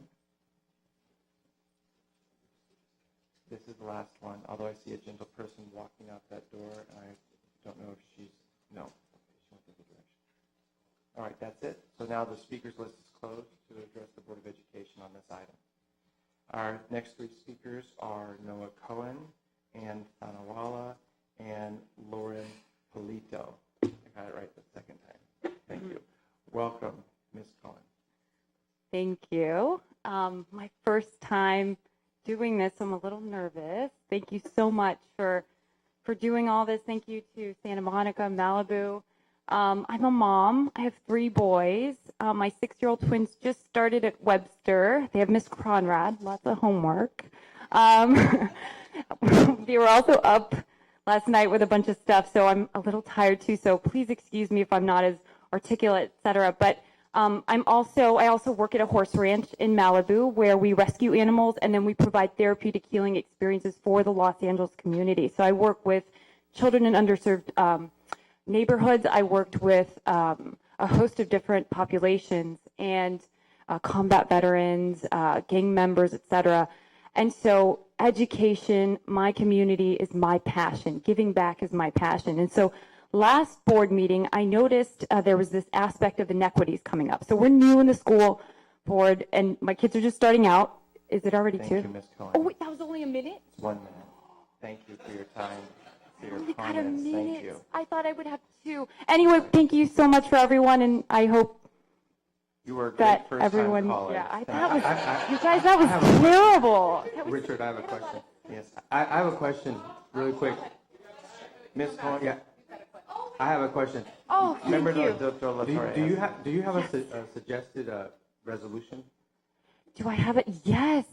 Speaker 1: This is the last one, although I see a gentle person walking out that door, and I don't know if she's, no, she went the other direction. All right, that's it. So now the speakers list is closed to address the Board of Education on this item. Our next three speakers are Noah Cohen, Ann Thanawala, and Lauren Polito. I got it right the second time. Thank you. Welcome, Ms. Cohen.
Speaker 12: Thank you. My first time doing this, I'm a little nervous. Thank you so much for doing all this. Thank you to Santa Monica, Malibu. I'm a mom. I have 3 boys. My 6-year-old twins just started at Webster. They have Miss Conrad, lots of homework. They were also up last night with a bunch of stuff, so I'm a little tired too, so please excuse me if I'm not as articulate, et cetera. But I also work at a horse ranch in Malibu where we rescue animals and then we provide therapeutic healing experiences for the Los Angeles community. So I work with children in underserved neighborhoods. I worked with a host of different populations and combat veterans, gang members, et cetera. And so education, my community is my passion. Giving back is my passion. And so last board meeting, I noticed there was this aspect of inequities coming up. So we're new in the school board, and my kids are just starting out. Is it already
Speaker 1: Thank
Speaker 12: 2?
Speaker 1: you, Ms. Cohen.
Speaker 12: Oh, wait, that was only a minute?
Speaker 1: It's 1 minute. Thank you for your time, for your
Speaker 12: I only got a
Speaker 1: comments. Thank
Speaker 12: minute.
Speaker 1: you.
Speaker 12: I thought I would have 2. Anyway, thank you so much for everyone, and I hope
Speaker 1: You were a great
Speaker 12: that
Speaker 1: first-time
Speaker 12: everyone.
Speaker 1: caller.
Speaker 12: Yeah,
Speaker 1: Thank
Speaker 12: that
Speaker 1: you.
Speaker 12: was. You guys, that was terrible. That was
Speaker 13: Richard, I have a question.
Speaker 1: Yes.
Speaker 13: I have a question, really quick.
Speaker 1: Ms. Cohen?
Speaker 13: Yeah. I have a question.
Speaker 12: Oh, thank
Speaker 1: Member
Speaker 12: you.
Speaker 1: Dr. LaTorre.
Speaker 13: Do you have a suggested resolution?
Speaker 12: Do I have it? Yes,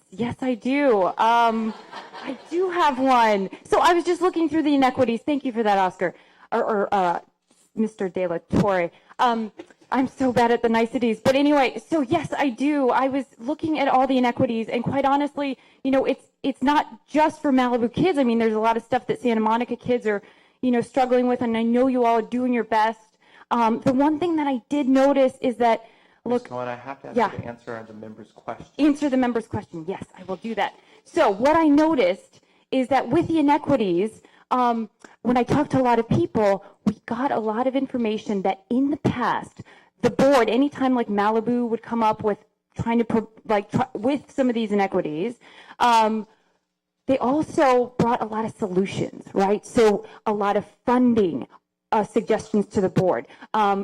Speaker 12: I do. I do have one. So I was just looking through the inequities. Thank you for that, Oscar, or Mr. De La Torre. I'm so bad at the niceties. But anyway, so yes, I do. I was looking at all the inequities, and quite honestly, it's not just for Malibu kids. I mean, there's a lot of stuff that Santa Monica kids are, struggling with, and I know you all are doing your best. The one thing that I did notice is that, look,
Speaker 1: Ms. Cohen, I have to ask you to answer the member's question.
Speaker 12: Answer the member's question. Yes, I will do that. So what I noticed is that with the inequities, when I talked to a lot of people, we got a lot of information that in the past, the board, anytime like Malibu would come up with trying to, with some of these inequities, they also brought a lot of solutions, right? So a lot of funding, suggestions to the board,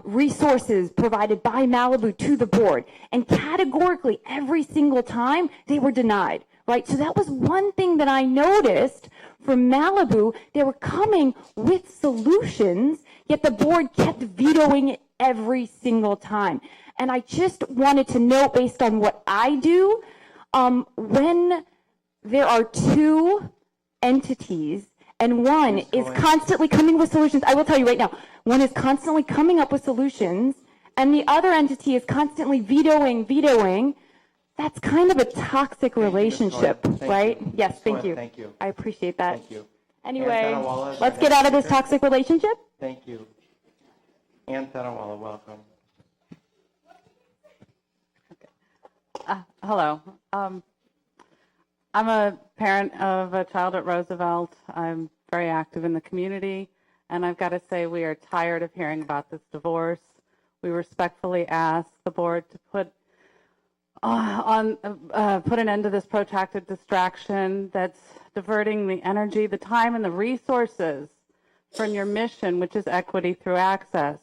Speaker 12: resources provided by Malibu to the board, and categorically every single time they were denied, right? So that was one thing that I noticed from Malibu. They were coming with solutions, yet the board kept vetoing it every single time. And I just wanted to note, based on what I do, when there are 2 entities and one is constantly coming with solutions. I will tell you right now, one is constantly coming up with solutions, and the other entity is constantly vetoing. That's kind of a toxic relationship, right? Yes, thank you.
Speaker 1: Thank you.
Speaker 12: I appreciate that.
Speaker 1: Thank you.
Speaker 12: Anyway,
Speaker 1: Thanawala is
Speaker 12: let's
Speaker 1: our
Speaker 12: get
Speaker 1: next
Speaker 12: out of this
Speaker 1: speaker.
Speaker 12: toxic relationship.
Speaker 1: Thank you. Ann Thanawala, welcome.
Speaker 14: Hello. I'm a parent of a child at Roosevelt. I'm very active in the community, and I've got to say we are tired of hearing about this divorce. We respectfully ask the board to put an end to this protracted distraction that's diverting the energy, the time, and the resources from your mission, which is equity through access.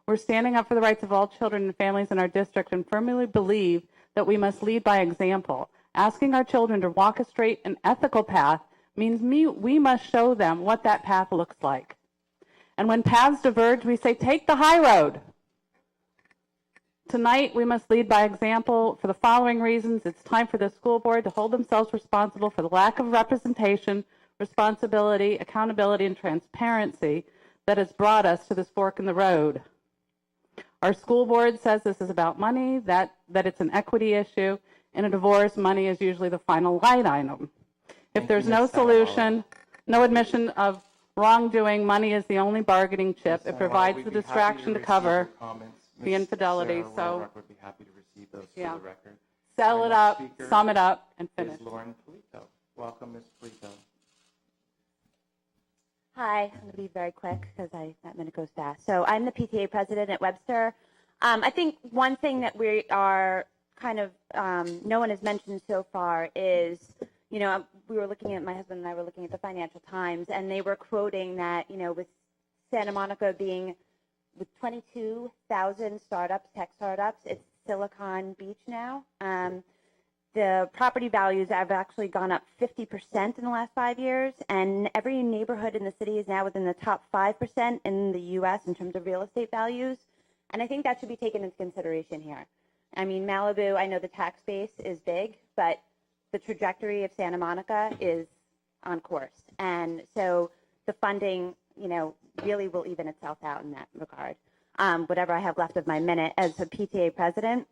Speaker 14: We're standing up for the rights of all children and families in our district and firmly believe that we must lead by example. Asking our children to walk a straight and ethical path means we must show them what that path looks like. And when paths diverge, we say, take the high road. Tonight, we must lead by example for the following reasons. It's time for the school board to hold themselves responsible for the lack of representation responsibility, accountability, and transparency that has brought us to this fork in the road. Our school board says this is about money, that it's an equity issue. In a divorce, money is usually the final line item. If there's no solution, no admission of wrongdoing, money is the only bargaining chip. It provides the distraction to cover the infidelity. So
Speaker 13: would be happy to receive those
Speaker 14: yeah.
Speaker 13: for the record.
Speaker 14: Sell
Speaker 13: Our
Speaker 14: it
Speaker 13: next
Speaker 14: up,
Speaker 13: speaker
Speaker 14: sum it up, and finish.
Speaker 13: Is Lauren Polito. Welcome, Ms. Polito.
Speaker 15: Hi, I'm going to be very quick because that minute goes fast. So I'm the PTA president at Webster. I think one thing that we are kind of, no one has mentioned so far is, we were looking at, my husband and I were looking at the Financial Times, and they were quoting that, with Santa Monica being with 22,000 startups, tech startups, it's Silicon Beach now. The property values have actually gone up 50% in the last 5 years, and every neighborhood in the city is now within the top 5% in the U.S. in terms of real estate values, and I think that should be taken into consideration here. I mean, Malibu, I know the tax base is big, but the trajectory of Santa Monica is on course, and so the funding, really will even itself out in that regard. Whatever I have left of my minute as a PTA president,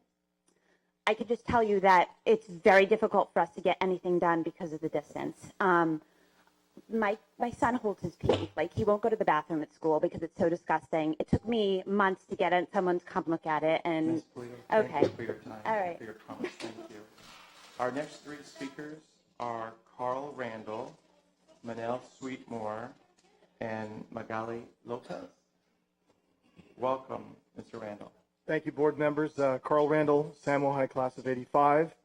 Speaker 15: I could just tell you that it's very difficult for us to get anything done because of the distance. My son holds his pee. Like, he won't go to the bathroom at school because it's so disgusting. It took me months to get someone to come look at it. And
Speaker 13: Ms. Polito,
Speaker 15: okay.
Speaker 13: Thank you for your time.
Speaker 15: All right.
Speaker 13: For your comments. Thank you. Our next three speakers are Carl Randall, Manel Sweetmore, and Magali Lopez. Welcome, Mr. Randall.
Speaker 16: Thank you, board members. Carl Randall, Samuel High Class of 85.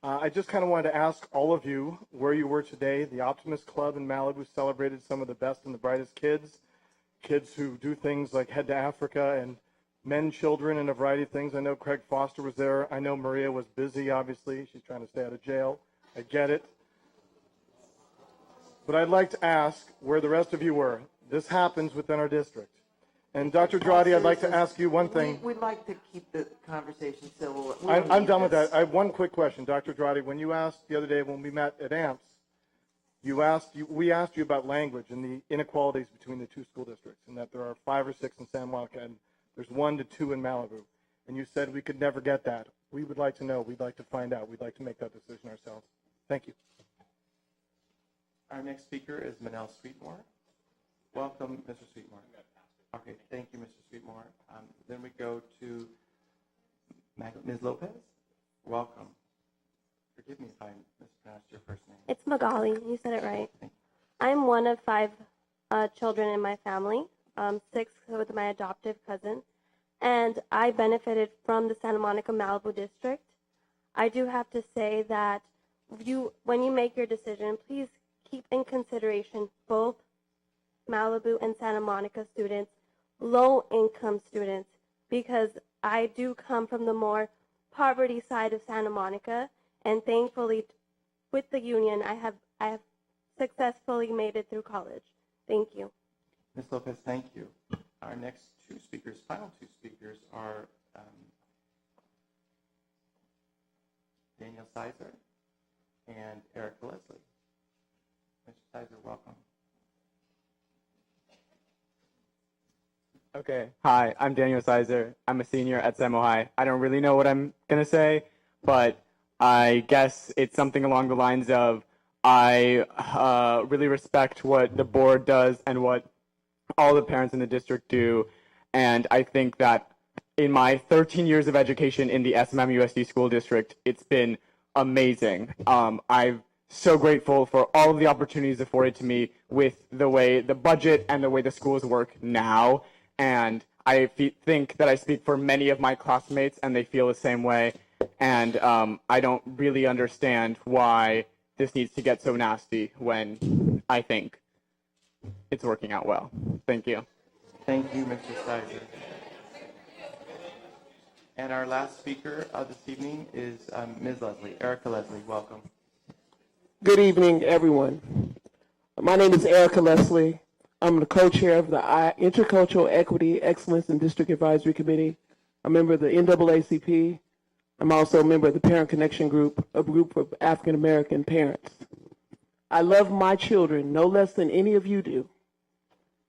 Speaker 16: I just kind of wanted to ask all of you where you were today. The Optimist Club in Malibu celebrated some of the best and the brightest kids who do things like head to Africa, and men, children, and a variety of things. I know Craig Foster was there. I know Maria was busy, obviously. She's trying to stay out of jail. I get it. But I'd like to ask where the rest of you were. This happens within our district. And Dr. Drotti, I'd like to ask you one thing.
Speaker 17: We'd like to keep the conversation civil.
Speaker 16: I'm done with that. I have one quick question. Dr. Drotti, when you asked the other day when we met at AMPS, we asked you about language and the inequalities between the two school districts, and that there are 5 or 6 in Santa Monica, and there's 1 to 2 in Malibu. And you said we could never get that. We would like to know. We'd like to find out. We'd like to make that decision ourselves. Thank you.
Speaker 13: Our next speaker is Manel Sweetmore. Welcome, Mr. Sweetmore. Okay, thank you, Mr. Sweetmore. Then we go to Ms. Lopez. Welcome. Forgive me if I mispronounced your first name.
Speaker 24: It's Magali. You said it right. I'm one of 5 children in my family, 6 with my adoptive cousin, and I benefited from the Santa Monica Malibu district. I do have to say that when you make your decision, please keep in consideration both Malibu and Santa Monica students, low-income students, because I do come from the more poverty side of Santa Monica, and thankfully, with the union, I have successfully made it through college. Thank you.
Speaker 13: Ms. Lopez, thank you. Our next final two speakers are Daniel Sizer and Erica Leslie. Mr. Sizer, welcome.
Speaker 25: Okay, hi, I'm Daniel Sizer. I'm a senior at Samuel High. I don't really know what I'm going to say, but I guess it's something along the lines of I really respect what the board does and what all the parents in the district do, and I think that in my 13 years of education in the SMM-USD school district, it's been amazing. I'm so grateful for all of the opportunities afforded to me with the way the budget and the way the schools work now. And I think that I speak for many of my classmates, and they feel the same way. And I don't really understand why this needs to get so nasty when I think it's working out well. Thank you.
Speaker 13: Thank you, Mr. Sizer. And our last speaker this evening is Ms. Leslie. Erica Leslie, welcome.
Speaker 26: Good evening, everyone. My name is Erica Leslie. I'm the co-chair of the Intercultural Equity, Excellence, and District Advisory Committee, a member of the NAACP. I'm also a member of the Parent Connection Group, a group of African-American parents. I love my children no less than any of you do.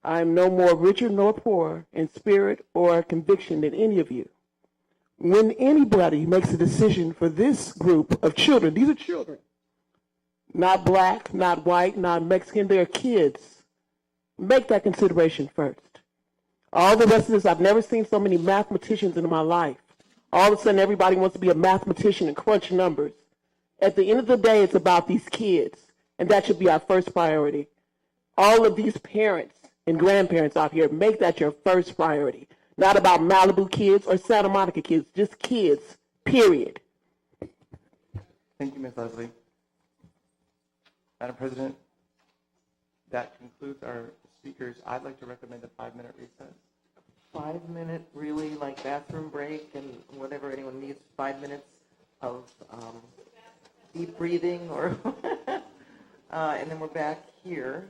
Speaker 26: I am no more richer nor poorer in spirit or conviction than any of you. When anybody makes a decision for this group of children, these are children, not black, not white, not Mexican, they're kids. Make that consideration first. All the rest of this, I've never seen so many mathematicians in my life. All of a sudden, everybody wants to be a mathematician and crunch numbers. At the end of the day, it's about these kids, and that should be our first priority. All of these parents and grandparents out here, make that your first priority. Not about Malibu kids or Santa Monica kids, just kids, period.
Speaker 13: Thank you, Ms. Leslie. Madam President, that concludes our speakers. I'd like to recommend a 5-minute recess.
Speaker 17: 5-minute, really, like bathroom break and whatever anyone needs, 5 minutes of deep breathing or, and then we're back here.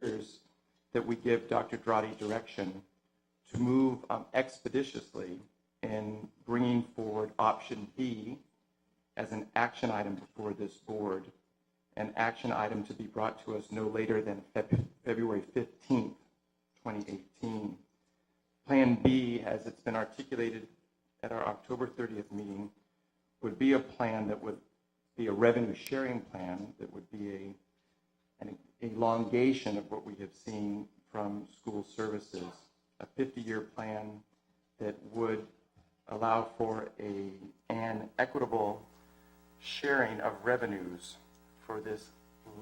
Speaker 13: directors that we give Dr. Drotti direction to move expeditiously in bringing forward option B as an action item before this board, an action item to be brought to us no later than February 15th, 2018. Plan B, as it's been articulated at our October 30th meeting, would be a plan that would be a revenue sharing plan that would be an elongation of what we have seen from school services, a 50-year plan that would allow for an equitable sharing of revenues for this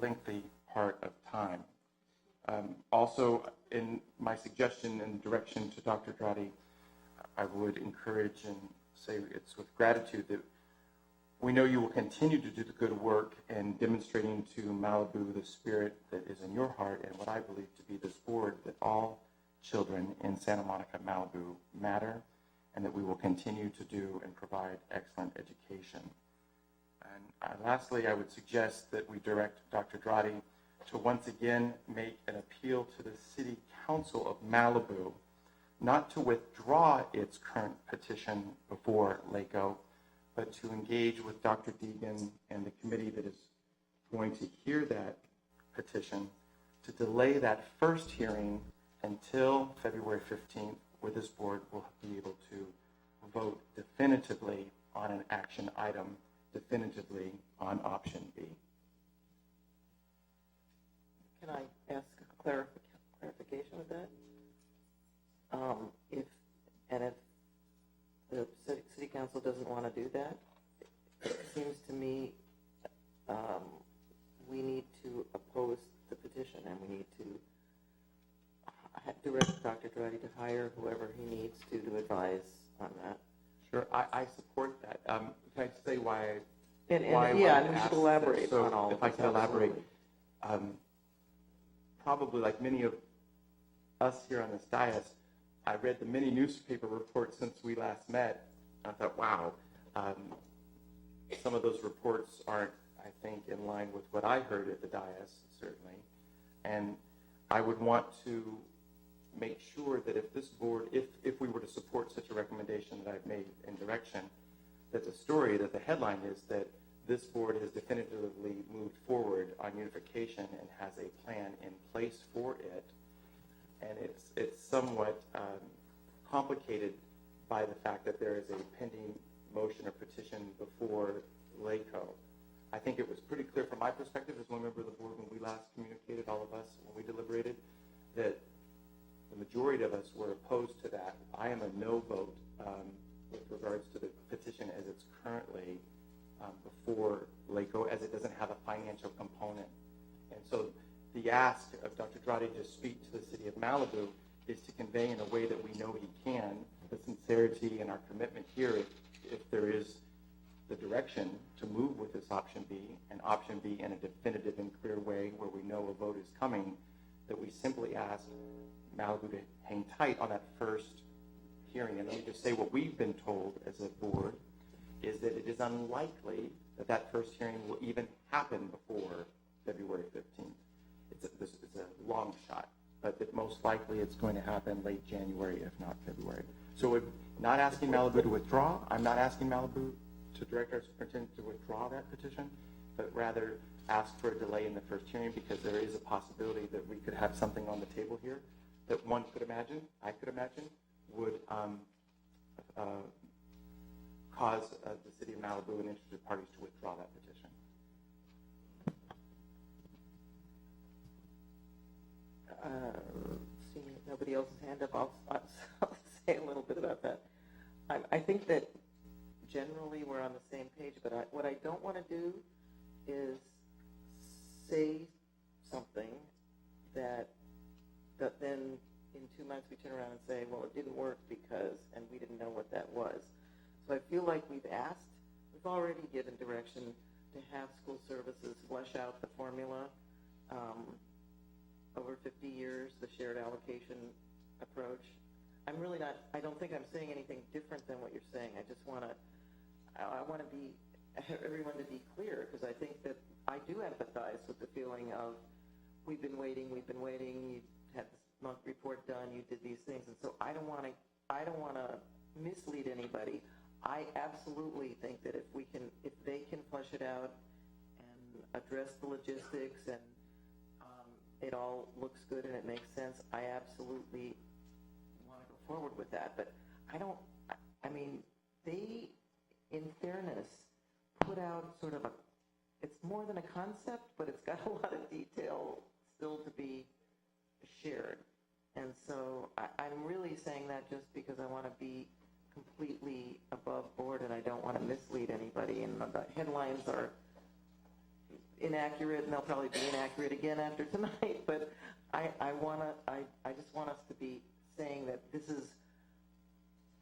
Speaker 13: lengthy part of time. Also, in my suggestion and direction to Dr. Drotti, I would encourage and say it's with gratitude that we know you will continue to do the good work in demonstrating to Malibu the spirit that is in your heart and what I believe to be this board, that all children in Santa Monica, Malibu matter, and that we will continue to do and provide excellent education. And lastly, I would suggest that we direct Dr. Drotti to once again make an appeal to the City Council of Malibu not to withdraw its current petition before LACO, but to engage with Dr. Deegan and the committee that is going to hear that petition to delay that first hearing until February 15th, where this board will be able to vote definitively on an action item, definitively on option B.
Speaker 17: Can I ask a clarification of that? If the city council doesn't want to do that, it seems to me we need to oppose the petition, and we need to direct Dr. Drotti to hire whoever he needs to advise on that.
Speaker 13: Sure, I support that. Can I say why?
Speaker 17: And we should elaborate on all of this.
Speaker 13: If I could elaborate, probably like many of us here on this dais, I read the many newspaper reports since we last met. I thought, wow, some of those reports aren't, I think, in line with what I heard at the dais, certainly. And I would want to make sure that if this board, if we were to support such a recommendation that I've made in direction, that the headline is that this board has definitively moved forward on unification and has a plan in place for it. And it's somewhat complicated by the fact that there is a pending motion or petition before LACO. I think it was pretty clear from my perspective as one member of the board when we last communicated, all of us, when we deliberated, that the majority of us were opposed to that. I am a no vote with regards to the petition as it's currently before LACO, as it doesn't have a financial component. And so the ask of Dr. Drotti to speak to the city of Malibu is to convey in a way that we know he can the sincerity and our commitment here if there is the direction to move with this option B, and option B in a definitive and clear way where we know a vote is coming, that we simply ask Malibu to hang tight on that first hearing. And let me just say what we've been told as a board is that it is unlikely that that first hearing will even happen before February 15th. It's a long shot, but that most likely it's going to happen late January, if not February. So we're not asking Malibu to withdraw. I'm not asking Malibu to direct our superintendent to withdraw that petition, but rather ask for a delay in the first hearing, because there is a possibility that we could have something on the table here that one could imagine, I could imagine, would cause the city of Malibu and interested parties to withdraw that petition.
Speaker 17: Seeing nobody else's hand up, I'll say a little bit about that. I think that generally we're on the same page, but what I don't want to do is say something that then in 2 months we turn around and say, well, it didn't work because, and we didn't know what that was. So I feel like we've already given direction to have school services flesh out the formula over 50 years, the shared allocation approach. I'm really not, I don't think I'm saying anything different than what you're saying. I just want to, I want to be, everyone to be clear, because I think that I do empathize with the feeling of we've been waiting, you had this month report done, you did these things, and so I don't want to mislead anybody. I absolutely think that if they can flesh it out and address the logistics and it all looks good and it makes sense, I absolutely want to go forward with that. But they, in fairness, put out sort of it's more than a concept, but it's got a lot of detail still to be shared. And so I'm really saying that just because I want to be completely above board and I don't want to mislead anybody. And the headlines are inaccurate, and they'll probably be inaccurate again after tonight. But I just want us to be saying that this is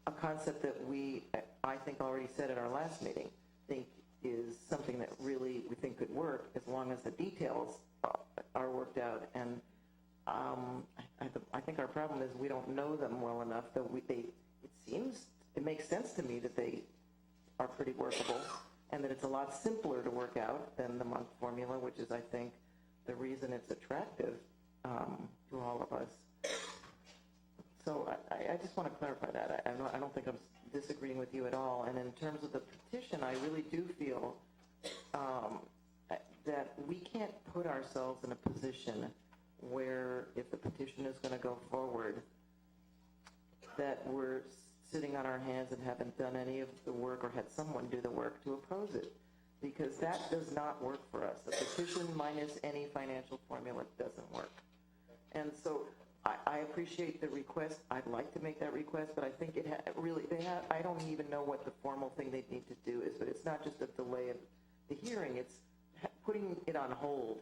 Speaker 17: a concept that I think already said at our last meeting, think is something that really we think could work as long as the details are worked out. And I think our problem is we don't know them well enough that it makes sense to me that they are pretty workable and that it's a lot simpler to work out than the month formula, which is, I think, the reason it's attractive to all of us. So I just want to clarify that. I don't think I'm disagreeing with you at all. And in terms of the petition, I really do feel that we can't put ourselves in a position where if the petition is going to go forward, that we're sitting on our hands and haven't done any of the work or had someone do the work to oppose it. Because that does not work for us. A petition minus any financial formula doesn't work. And so I appreciate the request. I'd like to make that request, but I think I don't even know what the formal thing they need to do is, but it's not just a delay of the hearing, it's putting it on hold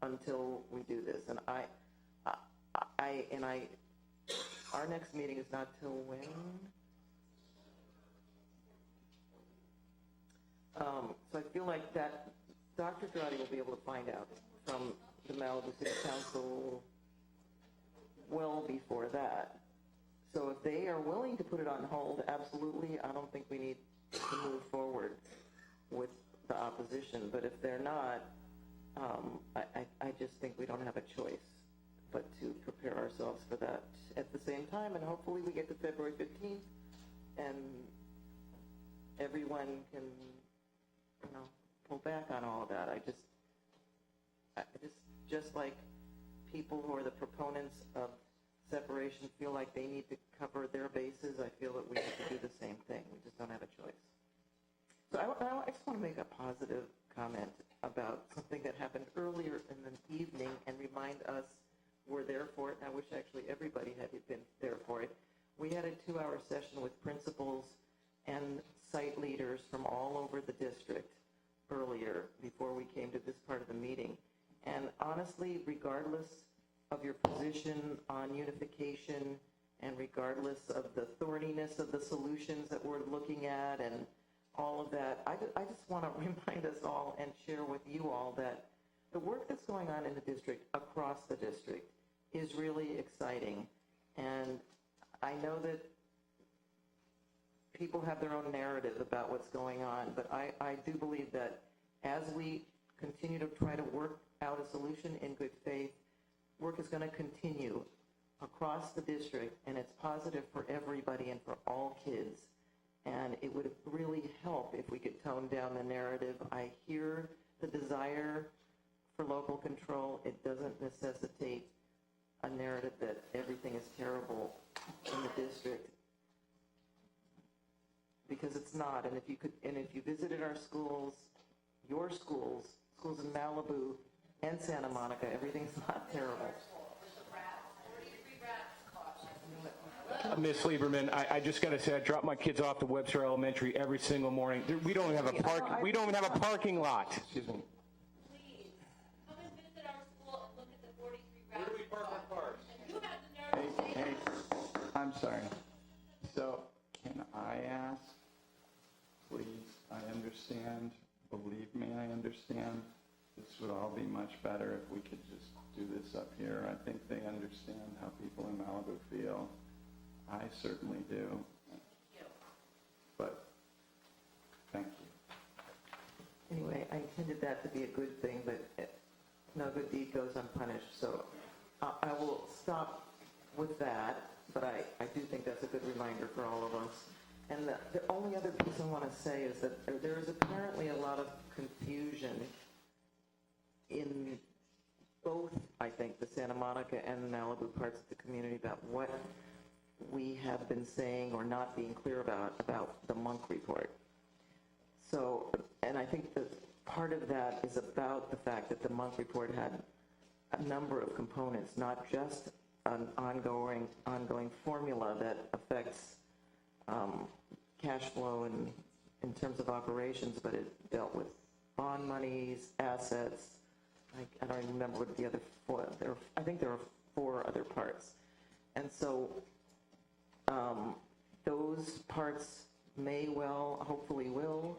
Speaker 17: until we do this. And our next meeting is not till when? So I feel like that Dr. Girardi will be able to find out from the Malibu City Council well before that. So if they are willing to put it on hold, absolutely, I don't think we need to move forward with the opposition. But if they're not, I just think we don't have a choice but to prepare ourselves for that at the same time. And hopefully we get to February 15th and everyone can, pull back on all of that. Just like people who are the proponents of separation feel like they need to cover their bases, I feel that we have to do the same thing. We just don't have a choice. So I just want to make a positive comment about something that happened earlier in the evening and remind us we're there for it. And I wish actually everybody had been there for it. We had a 2-hour session with principals and site leaders from all over the district earlier before we came to this part of the meeting. And honestly, regardless of your position on unification and regardless of the thorniness of the solutions that we're looking at and all of that, I just want to remind us all and share with you all that the work that's going on in the district, across the district, is really exciting. And I know that people have their own narrative about what's going on, but I do believe that as we continue to try to work out a solution in good faith, work is going to continue across the district, and it's positive for everybody and for all kids. And it would really help if we could tone down the narrative. I hear the desire for local control. It doesn't necessitate a narrative that everything is terrible in the district, because it's not. And if you visited our schools, your schools in Malibu and Santa Monica, everything's not terrible.
Speaker 3: Ms. Lieberman, I just got to say, I drop my kids off to Webster Elementary every single morning. We don't even have a parking lot. Excuse me.
Speaker 7: Please come and visit our school and look at the 43
Speaker 3: Where do we park our cars?
Speaker 7: You have the nerve to say
Speaker 23: Hey, I'm sorry. So, can I ask, please? I understand. Believe me, I understand. This would all be much better if we could just do this up here. I think they understand how people in Malibu feel. I certainly do. But thank you.
Speaker 17: Anyway, I intended that to be a good thing, but no good deed goes unpunished. So I will stop with that, but I do think that's a good reminder for all of us. And the only other piece I want to say is that there is apparently a lot of confusion in both, I think, the Santa Monica and Malibu parts of the community about what we have been saying or not being clear about the Monk report. So, and I think that part of that is about the fact that the Monk report had a number of components, not just an ongoing formula that affects cash flow in terms of operations, but it dealt with bond monies, assets. I don't even remember what the other four. I think there are 4 other parts, and so those parts may well, hopefully will,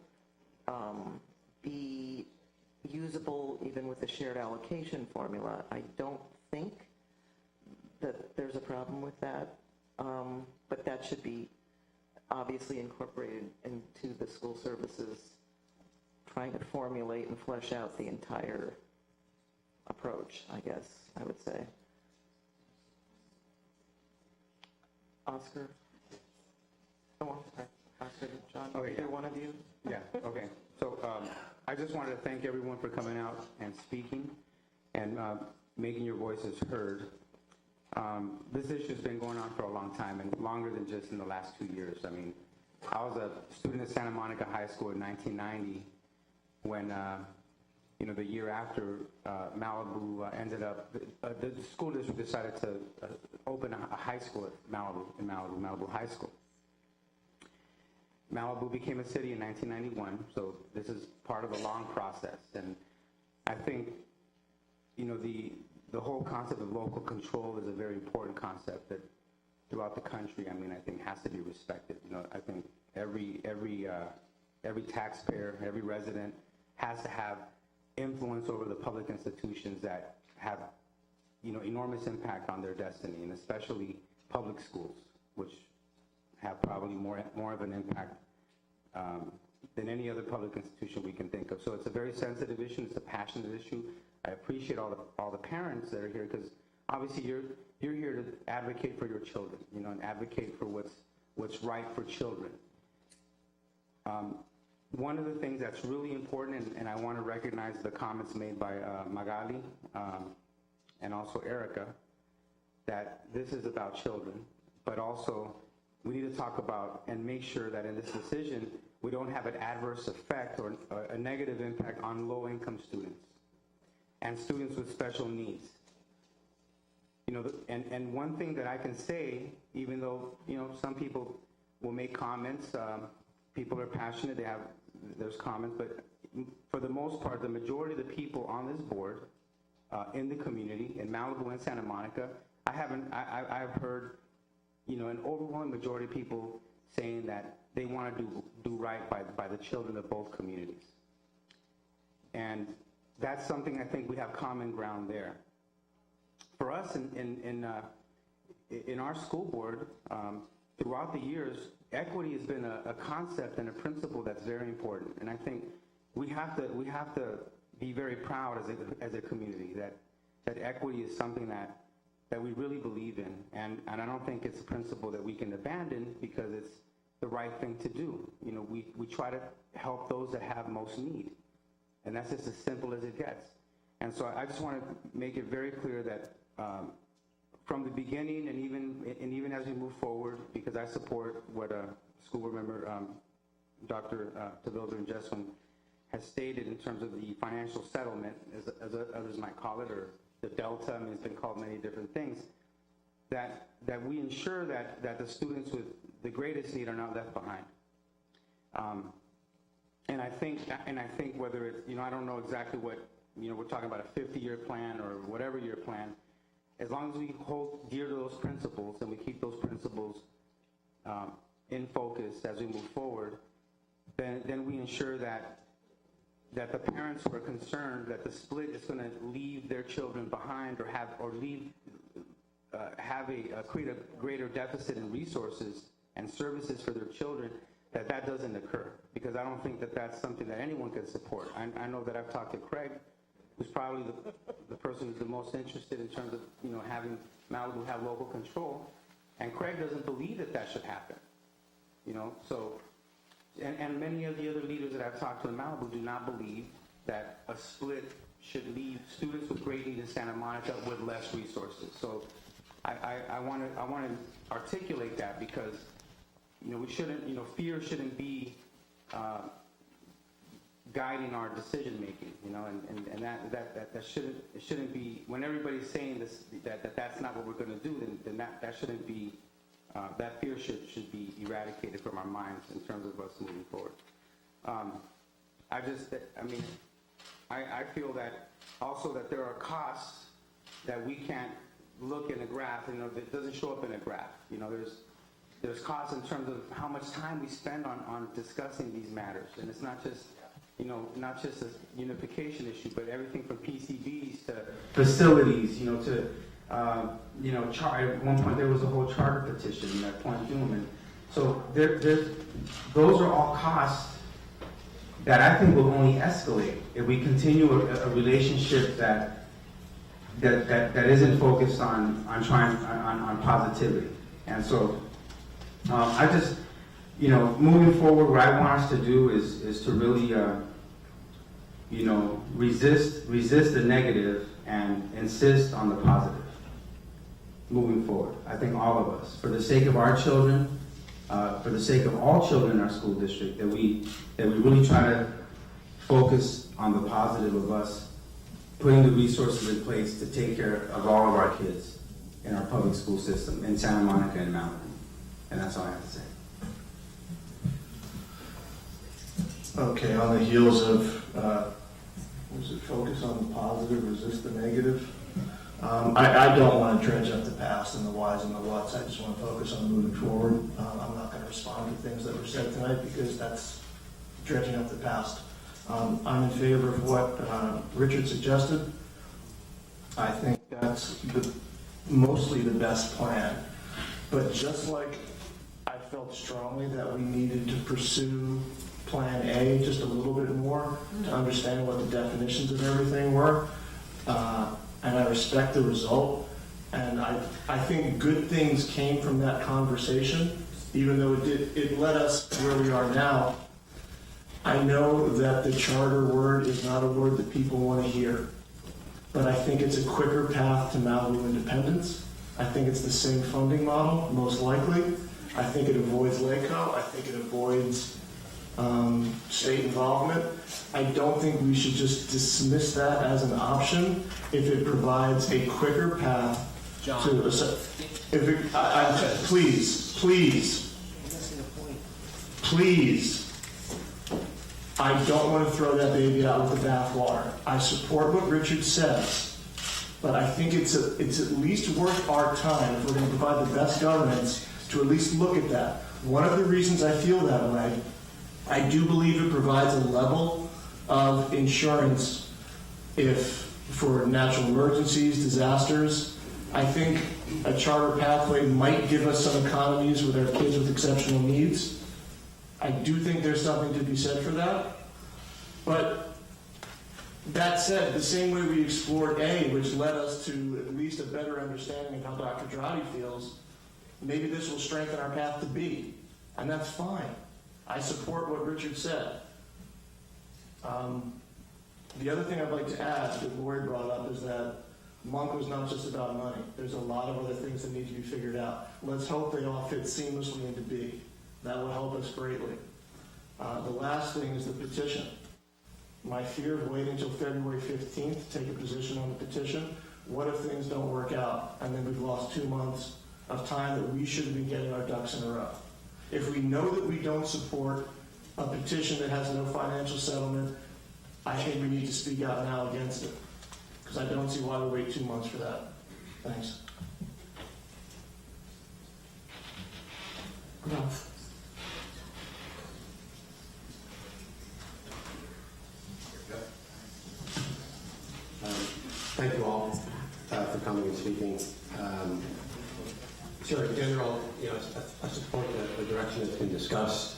Speaker 17: be usable even with the shared allocation formula. I don't think that there's a problem with that, but that should be obviously incorporated into the school services trying to formulate and flesh out the entire approach, I guess I would say. Oscar? Go on. Oscar, John, either one of you?
Speaker 4: Yeah, okay. So I just wanted to thank everyone for coming out and speaking and making your voices heard. This issue has been going on for a long time, and longer than just in the last 2 years. I mean, I was a student at Santa Monica High School in 1990 when, the year after Malibu ended up, the school district decided to open a high school at Malibu High School. Malibu became a city in 1991, so this is part of a long process. And I think, the whole concept of local control is a very important concept that throughout the country, I think has to be respected. I think every taxpayer, every resident has to have influence over the public institutions that have, enormous impact on their destiny, and especially public schools, which have probably more of an impact than any other public institution we can think of. So it's a very sensitive issue. It's a passionate issue. I appreciate all the parents that are here, because obviously you're here to advocate for your children, and advocate for what's right for children. One of the things that's really important, and I want to recognize the comments made by Magali and also Erica, that this is about children, but also we need to talk about and make sure that in this decision we don't have an adverse effect or a negative impact on low-income students and students with special needs. And one thing that I can say, even though, some people will make comments, people are passionate, there's comments, but for the most part, the majority of the people on this board, in the community, in Malibu and Santa Monica, I've heard, an overwhelming majority of people saying that they want to do right by the children of both communities. And that's something I think we have common ground there. For us in our school board, throughout the years, equity has been a concept and a principle that's very important. And I think we have to be very proud as a community that equity is something that we really believe in. And I don't think it's a principle that we can abandon, because it's the right thing to do. We try to help those that have most need. And that's just as simple as it gets. And so I just want to make it very clear that from the beginning and even as we move forward, because I support what school board member Dr. Tavilder and Jeswin has stated in terms of the financial settlement, as others might call it, or the delta. It's been called many different things. That we ensure that the students with the greatest need are not left behind. And I think whether it's, I don't know exactly what, we're talking about a 50-year plan or whatever year plan, as long as we hold dear to those principles and we keep those principles in focus as we move forward, then we ensure that the parents who are concerned that the split is going to leave their children behind or create a greater deficit in resources and services for their children, that doesn't occur, because I don't think that that's something that anyone can support. I know that I've talked to Craig who's probably the person who's the most interested in terms of, having Malibu have local control. And Craig doesn't believe that that should happen. So, and many of the other leaders that I've talked to in Malibu do not believe that a split should leave students with great need in Santa Monica with less resources. So I want to articulate that because, we shouldn't, fear shouldn't be guiding our decision making, and that shouldn't be, when everybody's saying this, that's not what we're going to do, then that shouldn't be, that fear should be eradicated from our minds in terms of us moving forward. I feel that also that there are costs that we can't look in a graph, that doesn't show up in a graph. There's costs in terms of how much time we spend on discussing these matters, and it's not just a unification issue, but everything from PCBs to facilities, to at one point there was a whole charter petition at Point Doom, and so those are all costs that I think will only escalate if we continue a relationship that isn't focused on positivity. And so I just, moving forward, what I want us to do is to really resist the negative and insist on the positive moving forward. I think all of us, for the sake of our children, for the sake of all children in our school district, that we really try to focus on the positive of us putting the resources in place to take care of all of our kids in our public school system in Santa Monica and Malibu. And that's all I have to say.
Speaker 8: Okay, on the heels of, focus on the positive, resist the negative? I don't want to dredge up the past and the whys and the whats. I just want to focus on moving forward. I'm not going to respond to things that were said tonight because that's dredging up the past. I'm in favor of what Richard suggested. I think that's mostly the best plan. But just like I felt strongly that we needed to pursue Plan A just a little bit more to understand what the definitions of everything were, and I respect the result, and I think good things came from that conversation, even though it led us where we are now. I know that the charter word is not a word that people want to hear, but I think it's a quicker path to Malibu independence. I think it's the same funding model, most likely. I think it avoids LACO. I think it avoids state involvement. I don't think we should just dismiss that as an option if it provides a quicker path to please. I don't want to throw that baby out with the bathwater. I support what Richard says, but I think it's at least worth our time if we're going to provide the best governance to at least look at that. One of the reasons I feel that way, I do believe it provides a level of insurance for natural emergencies, disasters. I think a charter pathway might give us some economies with our kids with exceptional needs. I do think there's something to be said for that. But that said, the same way we explored A, which led us to at least a better understanding of how Dr. Girardi feels, maybe this will strengthen our path to B. And that's fine. I support what Richard said. The other thing I'd like to add that Lori brought up is that Monk was not just about money. There's a lot of other things that need to be figured out. Let's hope they all fit seamlessly into B. That will help us greatly. The last thing is the petition. My fear of waiting until February 15th to take a position on the petition, what if things don't work out and then we've lost 2 months of time that we should have been getting our ducks in a row? If we know that we don't support a petition that has no financial settlement, I think we need to speak out now against it, because I don't see why we wait 2 months for that. Thanks.
Speaker 10: Thank you all for coming and speaking. Sure, in general, I support the direction that's been discussed.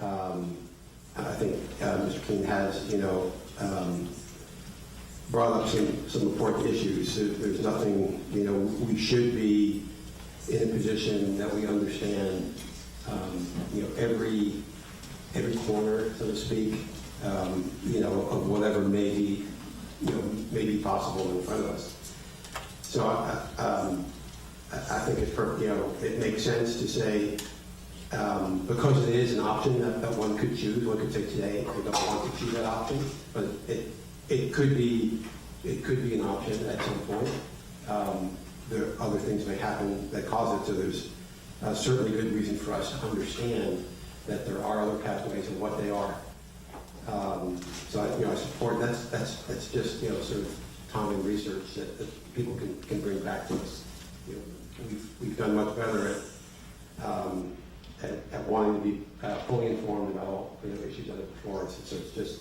Speaker 10: I think Mr. King has, brought up some important issues. There's nothing, we should be in a position that we understand, every corner, so to speak, of whatever may be possible in front of us. So I think it's it makes sense to say, because it is an option that one could choose. One could say today I don't want to choose that option, but it could be an option at some point. There are other things may happen that cause it. So there's certainly good reason for us to understand that there are other pathways and what they are. So I support that's just sort of time and research that people can bring back to us. We've done much better at wanting to be fully informed about all issues on it before. So it's just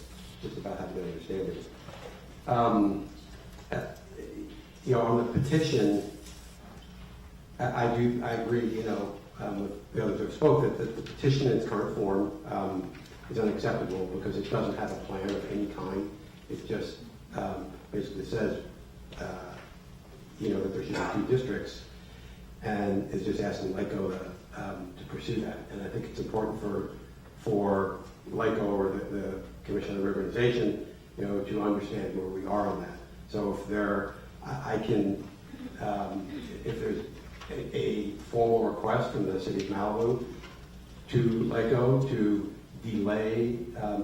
Speaker 10: about having to understand it. On the petition, I agree. With the others who have spoke that the petition in its current form is unacceptable because it doesn't have a plan of any kind. It just basically says that there should be 2 districts, and is just asking LICO to pursue that. And I think it's important for LICO or the Commission on Urbanization, to understand where we are on that. So if if there's a formal request from the City of Malibu to LICO to delay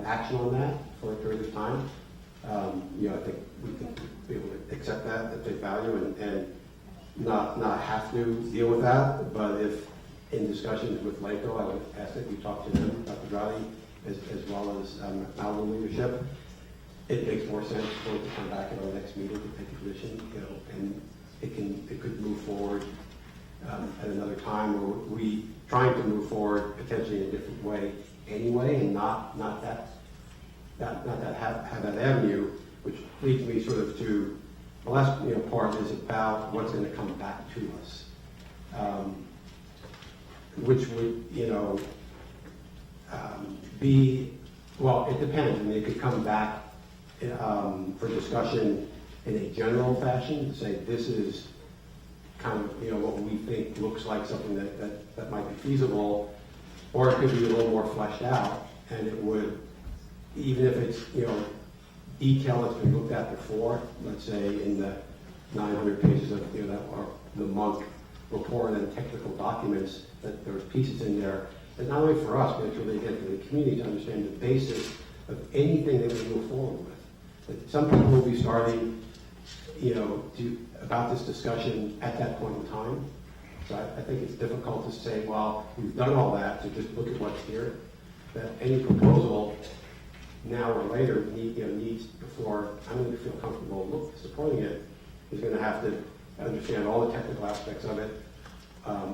Speaker 10: action on that for a period of time, I think we can be able to accept that at face value and not have to deal with that. But if in discussions with LICO, I would ask that we talk to them, Dr. Dradi, as well as Malibu leadership. It makes more sense for it to come back at our next meeting to take a position, and it could move forward at another time, or we trying to move forward potentially in a different way anyway, and not have that avenue, which leads me sort of to the last part is about what's going to come back to us, which would be, well, it depends. I mean, it could come back for discussion in a general fashion, say this is kind of what we think looks like something that might be feasible, or it could be a little more fleshed out, and it would, even if it's detail that's been looked at before, let's say in the 900 pages of the Monk report and technical documents, that there's pieces in there that not only for us, but it's really again for the community to understand the basis of anything that we move forward with. That some people will be starting, about this discussion at that point in time. So I think it's difficult to say, well, we've done all that, so just look at what's here. That any proposal now or later needs, before I'm going to feel comfortable supporting it, is going to have to understand all the technical aspects of it.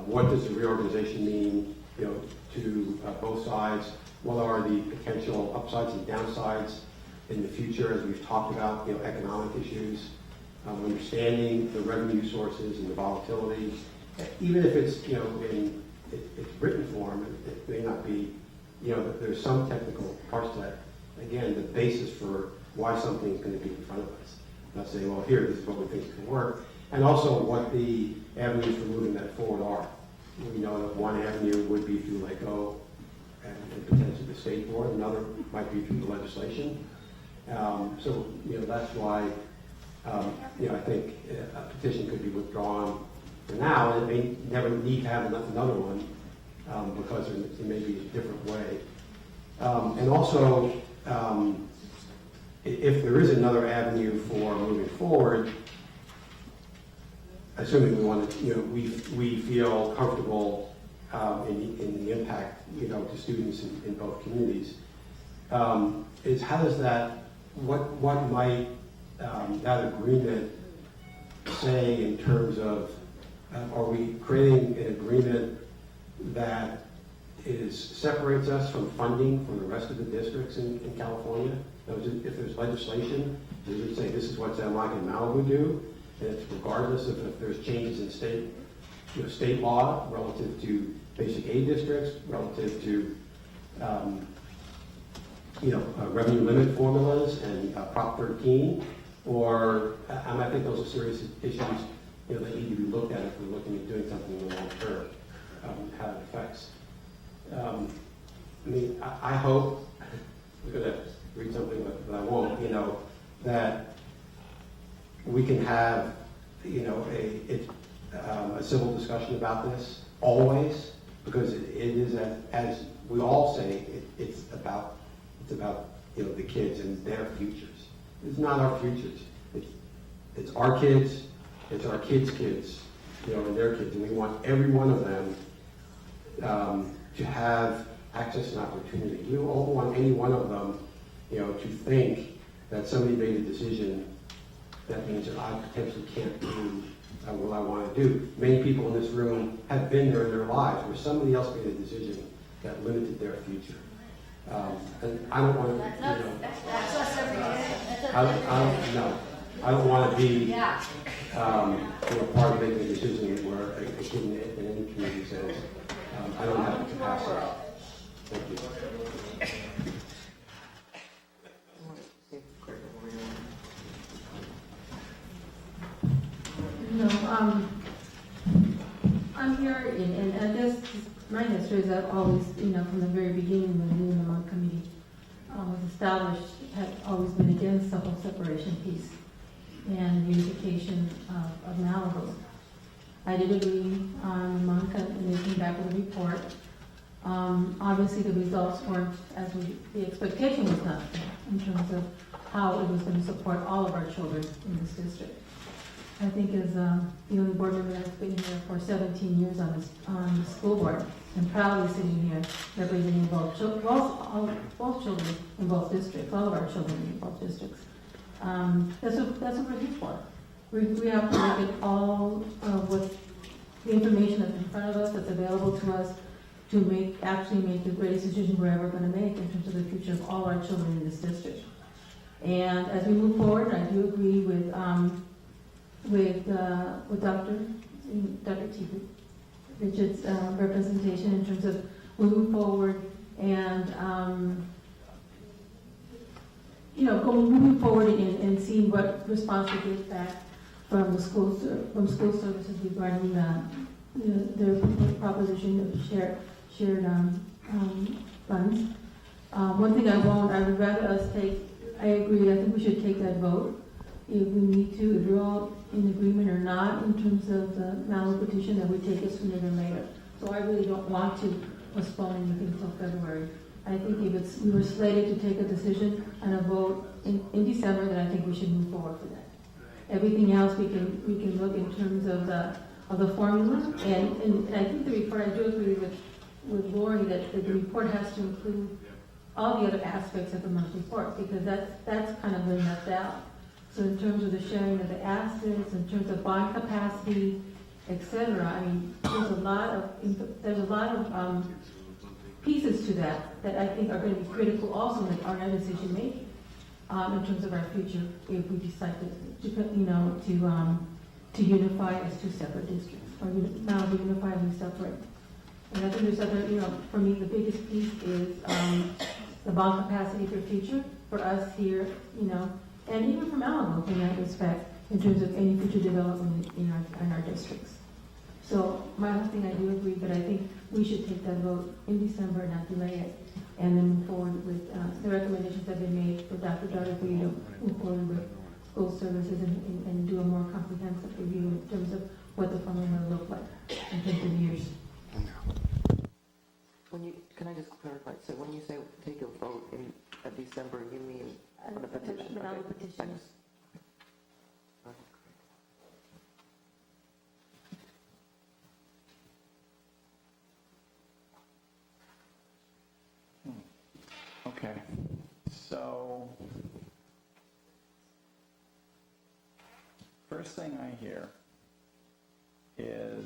Speaker 10: What does the reorganization mean, to both sides? What are the potential upsides and downsides in the future, as we've talked about, economic issues, understanding the revenue sources and the volatility. Even if it's, in its written form, it may not be, there's some technical parts to that. Again, the basis for why something is going to be in front of us. Not saying, well, here, this is what we think is going to work. And also what the avenues for moving that forward are. We know that one avenue would be through LICO and potentially the state board. Another might be through the legislation. So, that's why, I think a petition could be withdrawn for now, and it may never need to have another one because it may be a different way. And also, if there is another avenue for moving forward, assuming we want to, we feel comfortable in the impact, to students in both communities, is how does that, what might that agreement say in terms of, are we creating an agreement that separates us from funding from the rest of the districts in California? If there's legislation, does it say this is what San Juan and Malibu do, and it's regardless of if there's changes in state law relative to basic aid districts, relative to revenue limit formulas and Prop 13, or, I think those are serious issues, that need to be looked at if we're looking at doing something in the long term, how it affects. I hope, I'm going to read something, but I won't, that we can have, a civil discussion about this always, because it is, as we all say, it's about the kids and their futures. It's not our futures. It's our kids, it's our kids' kids, and their kids, and we want every one of them to have access and opportunity. We don't want any one of them, to think that somebody made a decision that means that I potentially can't do what I want to do. Many people in this room have been there in their lives where somebody else made a decision that limited their future. And I don't want to,
Speaker 7: That's us every day.
Speaker 10: I don't want to be part of making a decision where a kid in any community says, I don't have the capacity. Thank you.
Speaker 6: I'm here, and I guess my history is I've always, from the very beginning when the Monk Committee was established, had always been against the whole separation piece and unification of Malibu. I did agree on Monk, and they came back with a report. Obviously, the results weren't as the expectation was not in terms of how it was going to support all of our children in this district. I think as the only board member that's been here for 17 years on the school board, and proudly sitting here representing both children in both districts, all of our children in both districts. That's what we're here for. We have to look at all of what the information that's in front of us, that's available to us, to actually make the greatest decision we're ever going to make in terms of the future of all our children in this district. And as we move forward, I do agree with Dr. T. Richard's representation in terms of moving forward and moving forward and seeing what response we get back from school services regarding their proposition of shared funds. One thing I would rather us take. I agree. I think we should take that vote if we need to, if we're all in agreement or not in terms of the Malibu petition, that we take it sooner than later. So I really don't want to postpone anything until February. I think if we were slated to take a decision and a vote in December, then I think we should move forward for that. Everything else we can look in terms of the formula, and I think the report, I do agree with Lori that the report has to include all the other aspects of the month report, because that's kind of been left out. So in terms of the sharing of the assets, in terms of bond capacity, etc., I mean, there's a lot of pieces to that I think are going to be critical also in our decision making in terms of our future if we decide to unify as two separate districts, or now we unify and we separate. And I think there's other, for me, the biggest piece is the bond capacity for future for us here, and even for Malibu in that respect, in terms of any future development in our districts. So my whole thing, I do agree, but I think we should take that vote in December, not delay it, and then move forward with the recommendations that have been made for Dr. Daughter for you to move forward with school services and do a more comprehensive review in terms of what the formula will look like in terms of years.
Speaker 17: Can I just clarify? So when you say take a vote in December, you mean on the petition?
Speaker 6: The Malibu petition.
Speaker 17: Thanks.
Speaker 13: Okay, so first thing I hear is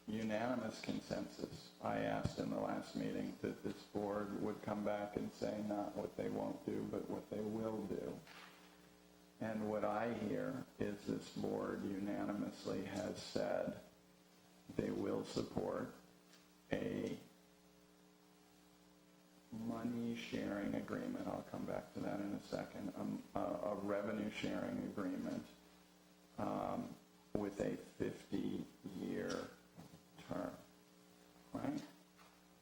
Speaker 13: unanimous consensus. I asked in the last meeting that this board would come back and say not what they won't do, but what they will do. And what I hear is this board unanimously has said they will support a money sharing agreement. I'll come back to that in a second. A revenue sharing agreement with a 50-year term. Right? Is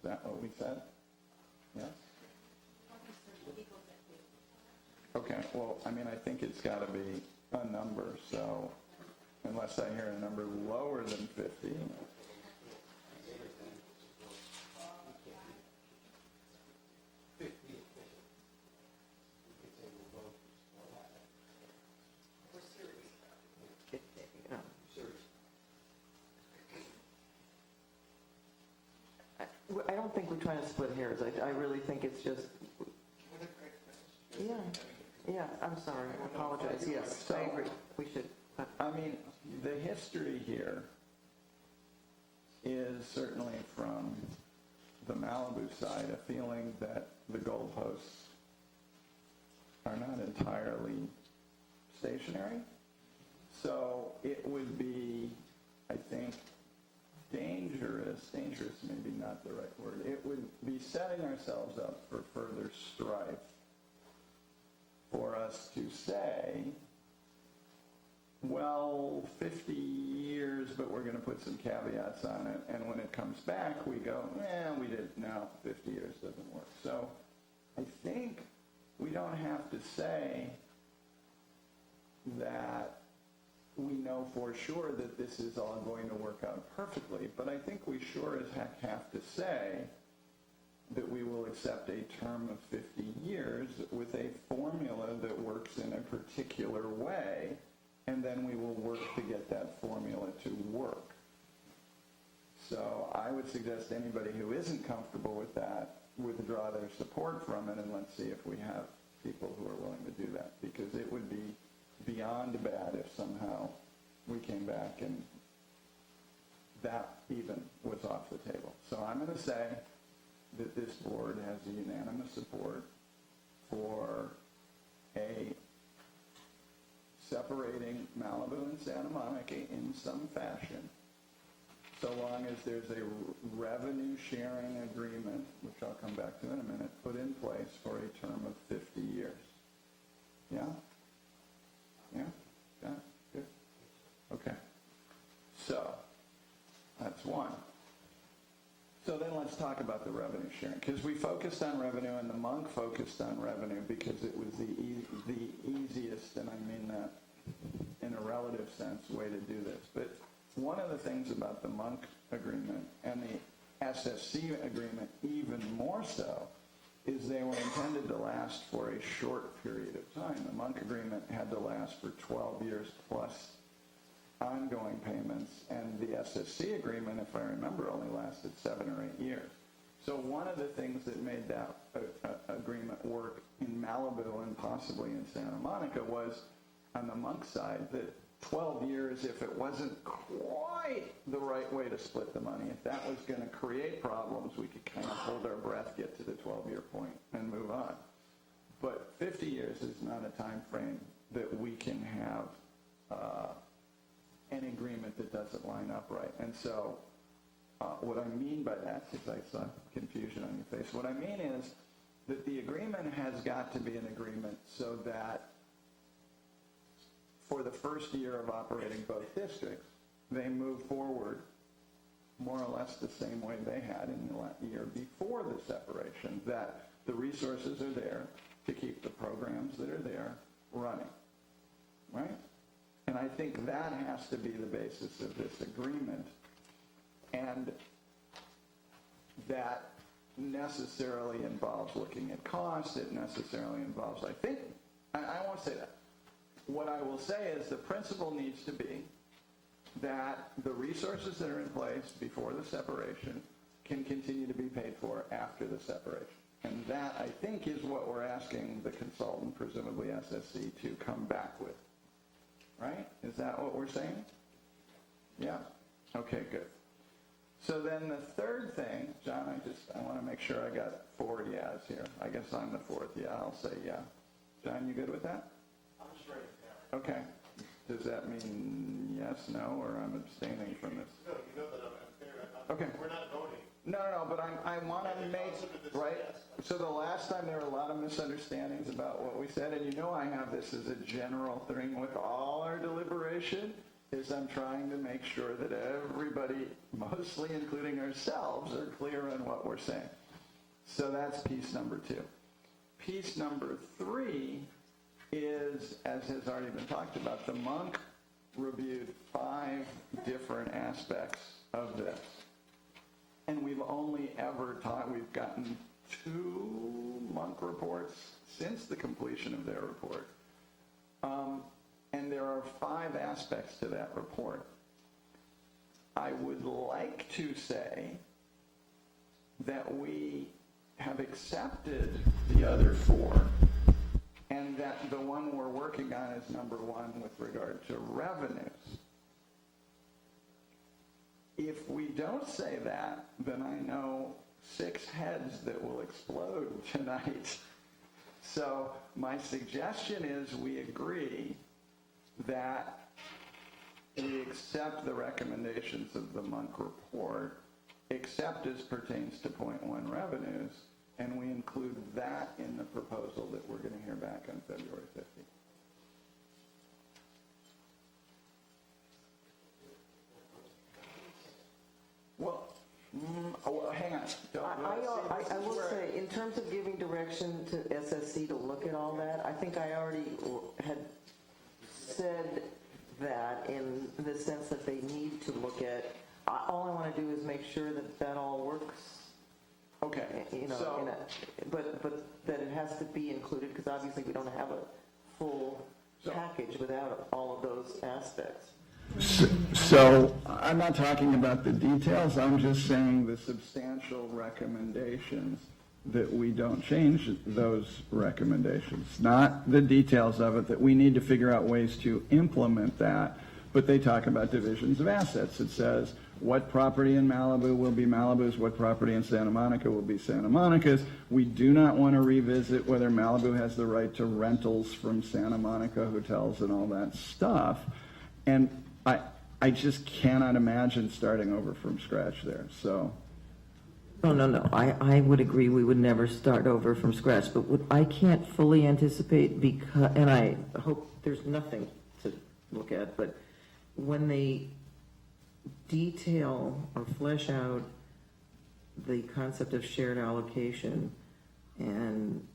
Speaker 13: that what we said? Yes? Okay, well, I mean, I think it's got to be a number, so unless I hear a number lower than 50.
Speaker 17: I don't think we're trying to split hairs. I really think it's just, yeah, I'm sorry, I apologize, yes, I agree, we should.
Speaker 13: I mean, the history here is certainly from the Malibu side, a feeling that the goalposts are not entirely stationary. So it would be, I think, dangerous maybe not the right word, it would be setting ourselves up for further strife for us to say, well, 50 years, but we're going to put some caveats on it, and when it comes back, we go, we didn't, no, 50 years doesn't work. So I think we don't have to say that we know for sure that this is all going to work out perfectly, but I think we sure as heck have to say that we will accept a term of 50 years with a formula that works in a particular way, and then we will work to get that formula to work. So I would suggest anybody who isn't comfortable with that withdraw their support from it, and let's see if we have people who are willing to do that, because it would be beyond bad if somehow we came back and that even was off the table. So I'm going to say that this board has a unanimous support for a separating Malibu and Santa Monica in some fashion, so long as there's a revenue sharing agreement, which I'll come back to in a minute, put in place for a term of 50 years. Yeah? Yeah? Yeah? Good? Okay. So, that's one. So then let's talk about the revenue sharing, because we focused on revenue and the monk focused on revenue because it was the easiest, and I mean that in a relative sense, way to do this. But one of the things about the monk agreement and the SSC agreement even more so is they were intended to last for a short period of time. The monk agreement had to last for 12 years plus ongoing payments, and the SSC agreement, if I remember, only lasted 7 or 8 years. So one of the things that made that agreement work in Malibu and possibly in Santa Monica was, on the monk side, that 12 years, if it wasn't quite the right way to split the money, if that was going to create problems, we could kind of hold our breath, get to the 12-year point, and move on. But 50 years is not a time frame that we can have an agreement that doesn't line up right. And so what I mean by that, because I saw confusion on your face, what I mean is that the agreement has got to be an agreement so that for the first year of operating both districts, they move forward more or less the same way they had in the year before the separation, that the resources are there to keep the programs that are there running, right? And I think that has to be the basis of this agreement, and that necessarily involves looking at cost. It necessarily involves, I won't say that. What I will say is the principle needs to be that the resources that are in place before the separation can continue to be paid for after the separation. And that, I think, is what we're asking the consultant, presumably SSC, to come back with. Right? Is that what we're saying? Yeah? Okay, good. So then the third thing, John, I want to make sure I got 4 yeahs here. I guess I'm the fourth yeah. I'll say yeah. John, you good with that?
Speaker 5: I'm straight.
Speaker 13: Okay. Does that mean yes, no, or I'm abstaining from this?
Speaker 5: No, you know that I'm fair.
Speaker 13: Okay.
Speaker 5: We're not voting.
Speaker 11: No, but I want to make, right? So the last time there were a lot of misunderstandings about what we said, and you know I have this as a general thing with all our deliberation, is I'm trying to make sure that everybody, mostly including ourselves, are clear on what we're saying. So that's piece number 2. Piece number 3 is, as has already been talked about, the monk reviewed 5 different aspects of this. And we've only ever we've gotten 2 monk reports since the completion of their report. And there are 5 aspects to that report. I would like to say that we have accepted the other 4, and that the one we're working on is number 1 with regard to revenues. If we don't say that, then I know 6 heads that will explode tonight. So my suggestion is we agree that we accept the recommendations of the monk report, except as pertains to point 1 revenues, and we include that in the proposal that we're going to hear back on February 15th. Well, hang on.
Speaker 17: I will say, in terms of giving direction to SSC to look at all that, I think I already had said that in the sense that they need to look at, all I want to do is make sure that that all works.
Speaker 11: Okay.
Speaker 17: You know,
Speaker 11: so,
Speaker 17: but that it has to be included, because obviously we don't have a full package without all of those aspects.
Speaker 11: So I'm not talking about the details. I'm just saying the substantial recommendations that we don't change those recommendations, not the details of it, that we need to figure out ways to implement that. But they talk about divisions of assets. It says what property in Malibu will be Malibu's, what property in Santa Monica will be Santa Monica's. We do not want to revisit whether Malibu has the right to rentals from Santa Monica hotels and all that stuff. And I just cannot imagine starting over from scratch there. So.
Speaker 17: No. I would agree we would never start over from scratch, but what I can't fully anticipate, because, and I hope there's nothing to look at, but when they detail or flesh out the concept of shared allocation and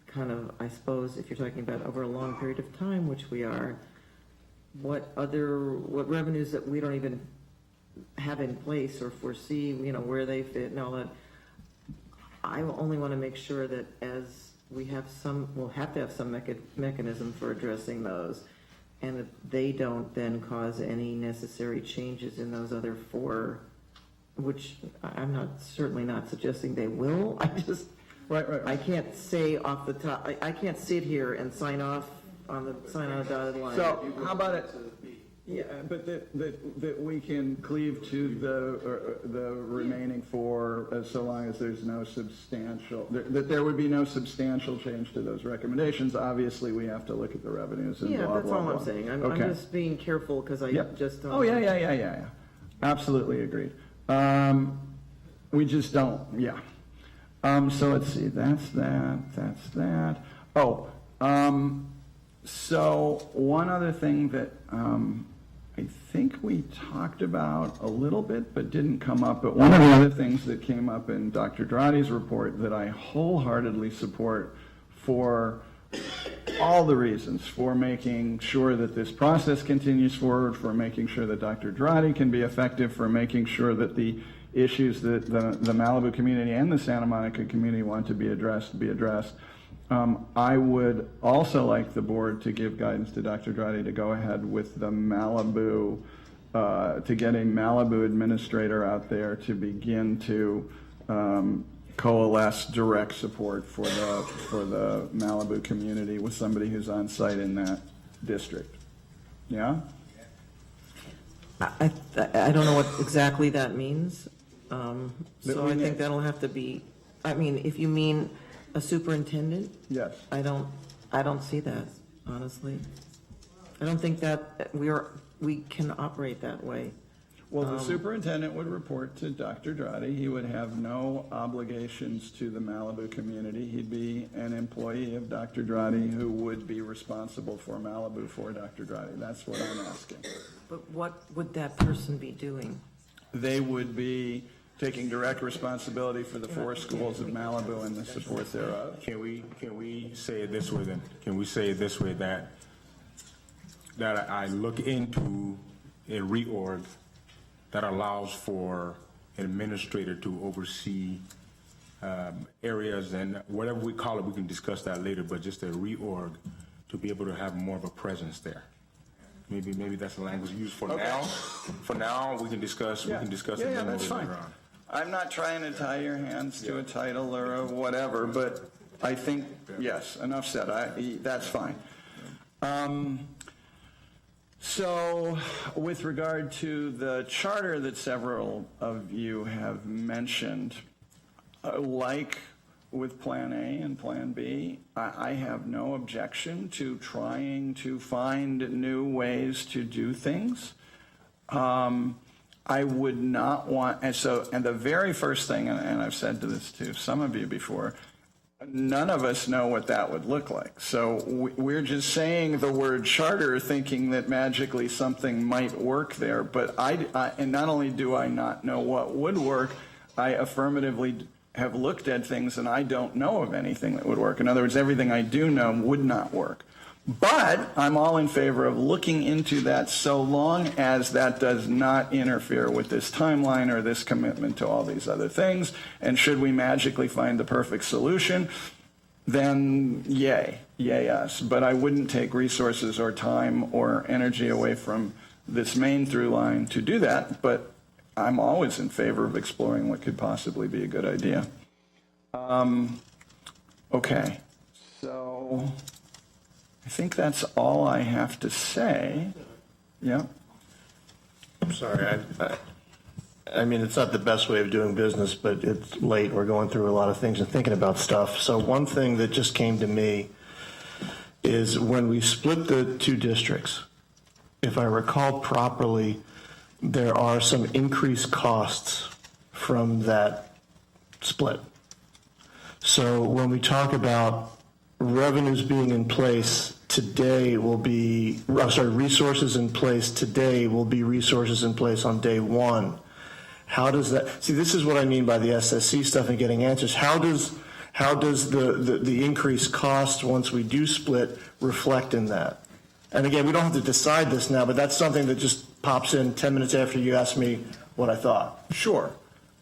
Speaker 17: kind of, I suppose, if you're talking about over a long period of time, which we are, what revenues that we don't even have in place or foresee, where they fit and all that. I only want to make sure that as we'll have to have some mechanism for addressing those, and that they don't then cause any necessary changes in those other 4, which I'm certainly not suggesting they will. I just,
Speaker 11: right.
Speaker 17: I can't say off the top, I can't sit here and sign on a dotted line.
Speaker 11: So how about it? Yeah, but that we can cleave to the remaining 4 so long as there's no substantial, that there would be no substantial change to those recommendations. Obviously, we have to look at the revenues and blah,
Speaker 17: that's
Speaker 11: blah,
Speaker 17: all
Speaker 11: blah.
Speaker 17: I'm saying. I'm just being careful because I just don't.
Speaker 11: Oh, yeah. Absolutely agreed. We just don't, yeah. So let's see, that's that. Oh, so one other thing that I think we talked about a little bit but didn't come up, but one of the other things that came up in Dr. Drotti's report that I wholeheartedly support for all the reasons, for making sure that this process continues forward, for making sure that Dr. Drotti can be effective, for making sure that the issues that the Malibu community and the Santa Monica community want to be addressed. I would also like the board to give guidance to Dr. Drotti to go ahead with the Malibu, to get a Malibu administrator out there to begin to coalesce direct support for the Malibu community with somebody who's on site in that district. Yeah?
Speaker 17: I don't know what exactly that means. So I think that'll have to be, if you mean a superintendent?
Speaker 11: Yes.
Speaker 17: I don't see that, honestly. I don't think that we can operate that way.
Speaker 11: Well, the superintendent would report to Dr. Drotti. He would have no obligations to the Malibu community. He'd be an employee of Dr. Drotti who would be responsible for Malibu for Dr. Drotti. That's what I'm asking.
Speaker 17: But what would that person be doing?
Speaker 11: They would be taking direct responsibility for the 4 schools of Malibu and the support thereof.
Speaker 9: Can we say it this way then? Can we say it this way, that I look into a reorg that allows for an administrator to oversee areas, and whatever we call it, we can discuss that later, but just a reorg to be able to have more of a presence there. Maybe that's the language used for now. For now, we can discuss. We can discuss it.
Speaker 11: Yeah, that's fine. I'm not trying to tie your hands to a title or a whatever, but I think yes. Enough said. That's fine. So, with regard to the charter that several of you have mentioned, like with Plan A and Plan B, I have no objection to trying to find new ways to do things. I would not want, and the very first thing, and I've said this to some of you before, none of us know what that would look like. So we're just saying the word charter thinking that magically something might work there, but and not only do I not know what would work, I affirmatively have looked at things and I don't know of anything that would work. In other words, everything I do know would not work. But I'm all in favor of looking into that so long as that does not interfere with this timeline or this commitment to all these other things. And should we magically find the perfect solution, then yay us. But I wouldn't take resources or time or energy away from this main through line to do that. But I'm always in favor of exploring what could possibly be a good idea. Okay, so I think that's all I have to say. Yeah.
Speaker 8: I'm sorry. I mean, it's not the best way of doing business, but it's late. We're going through a lot of things and thinking about stuff. So one thing that just came to me is when we split the 2 districts, if I recall properly, there are some increased costs from that split. So when we talk about revenues being in place today will be, resources in place today will be resources in place on day 1. How does that, see, this is what I mean by the SSC stuff and getting answers. How does the increased cost once we do split reflect in that? And again, we don't have to decide this now, but that's something that just pops in 10 minutes after you asked me what I thought.
Speaker 11: Sure.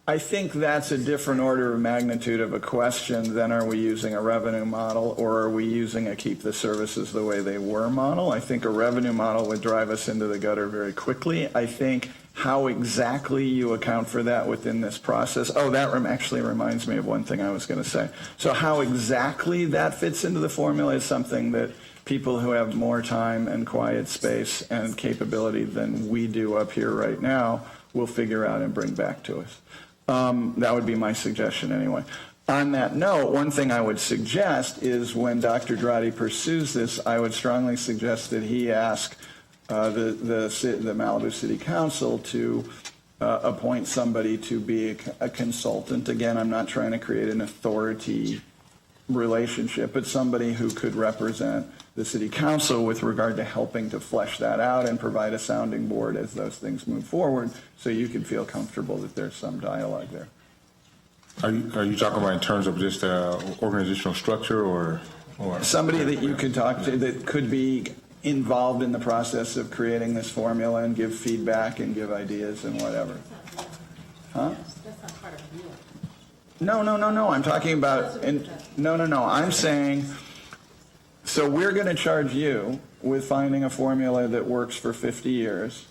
Speaker 11: I think that's a different order of magnitude of a question than are we using a revenue model or are we using a keep the services the way they were model. I think a revenue model would drive us into the gutter very quickly. I think how exactly you account for that within this process. Oh, that actually reminds me of one thing I was going to say. So how exactly that fits into the formula is something that people who have more time and quiet space and capability than we do up here right now will figure out and bring back to us. That would be my suggestion anyway. On that note, one thing I would suggest is when Dr. Drotti pursues this, I would strongly suggest that he ask the Malibu City Council to appoint somebody to be a consultant. Again, I'm not trying to create an authority relationship, but somebody who could represent the City Council with regard to helping to flesh that out and provide a sounding board as those things move forward so you can feel comfortable that there's some dialogue there.
Speaker 9: Are you talking about in terms of just organizational structure or?
Speaker 11: Somebody that you could talk to that could be involved in the process of creating this formula and give feedback and give ideas and whatever. Huh?
Speaker 6: That's not part of the deal.
Speaker 11: No. I'm talking about, no. I'm saying, so we're going to charge you with finding a formula that works for 50 years.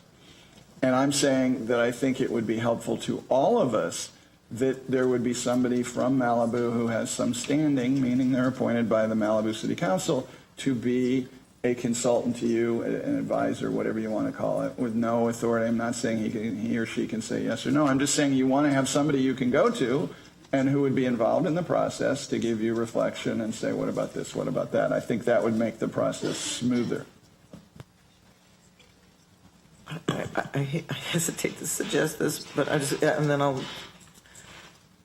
Speaker 11: And I'm saying that I think it would be helpful to all of us that there would be somebody from Malibu who has some standing, meaning they're appointed by the Malibu City Council, to be a consultant to you, an advisor, whatever you want to call it, with no authority. I'm not saying he or she can say yes or no. I'm just saying you want to have somebody you can go to and who would be involved in the process to give you reflection and say, what about this, what about that? I think that would make the process smoother.
Speaker 17: I hesitate to suggest this, but and then I'll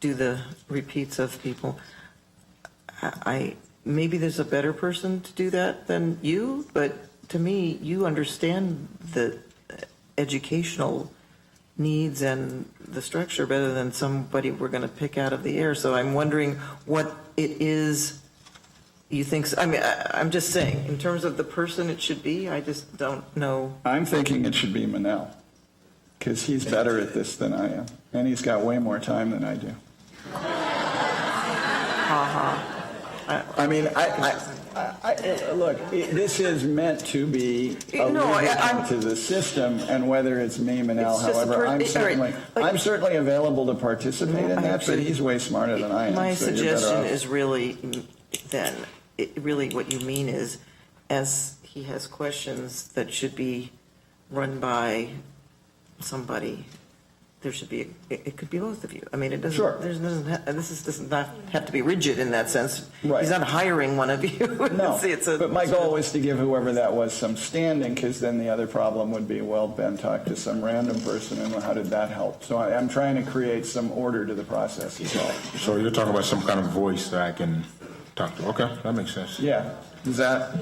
Speaker 17: do the repeats of people. Maybe there's a better person to do that than you, but to me, you understand the educational needs and the structure better than somebody we're going to pick out of the air. So I'm wondering what it is you think. I mean, I'm just saying, in terms of the person it should be, I just don't know.
Speaker 11: I'm thinking it should be Manel, because he's better at this than I am, and he's got way more time than I do. I mean, look, this is meant to be a revision to the system, and whether it's me, Manel, however, I'm certainly available to participate in that, but he's way smarter than I am.
Speaker 17: My
Speaker 11: so
Speaker 17: suggestion is really, then, really what you mean is, as he has questions that should be run by somebody, there should be, it could be both of you. I mean, it doesn't,
Speaker 11: sure.
Speaker 17: This does not have to be rigid in that sense.
Speaker 11: Right.
Speaker 17: He's not hiring one of you.
Speaker 11: No, but my goal was to give whoever that was some standing, because then the other problem would be, well, Ben talked to some random person, and how did that help? So I'm trying to create some order to the process as well.
Speaker 9: So you're talking about some kind of voice that I can talk to. Okay, that makes sense.
Speaker 11: Yeah. Is that?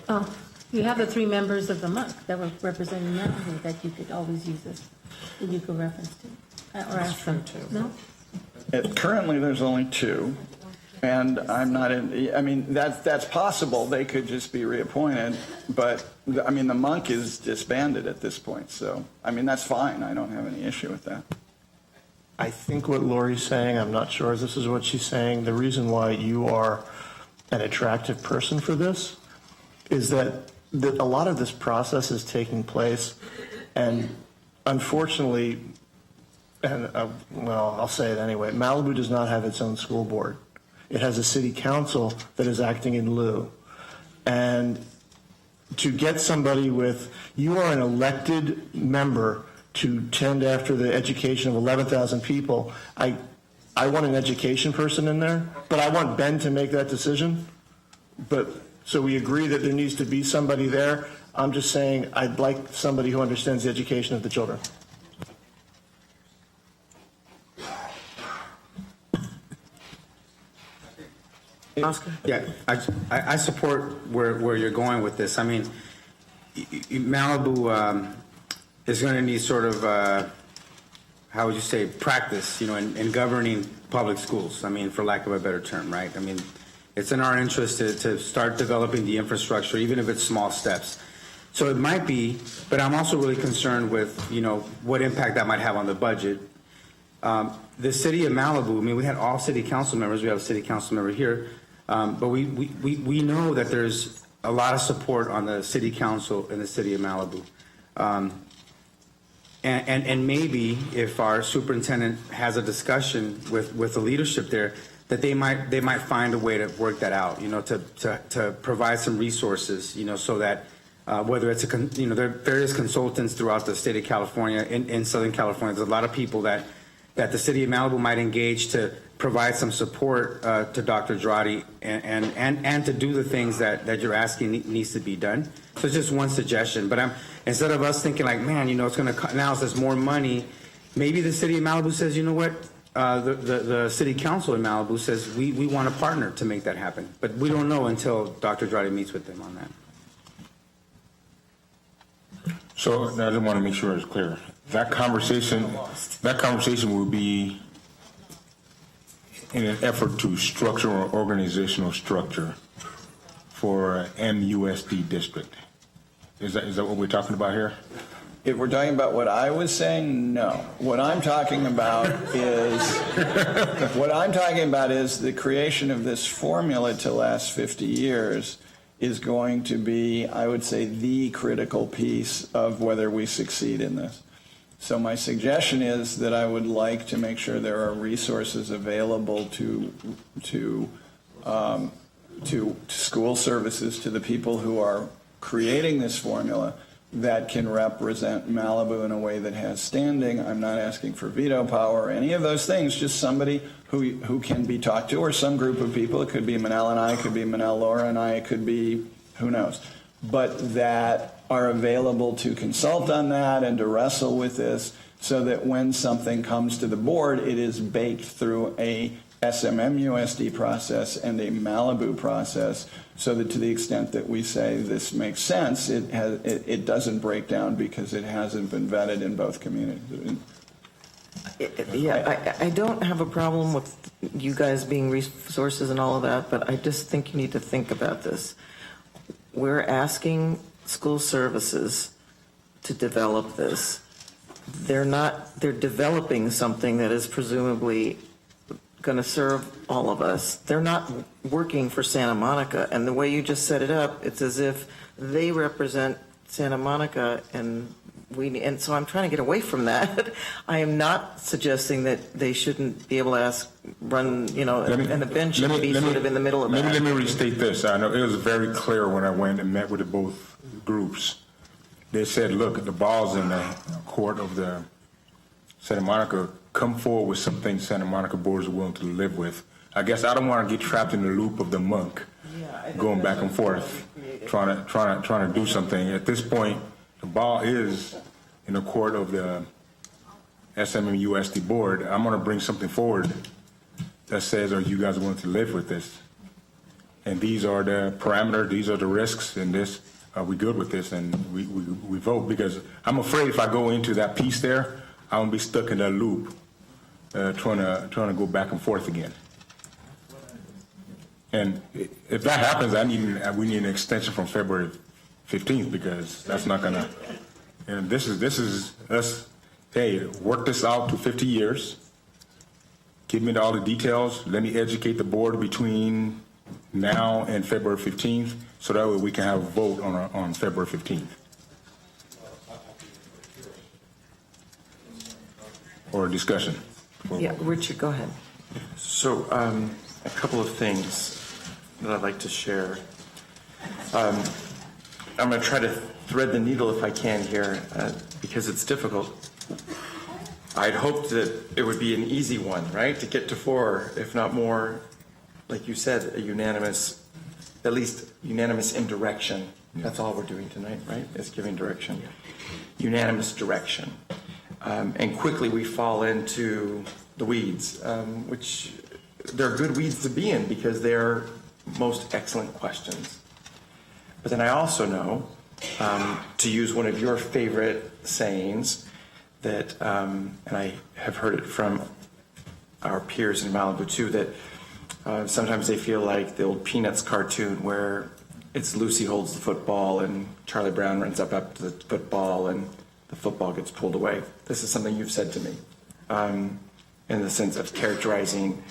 Speaker 6: Oh. You have the 3 members of the MUC that were representing Malibu that you could always use this, that you could reference to, or ask them to. No?
Speaker 11: Currently, there's only 2, and I'm not in. I mean, that's possible. They could just be reappointed, but I mean, the MUC is disbanded at this point. So, I mean, that's fine. I don't have any issue with that.
Speaker 8: I think what Lori's saying, I'm not sure if this is what she's saying, the reason why you are an attractive person for this is that a lot of this process is taking place, and unfortunately, and well, I'll say it anyway, Malibu does not have its own school board. It has a city council that is acting in lieu. And to get somebody with, you are an elected member to tend after the education of 11,000 people. I want an education person in there, but I want Ben to make that decision. But so we agree that there needs to be somebody there. I'm just saying I'd like somebody who understands the education of the children.
Speaker 17: Oscar?
Speaker 2: Yeah, I support where you're going with this. I mean, Malibu is going to need sort of, how would you say, practice, in governing public schools. I mean, for lack of a better term, right? I mean, it's in our interest to start developing the infrastructure, even if it's small steps. So it might be, but I'm also really concerned with, what impact that might have on the budget. The city of Malibu, I mean, we had all city council members. We have a city council member here. But we know that there's a lot of support on the city council in the city of Malibu. And maybe if our superintendent has a discussion with the leadership there, that they might find a way to work that out, to provide some resources, so that whether it's there are various consultants throughout the state of California, in Southern California, there's a lot of people that the city of Malibu might engage to provide some support to Dr. Girardi and to do the things that you're asking needs to be done. So it's just one suggestion. But instead of us thinking like, man, it's going to now there's more money, maybe the city of Malibu says, you know what, the city council in Malibu says we want a partner to make that happen. But we don't know until Dr. Girardi meets with them on that.
Speaker 9: So I just want to make sure it's clear. That conversation will be in an effort to structure an organizational structure for MUSD district. Is that what we're talking about here?
Speaker 11: If we're talking about what I was saying, no. What I'm talking about is the creation of this formula to last 50 years is going to be, I would say, the critical piece of whether we succeed in this. So my suggestion is that I would like to make sure there are resources available to school services, to the people who are creating this formula, that can represent Malibu in a way that has standing. I'm not asking for veto power or any of those things, just somebody who can be talked to, or some group of people. It could be Manel and I, it could be Manel, Laura and I, it could be who knows. But that are available to consult on that and to wrestle with this so that when something comes to the board, it is baked through a SMMUSD process and a Malibu process, so that to the extent that we say this makes sense, it doesn't break down because it hasn't been vetted in both communities.
Speaker 17: Yeah, I don't have a problem with you guys being resources and all of that, but I just think you need to think about this. We're asking school services to develop this. They're developing something that is presumably going to serve all of us. They're not working for Santa Monica, and the way you just set it up, it's as if they represent Santa Monica, and so I'm trying to get away from that. I am not suggesting that they shouldn't be able to run, and the bench should be sort of in the middle of that.
Speaker 9: Let me restate this. I know it was very clear when I went and met with both groups. They said, look, the ball's in the court of the Santa Monica. Come forward with some things Santa Monica boards are willing to live with. I guess I don't want to get trapped in the loop of the monk, going back and forth, trying to do something. At this point, the ball is in the court of the SMMUSD board. I'm going to bring something forward that says, are you guys willing to live with this? And these are the parameters, these are the risks, and this, are we good with this? And we vote, because I'm afraid if I go into that piece there, I'm going to be stuck in that loop, trying to go back and forth again. And if that happens, we need an extension from February 15th, because that's not gonna. And this is us. Hey, work this out to 50 years. Give me all the details. Let me educate the board between now and February 15th, so that way we can have a vote on February 15th. Or a discussion.
Speaker 17: Yeah, Richard, go ahead.
Speaker 13: So, a couple of things that I'd like to share. I'm going to try to thread the needle if I can here, because it's difficult. I'd hoped that it would be an easy one, right, to get to 4, if not more, like you said, a unanimous, at least unanimous in direction. That's all we're doing tonight, right, is giving direction. Unanimous direction. And quickly we fall into the weeds, which they're good weeds to be in because they're most excellent questions. But then I also know, to use one of your favorite sayings, that, and I have heard it from our peers in Malibu too, that sometimes they feel like the old Peanuts cartoon where it's Lucy holds the football and Charlie Brown runs up to the football and the football gets pulled away. This is something you've said to me, in the sense of characterizing.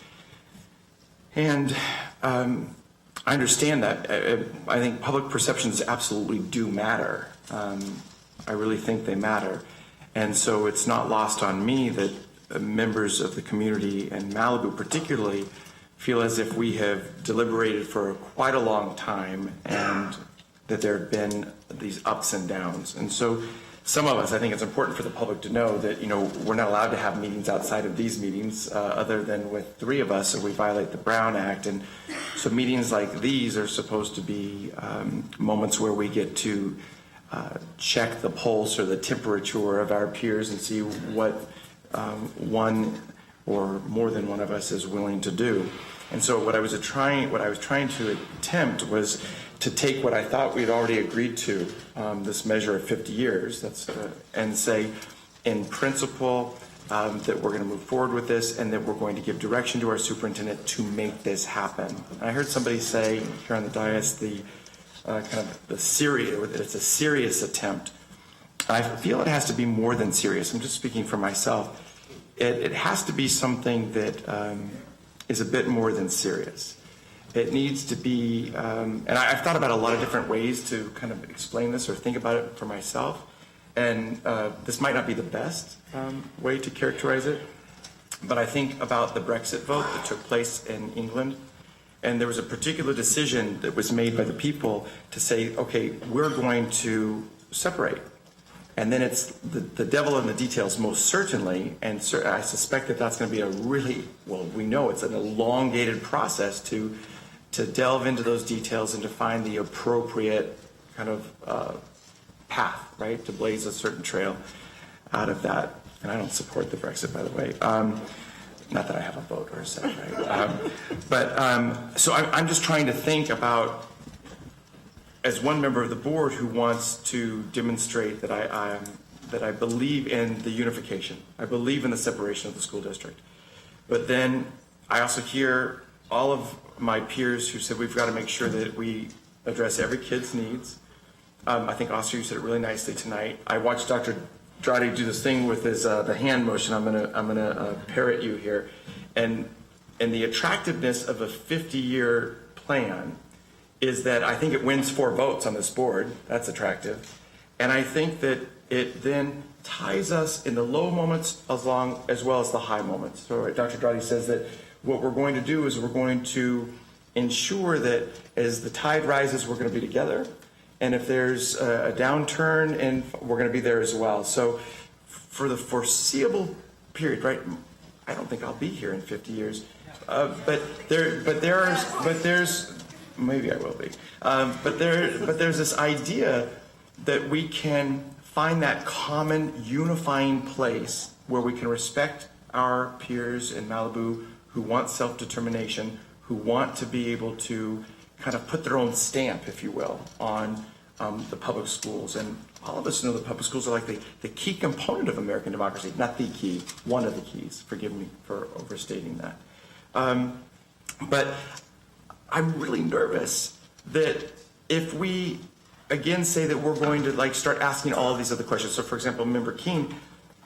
Speaker 13: And I understand that. I think public perceptions absolutely do matter. I really think they matter. And so it's not lost on me that members of the community, and Malibu particularly, feel as if we have deliberated for quite a long time and that there have been these ups and downs. And so some of us, I think it's important for the public to know that, we're not allowed to have meetings outside of these meetings other than with 3 of us, or we violate the Brown Act. And so meetings like these are supposed to be moments where we get to check the pulse or the temperature of our peers and see what one or more than one of us is willing to do. And so what I was trying to attempt was to take what I thought we'd already agreed to, this measure of 50 years, and say, in principle, that we're going to move forward with this and that we're going to give direction to our superintendent to make this happen. And I heard somebody say here on the dais it's a serious attempt. I feel it has to be more than serious. I'm just speaking for myself. It has to be something that is a bit more than serious. It needs to be, and I've thought about a lot of different ways to kind of explain this or think about it for myself. And this might not be the best way to characterize it, but I think about the Brexit vote that took place in England. And there was a particular decision that was made by the people to say, okay, we're going to separate. And then it's the devil in the details, most certainly. And I suspect that that's going to be we know it's an elongated process to delve into those details and to find the appropriate kind of path, right, to blaze a certain trail out of that. And I don't support the Brexit, by the way. Not that I have a vote or a say, right? So I'm just trying to think about, as one member of the board who wants to demonstrate that I believe in the unification. I believe in the separation of the school district. But then I also hear all of my peers who said we've got to make sure that we address every kid's needs. I think, Oscar, you said it really nicely tonight. I watched Dr. Dradi do this thing with his the hand motion. I'm gonna parrot you here, and the attractiveness of a 50-year plan is that I think it wins 4 votes on this board. That's attractive, and I think that it then ties us in the low moments as well as the high moments. So Dr. Dradi says that what we're going to do is we're going to ensure that as the tide rises, we're going to be together. And if there's a downturn, and we're going to be there as well. So for the foreseeable period, right? I don't think I'll be here in 50 years, but there's maybe I will be. But there's this idea that we can find that common unifying place where we can respect our peers in Malibu who want self-determination, who want to be able to kind of put their own stamp, if you will, on the public schools. And all of us know that public schools are like the key component of American democracy, not the key, one of the keys. Forgive me for overstating that. But I'm really nervous that if we, again, say that we're going to start asking all of these other questions. So, for example, Member King,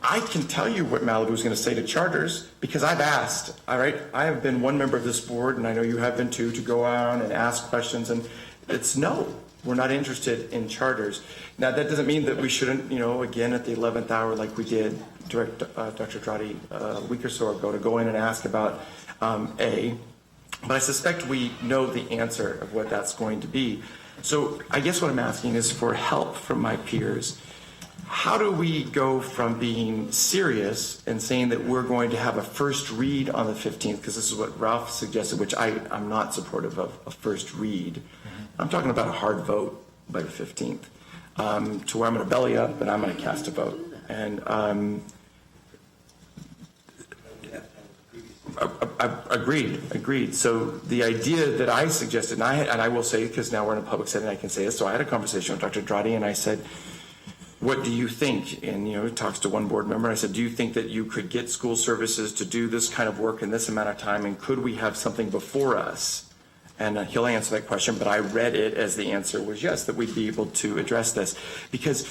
Speaker 13: I can tell you what Malibu is going to say to charters because I've asked, all right? I have been one member of this board, and I know you have been too, to go on and ask questions, and it's no. We're not interested in charters. Now, that doesn't mean that we shouldn't, again, at the 11th hour, like we did, direct Dr. Dradi a week or so ago, to go in and ask about A. But I suspect we know the answer of what that's going to be. So I guess what I'm asking is for help from my peers. How do we go from being serious and saying that we're going to have a first read on the 15th, because this is what Ralph suggested, which I'm not supportive of, a first read. I'm talking about a hard vote by the 15th, to where I'm going to belly up and I'm going to cast a vote. And agreed. So the idea that I suggested, and I will say, because now we're in a public setting, I can say this. So I had a conversation with Dr. Dradi, and I said, what do you think? And, he talks to one board member. I said, do you think that you could get school services to do this kind of work in this amount of time? And could we have something before us? And he'll answer that question, but I read it as the answer was yes, that we'd be able to address this. Because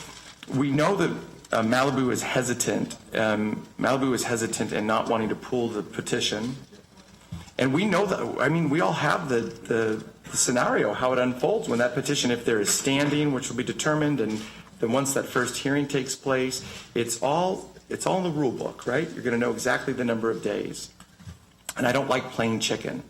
Speaker 13: we know that Malibu is hesitant. Malibu is hesitant in not wanting to pull the petition. And we know that, we all have the scenario, how it unfolds when that petition, if there is standing, which will be determined, and then once that first hearing takes place, it's all in the rule book, right? You're going to know exactly the number of days. And I don't like playing chicken,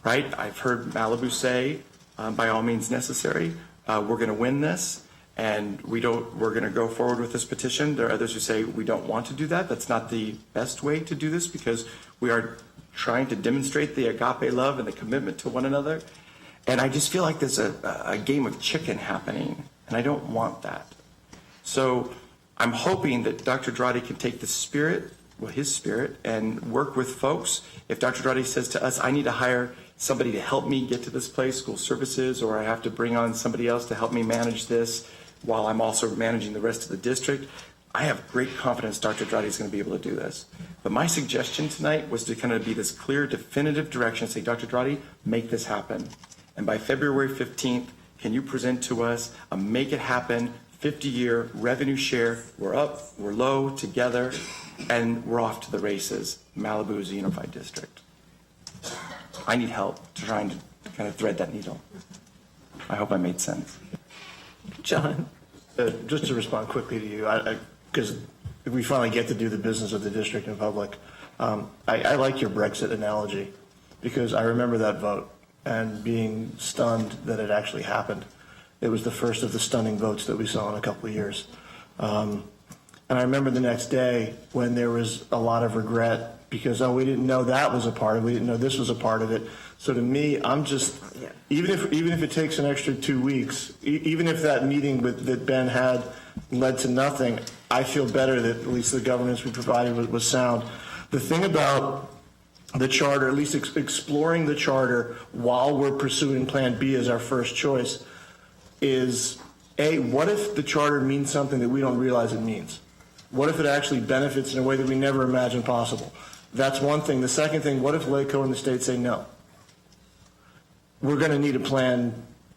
Speaker 13: right? I've heard Malibu say, by all means necessary, we're going to win this, and we're going to go forward with this petition. There are others who say we don't want to do that. That's not the best way to do this, because we are trying to demonstrate the agape love and the commitment to one another. And I just feel like there's a game of chicken happening, and I don't want that. So I'm hoping that Dr. Dradi can take his spirit, and work with folks. If Dr. Dradi says to us, I need to hire somebody to help me get to this place, school services, or I have to bring on somebody else to help me manage this while I'm also managing the rest of the district, I have great confidence Dr. Dradi is going to be able to do this. But my suggestion tonight was to kind of be this clear, definitive direction, say, Dr. Dradi, make this happen. And by February 15th, can you present to us a make it happen 50-year revenue share? We're up, we're low, together, and we're off to the races. Malibu is a unified district. I need help to trying to kind of thread that needle. I hope I made sense.
Speaker 8: John? Just to respond quickly to you, because we finally get to do the business of the district in public. I like your Brexit analogy, because I remember that vote and being stunned that it actually happened. It was the first of the stunning votes that we saw in a couple of years. And I remember the next day when there was a lot of regret because, oh, we didn't know that was a part of it, we didn't know this was a part of it. So to me, I'm just, even if it takes an extra 2 weeks, even if that meeting that Ben had led to nothing, I feel better that at least the governance we provided was sound. The thing about the charter, at least exploring the charter while we're pursuing Plan B as our first choice, is A, what if the charter means something that we don't realize it means? What if it actually benefits in a way that we never imagined possible? That's one thing. The second thing, what if LACO and the state say no? We're going to need a Plan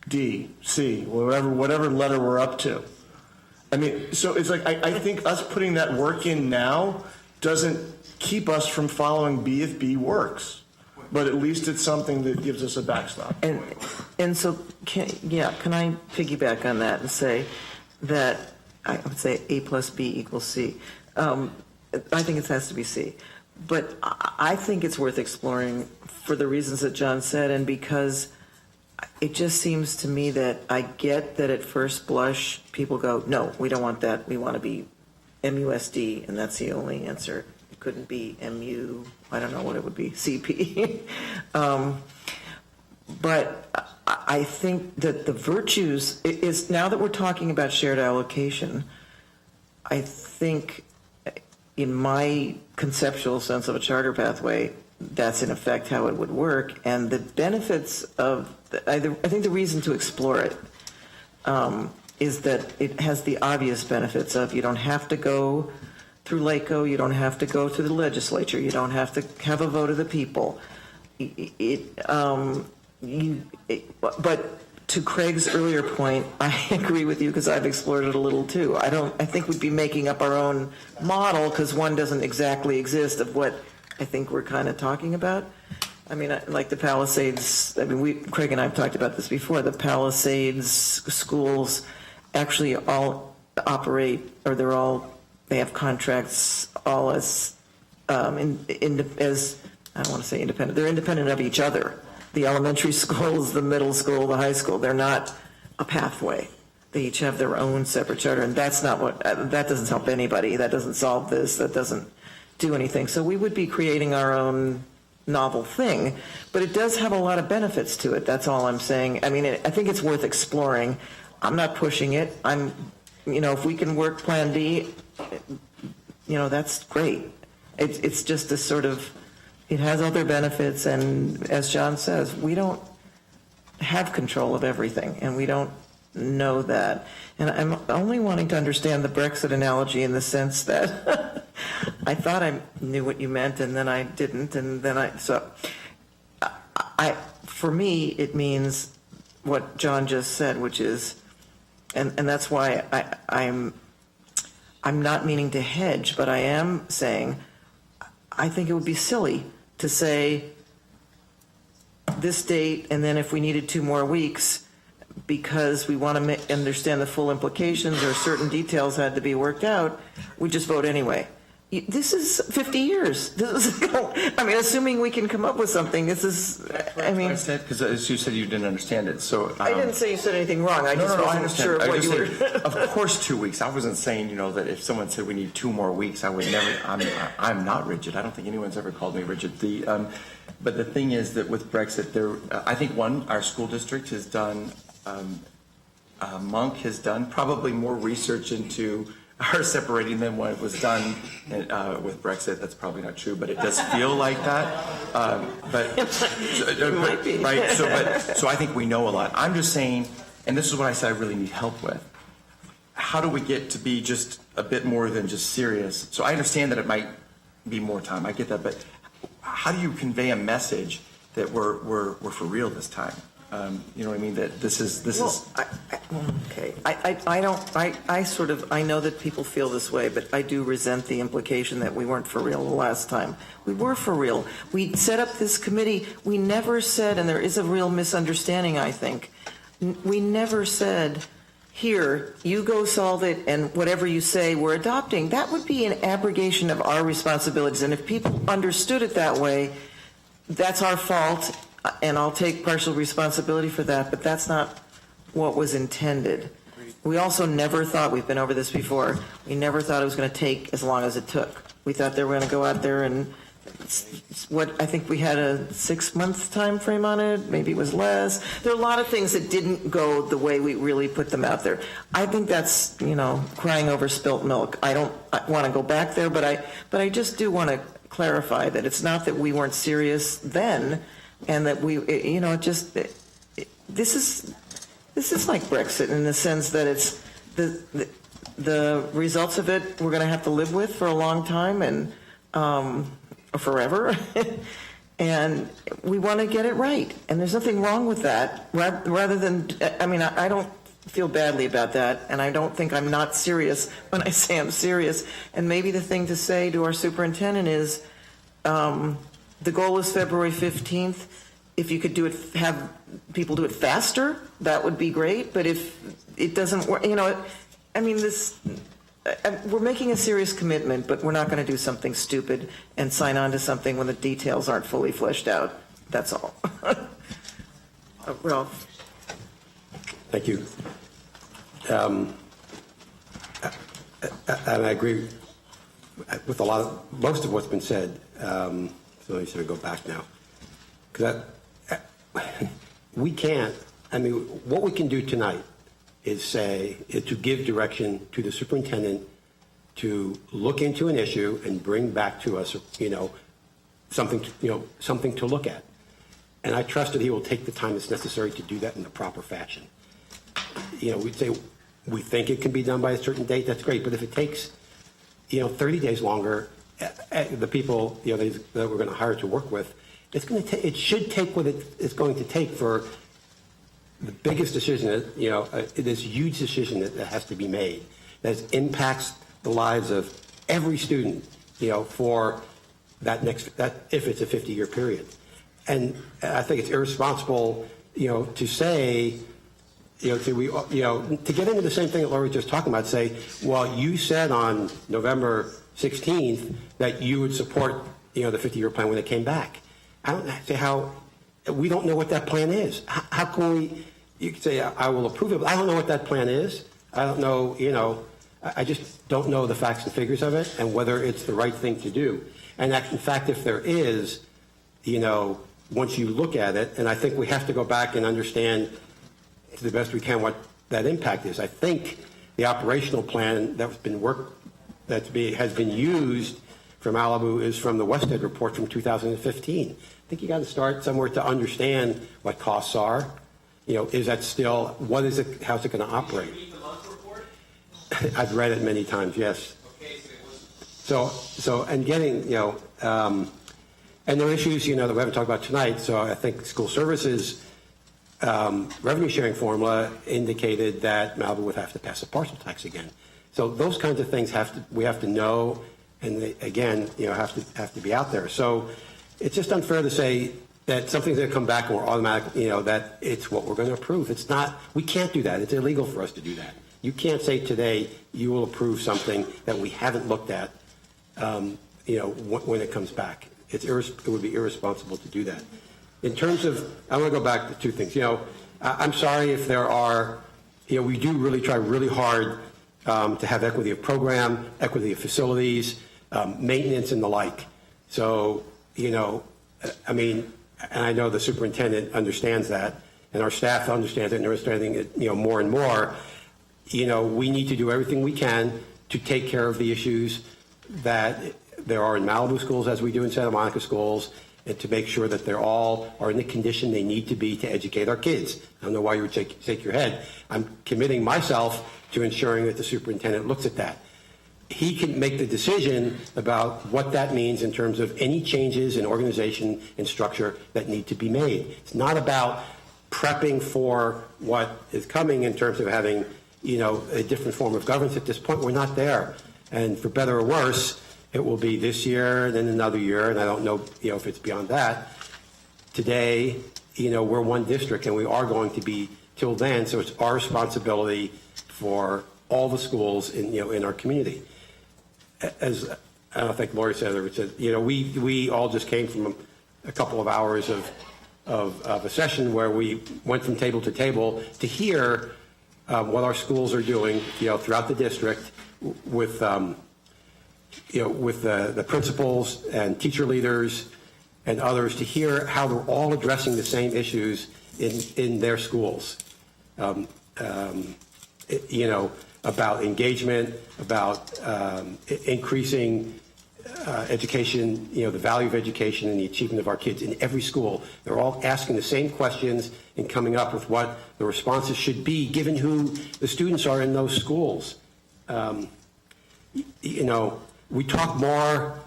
Speaker 8: D, C, whatever letter we're up to. I mean, so it's like, I think us putting that work in now doesn't keep us from following B if B works. But at least it's something that gives us a backstop.
Speaker 17: And so, can I piggyback on that and say that I would say A plus B equals C. I think it has to be C. But I think it's worth exploring for the reasons that John said, and because it just seems to me that I get that at first blush people go, no, we don't want that. We want to be MUSD, and that's the only answer. It couldn't be MU, I don't know what it would be, CP. But I think that the virtues is, now that we're talking about shared allocation, I think in my conceptual sense of a charter pathway, that's in effect how it would work. And the benefits of, I think the reason to explore it is that it has the obvious benefits of you don't have to go through LACO, you don't have to go through the legislature, you don't have to have a vote of the people. But to Craig's earlier point, I agree with you because I've explored it a little too. I think we'd be making up our own model because one doesn't exactly exist of what I think we're kind of talking about. I mean, like the Palisades, I mean, Craig and I have talked about this before, the Palisades schools actually all operate, or they have contracts all as, I don't want to say independent, they're independent of each other. The elementary schools, the middle school, the high school, they're not a pathway. They each have their own separate charter, and that's not what, that doesn't help anybody. That doesn't solve this, that doesn't do anything. So we would be creating our own novel thing, but it does have a lot of benefits to it. That's all I'm saying. I mean, I think it's worth exploring. I'm not pushing it. If we can work Plan D, that's great. It's just a sort of, it has other benefits, and as John says, we don't have control of everything, and we don't know that. And I'm only wanting to understand the Brexit analogy in the sense that I thought I knew what you meant, and then I didn't, and then for me, it means what John just said, which is, and that's why I'm not meaning to hedge, but I am saying I think it would be silly to say this date, and then if we needed 2 more weeks because we want to understand the full implications or certain details had to be worked out, we just vote anyway. This is 50 years. Assuming we can come up with something, this is,
Speaker 1: I said, because as you said, you didn't understand it. So
Speaker 17: I didn't say you said anything wrong. I wasn't sure what you were.
Speaker 1: Of course, 2 weeks. I wasn't saying, that if someone said we need 2 more weeks, I would never, I'm not rigid. I don't think anyone's ever called me rigid. But the thing is that with Brexit, I think our school district has done, Monk has done probably more research into are separating than what was done with Brexit. That's probably not true, but it does feel like that. Right? So I think we know a lot. I'm just saying, and this is what I said I really need help with. How do we get to be just a bit more than just serious? So I understand that it might be more time. I get that, but how do you convey a message that we're for real this time? You know what I mean? That this is.
Speaker 17: Okay. I know that people feel this way, but I do resent the implication that we weren't for real the last time. We were for real. We set up this committee. We never said, and there is a real misunderstanding, I think. We never said, here, you go solve it, and whatever you say, we're adopting. That would be an abrogation of our responsibilities. And if people understood it that way, that's our fault. And I'll take partial responsibility for that, but that's not what was intended. We also never thought, we've been over this before, we never thought it was going to take as long as it took. We thought they were going to go out there and what, I think we had a 6-month time frame on it, maybe it was less. There are a lot of things that didn't go the way we really put them out there. I think that's, crying over spilt milk. I don't want to go back there, but I just do want to clarify that it's not that we weren't serious then, and that this is like Brexit in the sense that it's the results of it we're going to have to live with for a long time and forever. And we want to get it right. And there's nothing wrong with that. Rather than, I don't feel badly about that, and I don't think I'm not serious when I say I'm serious. And maybe the thing to say to our superintendent is, the goal is February 15th. If you could have people do it faster, that would be great. But if it doesn't work, we're making a serious commitment, but we're not going to do something stupid and sign on to something when the details aren't fully fleshed out. That's all. Ralph.
Speaker 12: Thank you. And I agree with most of what's been said. So let me sort of go back now. Because we can't, what we can do tonight is to give direction to the superintendent to look into an issue and bring back to us, something to look at. And I trust that he will take the time that's necessary to do that in the proper fashion. We'd say we think it can be done by a certain date, that's great. But if it takes, 30 days longer, the people, that we're going to hire to work with, it should take what it's going to take for the biggest decision, this huge decision that has to be made that impacts the lives of every student, for that if it's a 50-year period. And I think it's irresponsible, to say, to get into the same thing that Lori was just talking about, say, well, you said on November 16th that you would support, the 50-year plan when it came back. I don't say how. We don't know what that plan is. How can we? You can say I will approve it, but I don't know what that plan is. I don't know. I just don't know the facts and figures of it and whether it's the right thing to do. And in fact, if there is, once you look at it, and I think we have to go back and understand to the best we can what that impact is. I think the operational plan that's been has been used for Malibu is from the Westhead report from 2015. I think you got to start somewhere to understand what costs are. Is that still, what is it, how's it going to operate? Did you read the month report? I've read it many times, yes. Okay, so it was... So, and getting, and there are issues, that we haven't talked about tonight. So I think school services revenue sharing formula indicated that Malibu would have to pass a parcel tax again. So those kinds of things we have to know, and they, again, have to be out there. So it's just unfair to say that something's going to come back and we're automatic, that it's what we're going to approve. It's not. We can't do that. It's illegal for us to do that. You can't say today you will approve something that we haven't looked at, when it comes back. It would be irresponsible to do that. In terms of, I want to go back to two things. I'm sorry if there are, we do really try really hard to have equity of program, equity of facilities, maintenance and the like. So, and I know the superintendent understands that, and our staff understands it, and they're understanding it, more and more. We need to do everything we can to take care of the issues that there are in Malibu schools, as we do in Santa Monica schools, and to make sure that they're all are in the condition they need to be to educate our kids. I don't know why you would shake your head. I'm committing myself to ensuring that the superintendent looks at that. He can make the decision about what that means in terms of any changes in organization and structure that need to be made. It's not about prepping for what is coming in terms of having, a different form of governance. At this point, we're not there. And for better or worse, it will be this year, then another year, and I don't know, if it's beyond that. Today, we're one district, and we are going to be till then, so it's our responsibility for all the schools in our community. As I don't think Lori said, we all just came from a couple of hours of a session where we went from table to table to hear what our schools are doing, throughout the district with with the principals and teacher leaders and others to hear how they're all addressing the same issues in their schools. About engagement, about increasing education, the value of education and the achievement of our kids in every school. They're all asking the same questions and coming up with what the responses should be given who the students are in those schools. We talk more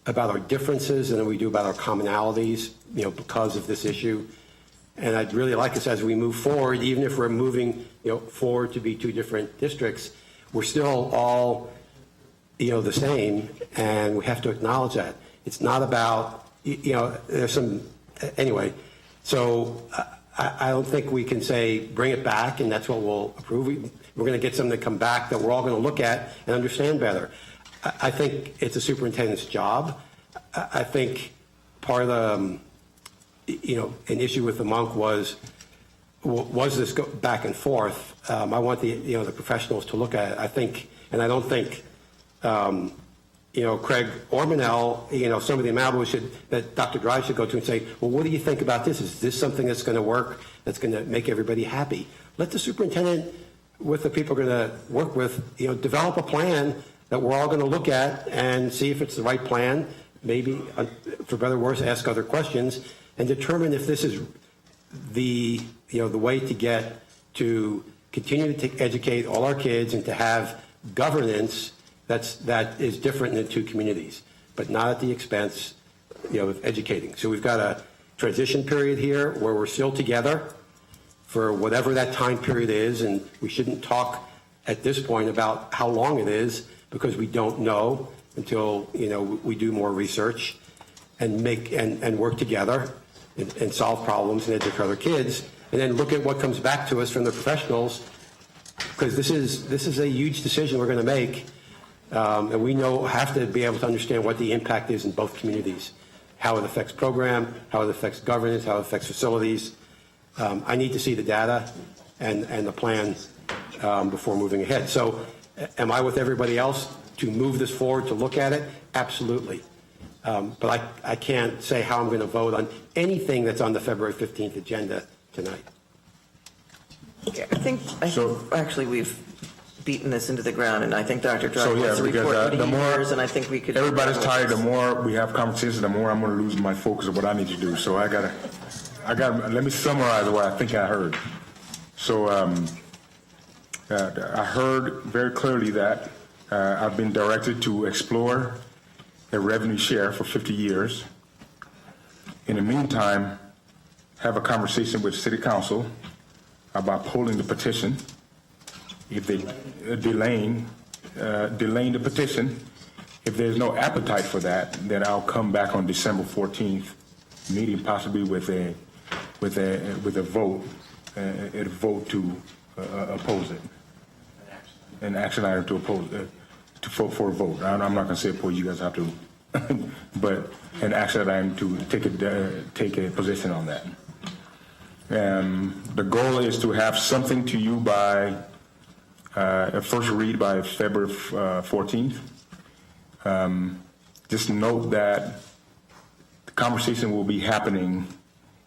Speaker 12: about our differences than we do about our commonalities, because of this issue. And I'd really like us as we move forward, even if we're moving, forward to be two different districts, we're still all, the same, and we have to acknowledge that. It's not about, there's some, anyway. So I don't think we can say, bring it back, and that's what we'll approve. We're going to get something to come back that we're all going to look at and understand better. I think it's a superintendent's job. I think part of the, an issue with the monk was this go back and forth? I want the professionals to look at it. I think, and I don't think, Craig or Manel, some of the Malibu that Dr. Drive should go to and say, well, what do you think about this? Is this something that's going to work, that's going to make everybody happy? Let the superintendent, with the people we're going to work with, develop a plan that we're all going to look at and see if it's the right plan, maybe, for better or worse, ask other questions, and determine if this is the way to get to continue to educate all our kids and to have governance that is different in the two communities, but not at the expense, of educating. So we've got a transition period here where we're still together for whatever that time period is, and we shouldn't talk at this point about how long it is because we don't know until we do more research and work together and solve problems and educate other kids, and then look at what comes back to us from the professionals, because this is a huge decision we're going to make, and we have to be able to understand what the impact is in both communities, how it affects program, how it affects governance, how it affects facilities. I need to see the data and the plan before moving ahead. So am I with everybody else to move this forward, to look at it? Absolutely. But I can't say how I'm going to vote on anything that's on the February 15th agenda tonight.
Speaker 17: Yeah, I think actually we've beaten this into the ground, and I think Dr. Drive wants to report what he hears, and I think we could.
Speaker 9: Everybody's tired. The more we have conversations, the more I'm going to lose my focus of what I need to do. So I got. Let me summarize what I think I heard. So I heard very clearly that I've been directed to explore a revenue share for 50 years. In the meantime, have a conversation with City Council about pulling the petition. If they delaying the petition, if there's no appetite for that, then I'll come back on December 14th meeting, possibly with a vote, a vote to oppose it, an action item to oppose to vote for a vote. I'm not going to say oppose. You guys have to, but an action item to take a position on that. The goal is to have something to you by a first read by February 14th. Just note that the conversation will be happening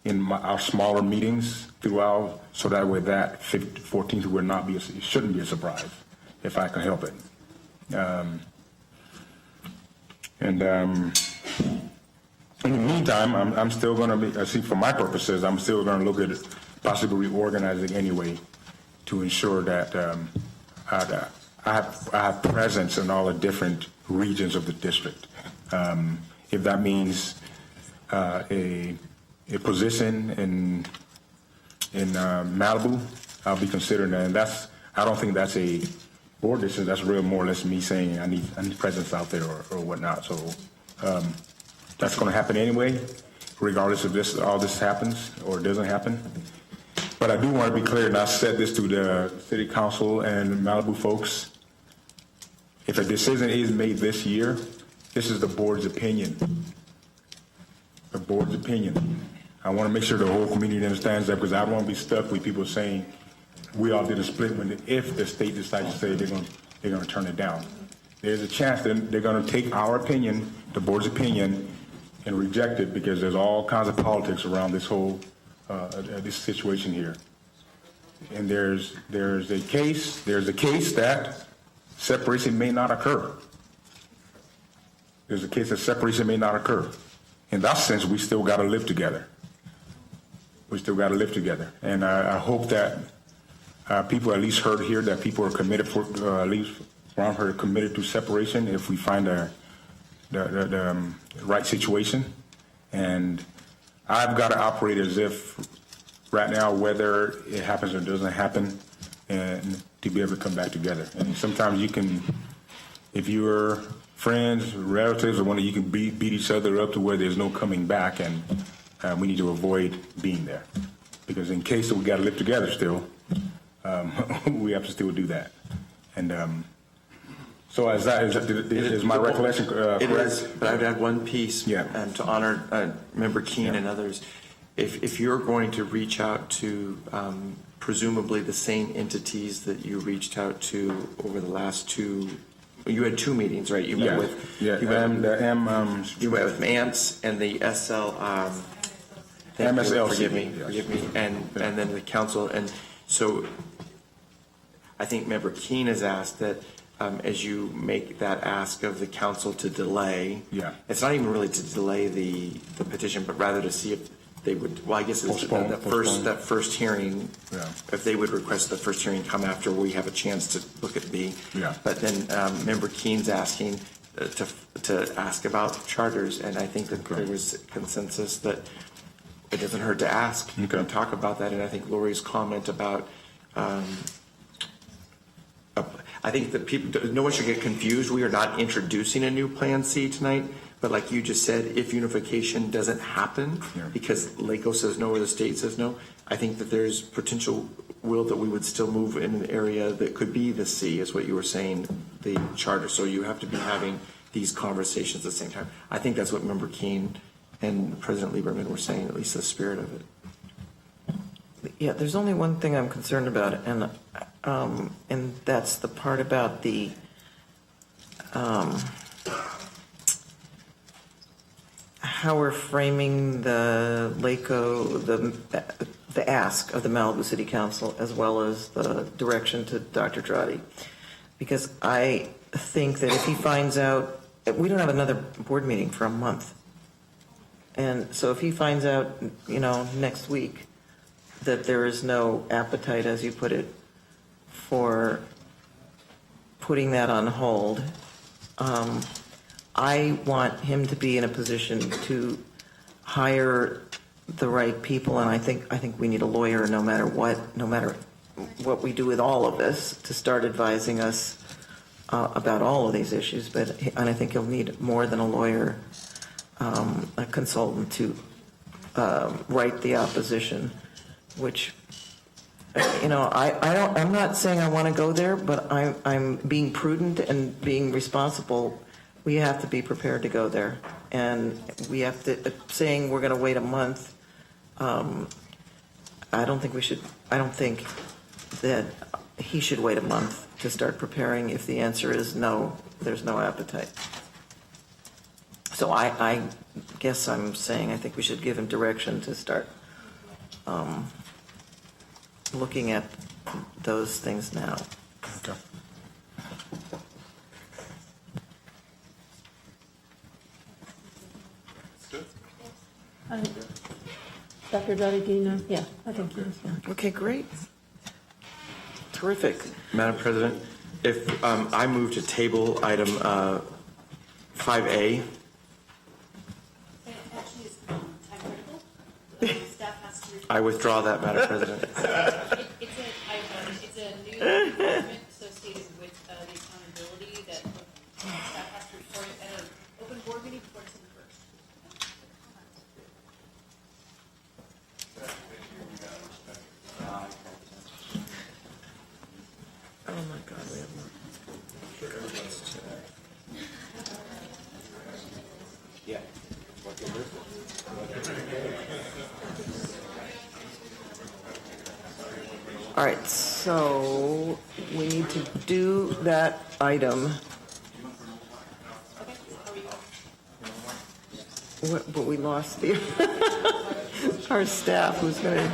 Speaker 9: in our smaller meetings throughout, so that way that 14th will not be, it shouldn't be a surprise, if I can help it. In the meantime, I'm still going to be, for my purposes, I'm still going to look at possibly reorganizing anyway to ensure that I have presence in all the different regions of the district. If that means a position in Malibu, I'll be considering that. And I don't think that's a board decision. That's real more or less me saying I need presence out there or whatnot. So that's going to happen anyway, regardless of all this happens or doesn't happen. But I do want to be clear, and I said this to the City Council and Malibu folks. If a decision is made this year, this is the board's opinion. The board's opinion. I want to make sure the whole community understands that, because I don't want to be stuck with people saying we all did a split if the state decides to say they're going to turn it down. there's a chance that they're going to take our opinion, the board's opinion, and reject it because there's all kinds of politics around this whole this situation here. And there's a case that separation may not occur. There's a case that separation may not occur. In that sense, we still got to live together. We still got to live together, and I hope that people at least heard here that people are committed at least around her committed to separation if we find the right situation. And I've got to operate as if right now, whether it happens or doesn't happen, and to be able to come back together. And sometimes you can, if you're friends, relatives, or one of you can beat each other up to where there's no coming back, and we need to avoid being there. Because in case that we got to live together still, we have to still do that. And so is my recollection correct?
Speaker 13: It is, but I would add one piece
Speaker 9: to
Speaker 13: honor Member Keene and others. If you're going to reach out to presumably the same entities that you reached out to over the last two, you had two meetings, right? You met with you met with MANTS and the SL.
Speaker 9: MSLC.
Speaker 13: Forgive me, and then the council. And so I think Member Keene has asked that as you make that ask of the council to delay, it's not even really to delay the petition, but rather to see if they would, well, I guess it's that first hearing, if they would request the first hearing come after we have a chance to look at B. But then Member Keene's asking to ask about charters, and I think that there was consensus that it doesn't hurt to ask and talk about that. And I think Lori's comment about, I think that no one should get confused. We are not introducing a new Plan C tonight. But like you just said, if unification doesn't happen because LACO says no or the state says no, I think that there's potential will that we would still move in an area that could be the C, is what you were saying, the charter. So you have to be having these conversations at the same time. I think that's what Member Keene and President Lieberman were saying, at least the spirit of it.
Speaker 17: Yeah, there's only one thing I'm concerned about, and that's the part about the how we're framing the LACO, the ask of the Malibu City Council, as well as the direction to Dr. Trotti. Because I think that if he finds out, we don't have another board meeting for a month. And so if he finds out, next week that there is no appetite, as you put it, for putting that on hold, I want him to be in a position to hire the right people, and I think we need a lawyer no matter what we do with all of this, to start advising us about all of these issues. And I think he'll need more than a lawyer, a consultant to write the opposition, which I'm not saying I want to go there, but I'm being prudent and being responsible. We have to be prepared to go there, and we have to, saying we're going to wait a month, I don't think that he should wait a month to start preparing if the answer is no, there's no appetite. So I guess I'm saying I think we should give him direction to start looking at those things now.
Speaker 9: Okay.
Speaker 6: Dr. Dottie, yeah, I think yes. Yeah.
Speaker 17: Okay, great. Terrific.
Speaker 13: Madam President, if I move to table item 5A. I withdraw that, Madam President.
Speaker 7: It's a new requirement associated with the accountability that staff has to report at an open board meeting before it's in first.
Speaker 17: Oh my God, we have more.
Speaker 13: Yeah.
Speaker 17: All right, so we need to do that item but we lost the, our staff who's going to.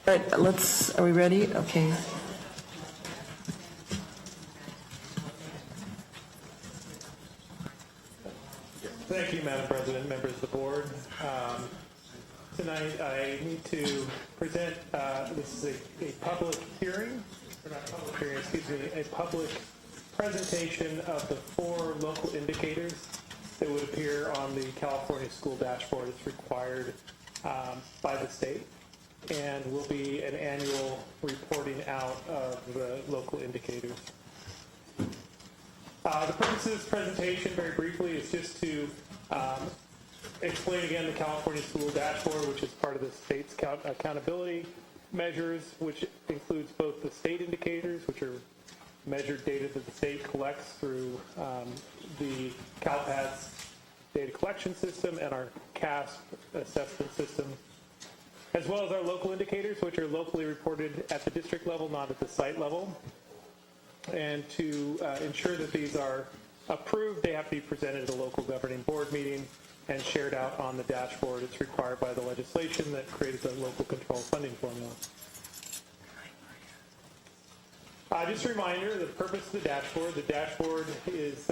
Speaker 17: All right, are we ready? Okay.
Speaker 14: Thank you, Madam President, members of the board. Tonight I need to present, this is a public hearing, or not public hearing, excuse me, a public presentation of the 4 local indicators that would appear on the California school dashboard. It's required by the state and will be an annual reporting out of the local indicators. The purpose of this presentation, very briefly, is just to explain again the California School Dashboard, which is part of the state's accountability measures, which includes both the state indicators, which are measured data that the state collects through the CalPADS data collection system and our CASP assessment system, as well as our local indicators, which are locally reported at the district level, not at the site level. And to ensure that these are approved, they have to be presented at a local governing board meeting and shared out on the dashboard. It's required by the legislation that created the local control funding formula. Just a reminder, the purpose of the dashboard is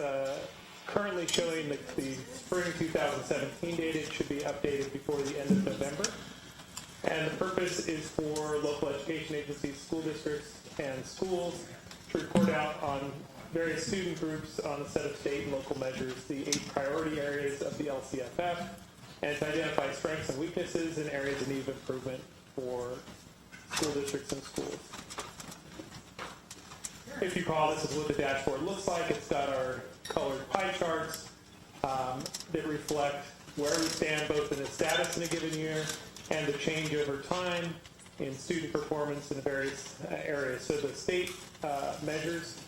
Speaker 14: currently showing the spring 2017 data. It should be updated before the end of November. And the purpose is for local education agencies, school districts, and schools to report out on various student groups on a set of state and local measures, the 8 priority areas of the LCFF, and to identify strengths and weaknesses and areas of need of improvement for school districts and schools. If you recall, this is what the dashboard looks like. It's got our colored pie charts that reflect where we stand both in the status in a given year and the change over time in student performance in the various areas. So the state measures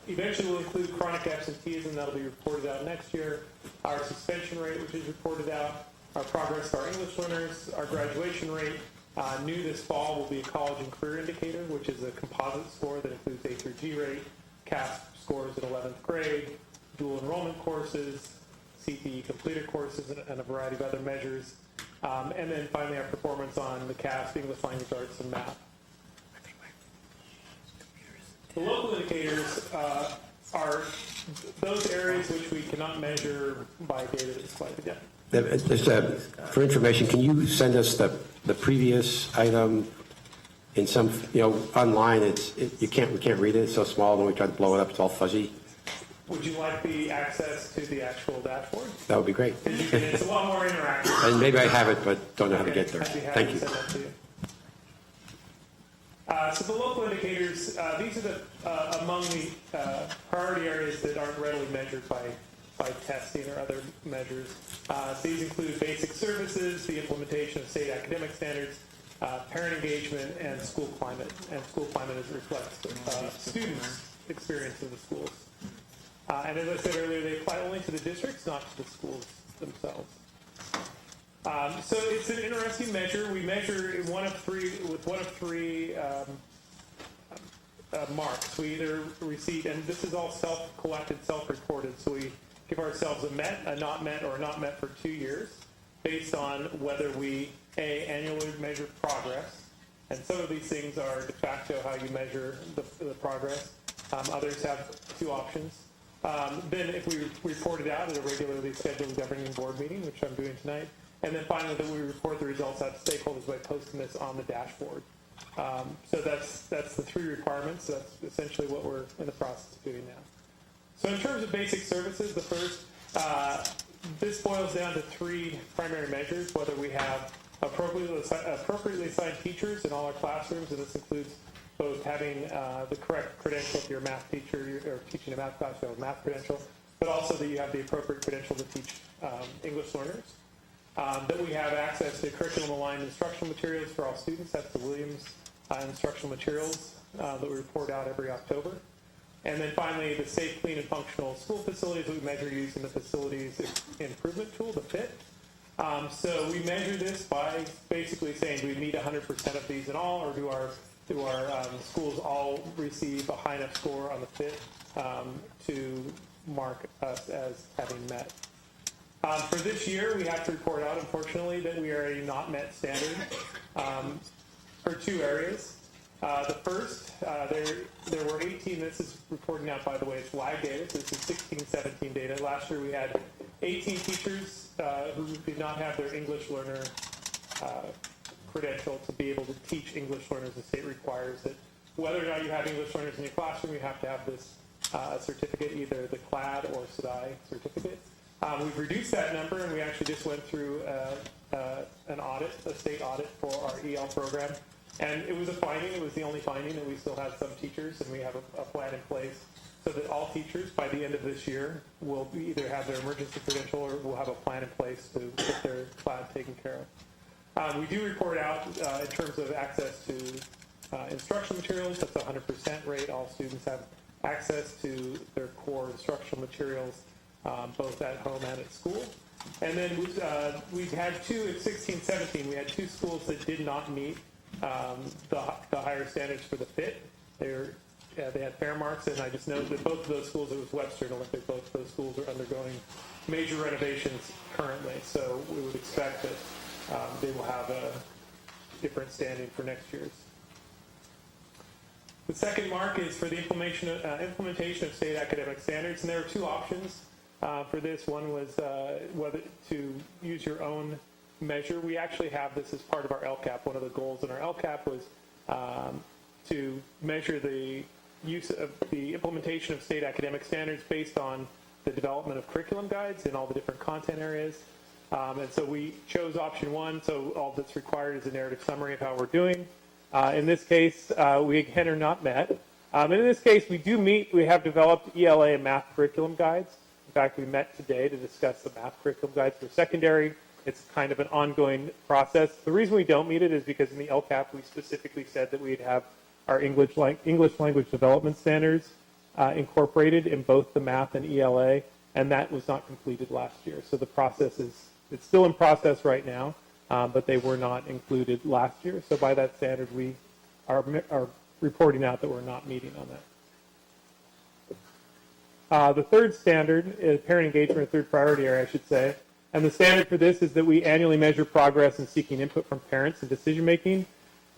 Speaker 14: eventually will include chronic absenteeism. That'll be reported out next year. Our suspension rate, which is reported out. Our progress for our English learners. Our graduation rate. New this fall will be a college and career indicator, which is a composite score that includes A through G rate, CASP scores in 11th grade, dual enrollment courses, CTE completed courses, and a variety of other measures. And then finally our performance on the CASP, English language arts, and math. The local indicators are those areas which we cannot measure by data that's collected yet.
Speaker 12: For information, can you send us the previous item in some, online? We can't read it. It's so small. When we try to blow it up, it's all fuzzy.
Speaker 14: Would you like the access to the actual dashboard?
Speaker 12: That would be great.
Speaker 14: It's a lot more interactive.
Speaker 12: And maybe I have it, but don't know how to get there. Thank you.
Speaker 14: So the local indicators, these are among the priority areas that aren't readily measured by testing or other measures. These include basic services, the implementation of state academic standards, parent engagement, and school climate. And school climate reflects students' experience in the schools. And as I said earlier, they apply only to the districts, not to the schools themselves. So it's an interesting measure. We measure with one of three marks. We either receive, and this is all self-collected, self-reported, so we give ourselves a met, a not met, or a not met for 2 years based on whether we, annually measure progress. And some of these things are de facto how you measure the progress. Others have 2 options. Then if we report it out at a regularly scheduled governing board meeting, which I'm doing tonight, and then finally that we report the results out to stakeholders by posting this on the dashboard. So that's the 3 requirements. So that's essentially what we're in the process of doing now. So in terms of basic services, the first, this boils down to 3 primary measures, whether we have appropriately assigned teachers in all our classrooms, and this includes both having the correct credential if you're a math teacher or teaching a math class, you have a math credential, but also that you have the appropriate credential to teach English learners. That we have access to curriculum-aligned instructional materials for all students. That's the Williams instructional materials that we report out every October. And then finally, the safe, clean, and functional school facilities that we measure using the facilities improvement tool, the FIT. So we measure this by basically saying, do we meet 100% of these in all, or do our schools all receive a high enough score on the FIT to mark us as having met? For this year, we have to report out, unfortunately, that we are a not met standard for 2 areas. The first, there were 18, this is reporting out, by the way, it's live data, so this is 16-17 data. Last year we had 18 teachers who did not have their English learner credential to be able to teach English learners. The state requires that whether or not you have English learners in your classroom, you have to have this certificate, either the CLAD or SEDAI certificate. We've reduced that number, and we actually just went through an audit, a state audit for our EL program. And it was a finding, it was the only finding, that we still had some teachers, and we have a plan in place so that all teachers by the end of this year will either have their emergency credential or will have a plan in place to get their CLAD taken care of. We do report out in terms of access to instructional materials. That's a 100% rate. All students have access to their core instructional materials, both at home and at school. And then we've had at 16-17, we had 2 schools that did not meet the higher standards for the FIT. They had fair marks, and I just noted that both of those schools, it was Webster and Olympic, both of those schools are undergoing major renovations currently. So we would expect that they will have a different standing for next year's. The second mark is for the implementation of state academic standards, and there are 2 options for this. One was whether to use your own measure. We actually have this as part of our LCAP. One of the goals in our LCAP was to measure the use of the implementation of state academic standards based on the development of curriculum guides in all the different content areas. And so we chose option 1, so all that's required is a narrative summary of how we're doing. In this case, we again are not met. And in this case, we do meet. We have developed ELA and math curriculum guides. In fact, we met today to discuss the math curriculum guides for secondary. It's kind of an ongoing process. The reason we don't meet it is because in the LCAP, we specifically said that we'd have our English language development standards incorporated in both the math and ELA, and that was not completed last year. So the process it's still in process right now, but they were not included last year. So by that standard, we are reporting out that we're not meeting on that. The third standard is parent engagement, or third priority area, I should say. And the standard for this is that we annually measure progress in seeking input from parents in decision-making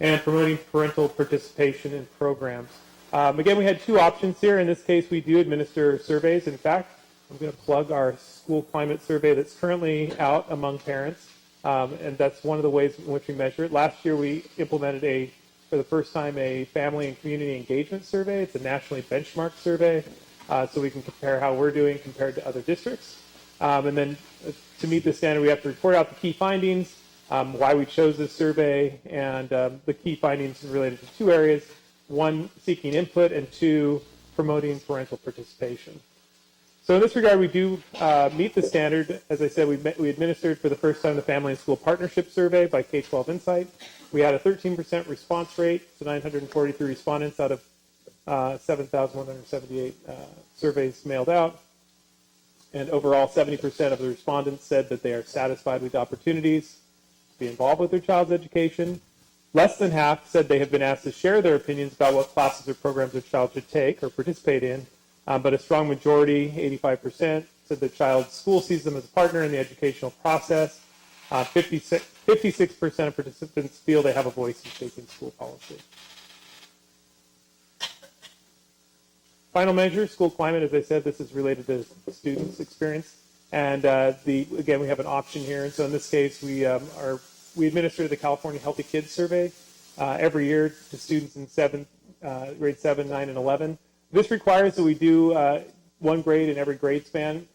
Speaker 14: and promoting parental participation in programs. Again, we had 2 options here. In this case, we do administer surveys. In fact, I'm going to plug our school climate survey that's currently out among parents, and that's one of the ways in which we measure it. Last year, we implemented for the first time, a family and community engagement survey. It's a nationally benchmarked survey, so we can compare how we're doing compared to other districts. And then to meet the standard, we have to report out the key findings, why we chose this survey, and the key findings related to 2 areas. 1, seeking input, and 2, promoting parental participation. So in this regard, we do meet the standard. As I said, we administered for the first time the Family and School Partnership Survey by K-12 Insight. We had a 13% response rate, so 943 respondents out of 7,178 surveys mailed out. And overall, 70% of the respondents said that they are satisfied with opportunities to be involved with their child's education. Less than half said they have been asked to share their opinions about what classes or programs their child should take or participate in. But a strong majority, 85%, said the child's school sees them as a partner in the educational process. 56% of participants feel they have a voice in shaping school policy. Final measure, school climate. As I said, this is related to students' experience. And again, we have an option here. And so in this case, we administer the California Healthy Kids Survey. every year to students in grade 7, 9, and 11. This requires that we do one grade in every grade span.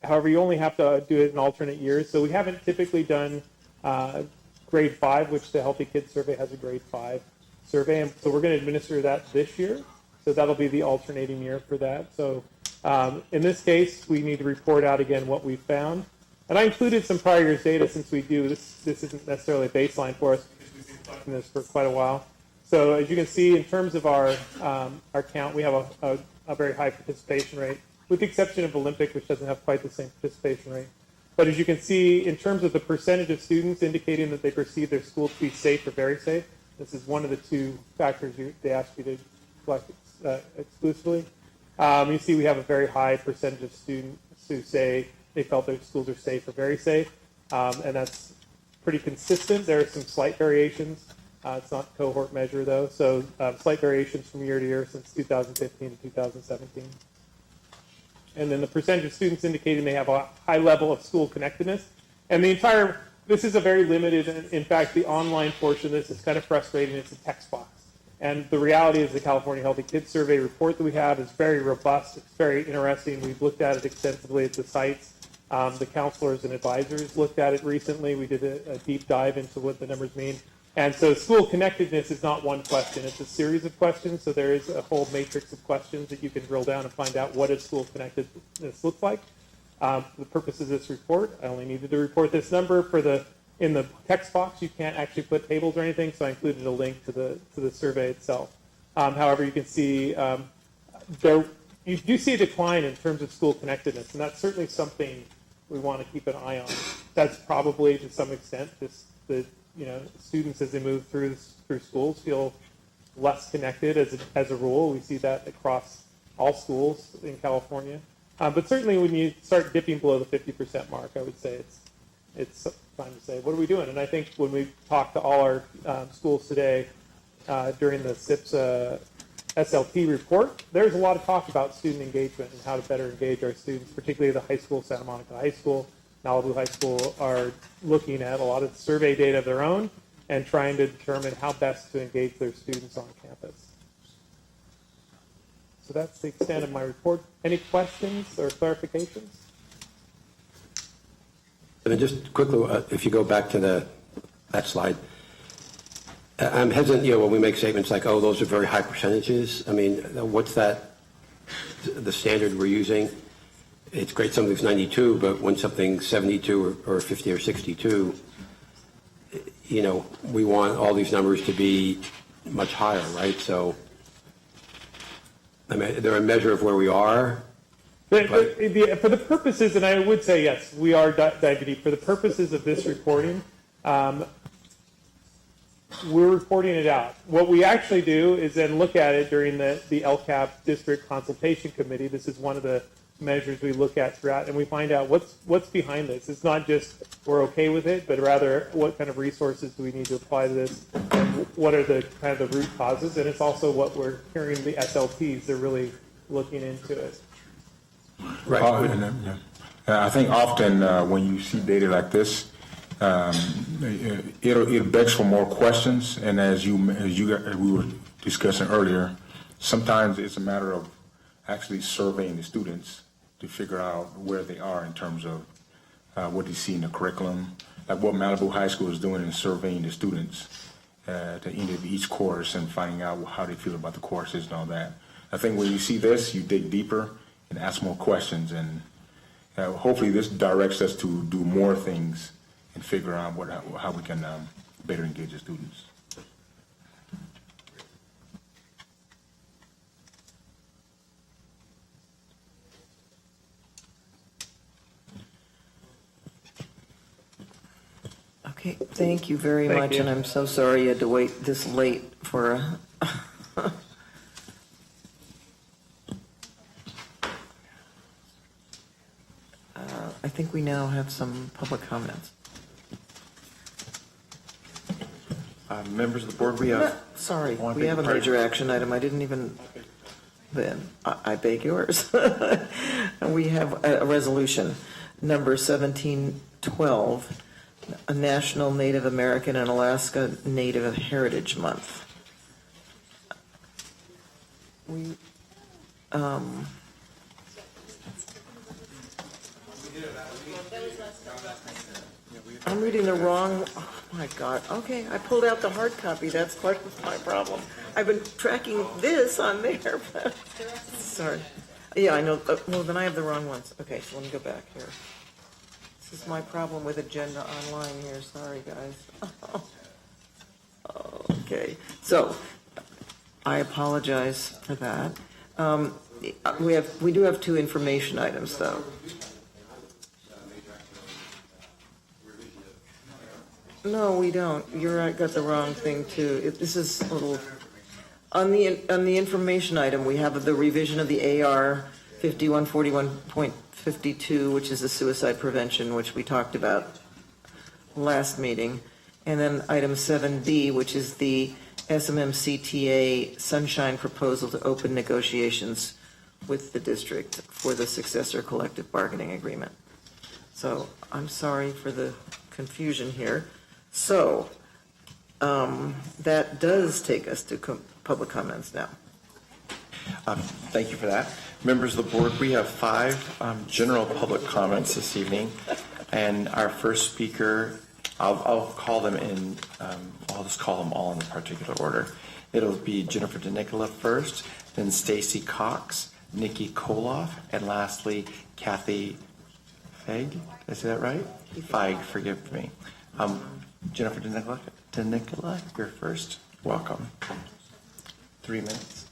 Speaker 14: However, you only have to do it in alternate years. So we haven't typically done grade 5, which the Healthy Kids Survey has a grade 5 survey. And so we're going to administer that this year. So that'll be the alternating year for that. So in this case, we need to report out again what we found. And I included some prior year's data since we do. This isn't necessarily a baseline for us because we've been collecting this for quite a while. So as you can see, in terms of our count, we have a very high participation rate, with the exception of Olympic, which doesn't have quite the same participation rate. But as you can see, in terms of the percentage of students indicating that they perceive their school to be safe or very safe, this is one of the two factors they ask you to collect exclusively. You see we have a very high percentage of students who say they felt their schools are safe or very safe, and that's pretty consistent. There are some slight variations. It's not a cohort measure, though, so slight variations from year to year since 2015 to 2017. And then the percentage of students indicating they have a high level of school connectedness. And this is a very limited, in fact, the online portion of this is kind of frustrating. It's a text box. And the reality is the California Healthy Kids Survey report that we have is very robust. It's very interesting. We've looked at it extensively at the sites. The counselors and advisors looked at it recently. We did a deep dive into what the numbers mean. And so school connectedness is not one question. It's a series of questions. So there is a whole matrix of questions that you can drill down and find out what does school connectedness look like. For the purpose of this report, I only needed to report this number. In the text box, you can't actually put tables or anything, so I included a link to the survey itself. However, you can see you do see a decline in terms of school connectedness, and that's certainly something we want to keep an eye on. That's probably to some extent just the students as they move through schools feel less connected as a rule. We see that across all schools in California. But certainly when you start dipping below the 50% mark, I would say it's time to say, what are we doing? And I think when we talked to all our schools today during the SIPS SLT report, there's a lot of talk about student engagement and how to better engage our students, particularly the high school, Santa Monica High School, Malibu High School are looking at a lot of survey data of their own and trying to determine how best to engage their students on campus. So that's the extent of my report. Any questions or clarifications?
Speaker 12: And then just quickly, if you go back to that slide, I'm hesitant, when we make statements like, oh, those are very high percentages. I mean, what's the standard we're using? It's great something's 92, but when something's 72 or 50 or 62, we want all these numbers to be much higher, right? So, I mean, they're a measure of where we are.
Speaker 14: For the purposes, and I would say yes, we are diving deep. For the purposes of this reporting, we're reporting it out. What we actually do is then look at it during the LCAP District Consultation Committee. This is one of the measures we look at throughout, and we find out what's behind this. It's not just we're okay with it, but rather what kind of resources do we need to apply to this, and what are the kind of the root causes, and it's also what we're hearing the SLTs, they're really looking into it.
Speaker 12: Right.
Speaker 9: I think often when you see data like this, it begs for more questions, and as we were discussing earlier, sometimes it's a matter of actually surveying the students to figure out where they are in terms of what they see in the curriculum, like what Malibu High School is doing in surveying the students to end of each course and finding out how they feel about the courses and all that. I think when you see this, you dig deeper and ask more questions, and hopefully this directs us to do more things and figure out how we can better engage the students.
Speaker 17: Okay, thank you very much, and I'm so sorry you had to wait this late for I think we now have some public comments.
Speaker 13: Members of the board, we have...
Speaker 17: Sorry, we have a major action item. I didn't even... Then I beg yours. We have a resolution, number 1712, a National Native American and Alaska Native Heritage Month. We, I'm reading the wrong, oh my God. Okay, I pulled out the hard copy. That's part of my problem. I've been tracking this on there, but, sorry. Yeah, I know. Well, then I have the wrong ones. Okay, so let me go back here. This is my problem with Agenda Online here. Sorry, guys. Okay, so I apologize for that. We do have two information items, though. No, we don't. I got the wrong thing too. This is a little on the information item. We have the revision of the AR 5141.52, which is the suicide prevention, which we talked about last meeting, and then item 7B, which is the SMMCTA Sunshine proposal to open negotiations with the district for the successor collective bargaining agreement. So I'm sorry for the confusion here. So that does take us to public comments now.
Speaker 13: Thank you for that. Members of the board, we have 5 general public comments this evening. And our first speaker, I'll call them in, I'll just call them all in a particular order. It'll be Jennifer DeNicola first, then Stacy Cox, Nikki Koloff, and lastly, Kathy Feig. Did I say that right? Feig, forgive me. Jennifer DeNicola, you're first. Welcome. 3 minutes.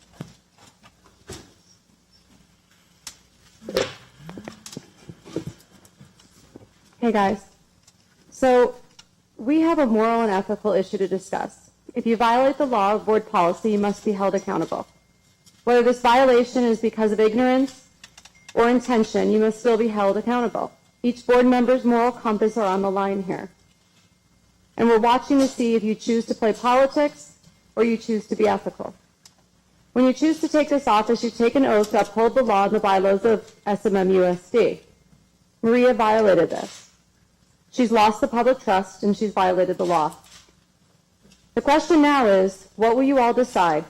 Speaker 15: Hey guys, so we have a moral and ethical issue to discuss. If you violate the law or board policy, you must be held accountable. Whether this violation is because of ignorance or intention, you must still be held accountable. Each board member's moral compass are on the line here. And we're watching to see if you choose to play politics or you choose to be ethical. When you choose to take this office, you take an oath to uphold the law and the bylaws of SMMUSD. Maria violated this. She's lost the public trust and she's violated the law. The question now is, what will you all decide?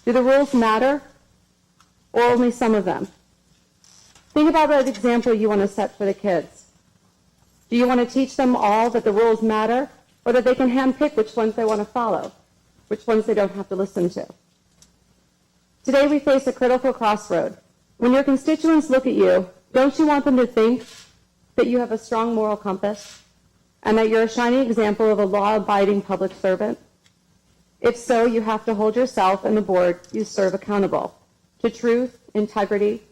Speaker 15: Do the rules matter or only some of them? Think about that example you want to set for the kids. Do you want to teach them all that the rules matter or that they can handpick which ones they want to follow, which ones they don't have to listen to? Today we face a critical crossroad. When your constituents look at you, don't you want them to think that you have a strong moral compass and that you're a shining example of a law-abiding public servant? If so, you have to hold yourself and the board you serve accountable to truth, integrity,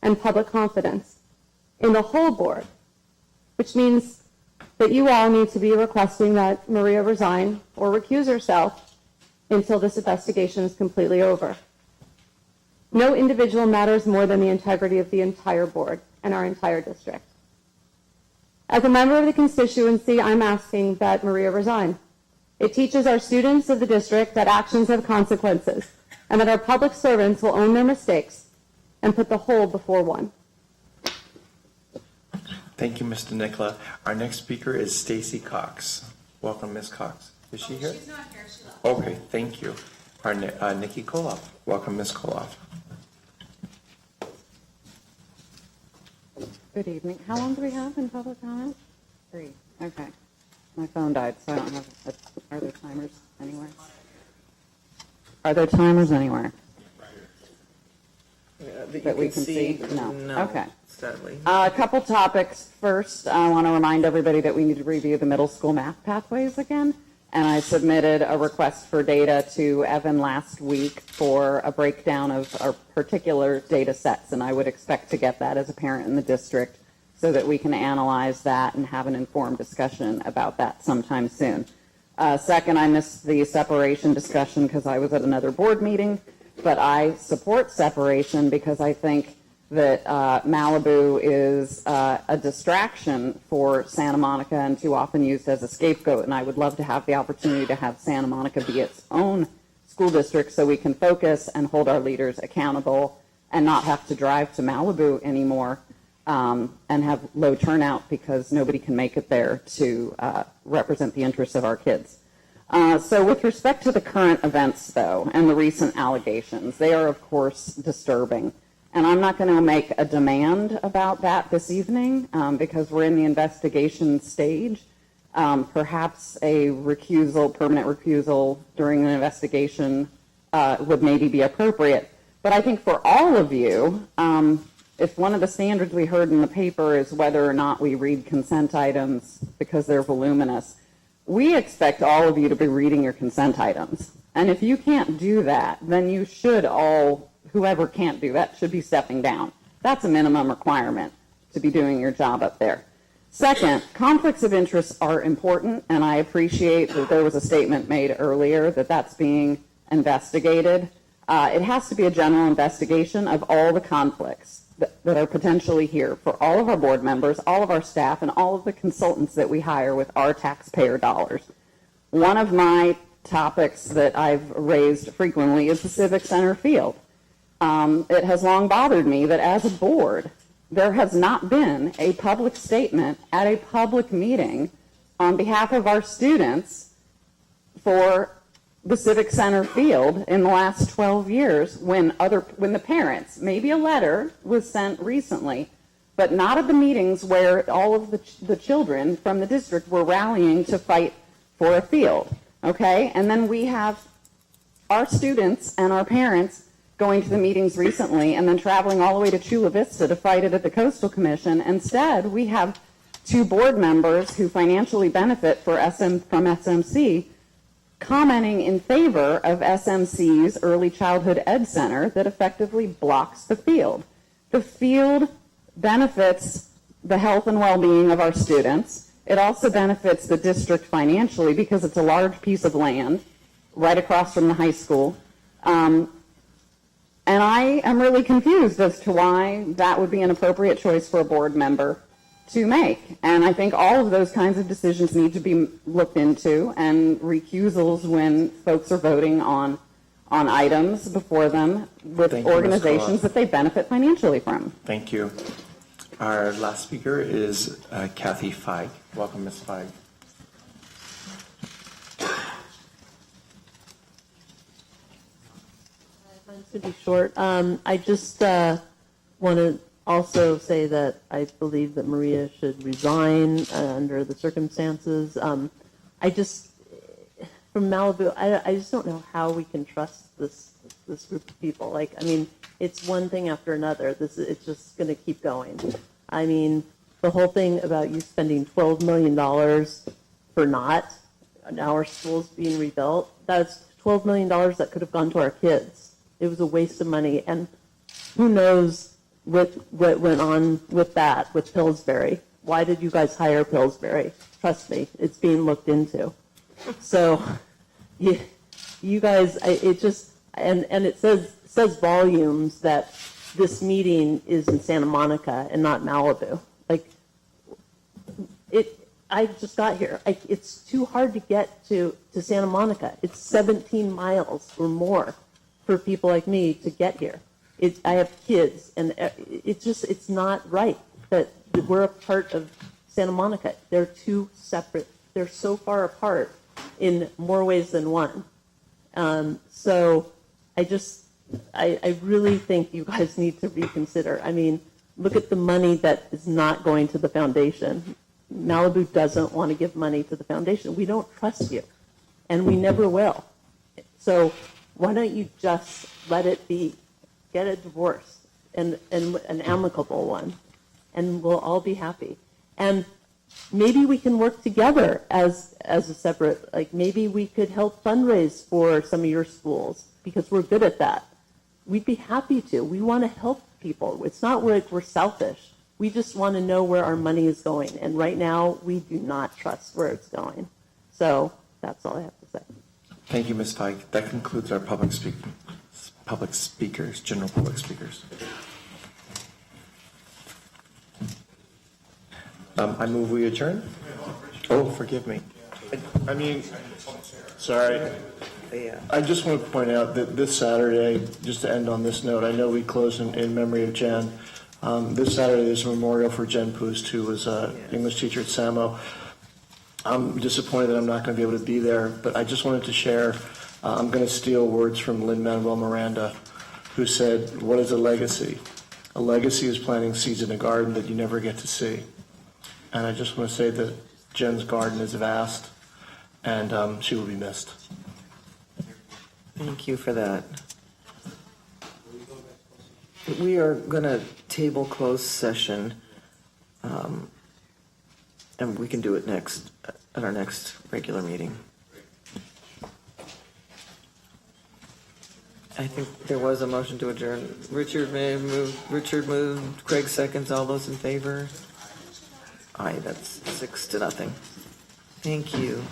Speaker 15: and public confidence in the whole board, which means that you all need to be requesting that Maria resign or recuse herself until this investigation is completely over. No individual matters more than the integrity of the entire board and our entire district. As a member of the constituency, I'm asking that Maria resign. It teaches our students of the district that actions have consequences and that our public servants will own their mistakes and put the whole before one.
Speaker 13: Thank you, Mr. Nicola. Our next speaker is Stacy Cox. Welcome, Ms. Cox. Is she here?
Speaker 7: She's not here. She left.
Speaker 13: Okay, thank you. Our Nikki Koloff. Welcome, Ms. Koloff.
Speaker 18: Good evening. How long do we have in public comment? 3. Okay. My phone died, so I don't have. Are there timers anywhere? Are there timers anywhere?
Speaker 17: That we can see?
Speaker 18: No. Okay.
Speaker 17: Sadly.
Speaker 18: A couple topics. First, I want to remind everybody that we need to review the middle school math pathways again. And I submitted a request for data to Evan last week for a breakdown of our particular data sets. And I would expect to get that as a parent in the district so that we can analyze that and have an informed discussion about that sometime soon. Second, I missed the separation discussion because I was at another board meeting. But I support separation because I think that Malibu is a distraction for Santa Monica and too often used as a scapegoat. And I would love to have the opportunity to have Santa Monica be its own school district so we can focus and hold our leaders accountable and not have to drive to Malibu anymore and have low turnout because nobody can make it there to represent the interests of our kids. So with respect to the current events, though, and the recent allegations, they are, of course, disturbing. And I'm not going to make a demand about that this evening because we're in the investigation stage. Perhaps a recusal, permanent recusal during an investigation would maybe be appropriate. But I think for all of you, if one of the standards we heard in the paper is whether or not we read consent items because they're voluminous, we expect all of you to be reading your consent items. And if you can't do that, then you should all, whoever can't do that, should be stepping down. That's a minimum requirement to be doing your job up there. Second, conflicts of interest are important, and I appreciate that there was a statement made earlier that that's being investigated. It has to be a general investigation of all the conflicts that are potentially here for all of our board members, all of our staff, and all of the consultants that we hire with our taxpayer dollars. One of my topics that I've raised frequently is the Civic Center field. It has long bothered me that as a board, there has not been a public statement at a public meeting on behalf of our students for the Civic Center field in the last 12 years when the parents, maybe a letter was sent recently, but not at the meetings where all of the children from the district were rallying to fight for a field, okay? And then we have our students and our parents going to the meetings recently and then traveling all the way to Chula Vista to fight it at the Coastal Commission. Instead, we have two board members who financially benefit from SMC commenting in favor of SMC's Early Childhood Ed Center that effectively blocks the field. The field benefits the health and well-being of our students. It also benefits the district financially because it's a large piece of land right across from the high school. And I am really confused as to why that would be an appropriate choice for a board member to make. And I think all of those kinds of decisions need to be looked into, and recusals when folks are voting on items before them with organizations that they benefit financially from.
Speaker 13: Thank you. Our last speaker is Kathy Feig. Welcome, Ms. Feig.
Speaker 16: Mine's going to be short. I just want to also say that I believe that Maria should resign under the circumstances. I just, from Malibu, I just don't know how we can trust this group of people. Like, I mean, it's one thing after another. It's just going to keep going. I mean, the whole thing about you spending $12 million for not our schools being rebuilt, that's $12 million that could have gone to our kids. It was a waste of money, and who knows what went on with that, with Pillsbury. Why did you guys hire Pillsbury? Trust me, it's being looked into. So, you guys, it just, and it says volumes that this meeting is in Santa Monica and not Malibu. Like, I just got here. It's too hard to get to Santa Monica. It's 17 miles or more for people like me to get here. I have kids, and it's not right that we're a part of Santa Monica. They're two separate. They're so far apart in more ways than one. So I really think you guys need to reconsider. I mean, look at the money that is not going to the foundation. Malibu doesn't want to give money to the foundation. We don't trust you, and we never will. So why don't you just let it be? Get a divorce, and an amicable one, and we'll all be happy. And maybe we can work together as a separate, like maybe we could help fundraise for some of your schools because we're good at that. We'd be happy to. We want to help people. It's not like we're selfish. We just want to know where our money is going. And right now, we do not trust where it's going. So that's all I have to say.
Speaker 13: Thank you, Ms. Feig. That concludes our general public speakers. I move we adjourn. Oh, forgive me.
Speaker 8: I mean, sorry. I just want to point out that this Saturday, just to end on this note, I know we close in memory of Jan. This Saturday, there's a memorial for Jen Poost, who was an English teacher at Samo. I'm disappointed that I'm not going to be able to be there, but I just wanted to share, I'm going to steal words from Lin-Manuel Miranda, who said, "What is a legacy? A legacy is planting seeds in a garden that you never get to see." And I just want to say that Jen's garden is vast, and she will be missed.
Speaker 17: Thank you for that. We are going to table closed session, and we can do it next at our next regular meeting. I think there was a motion to adjourn. Richard moved, Craig seconds. All those in favor? Aye, that's 6-0. Thank you.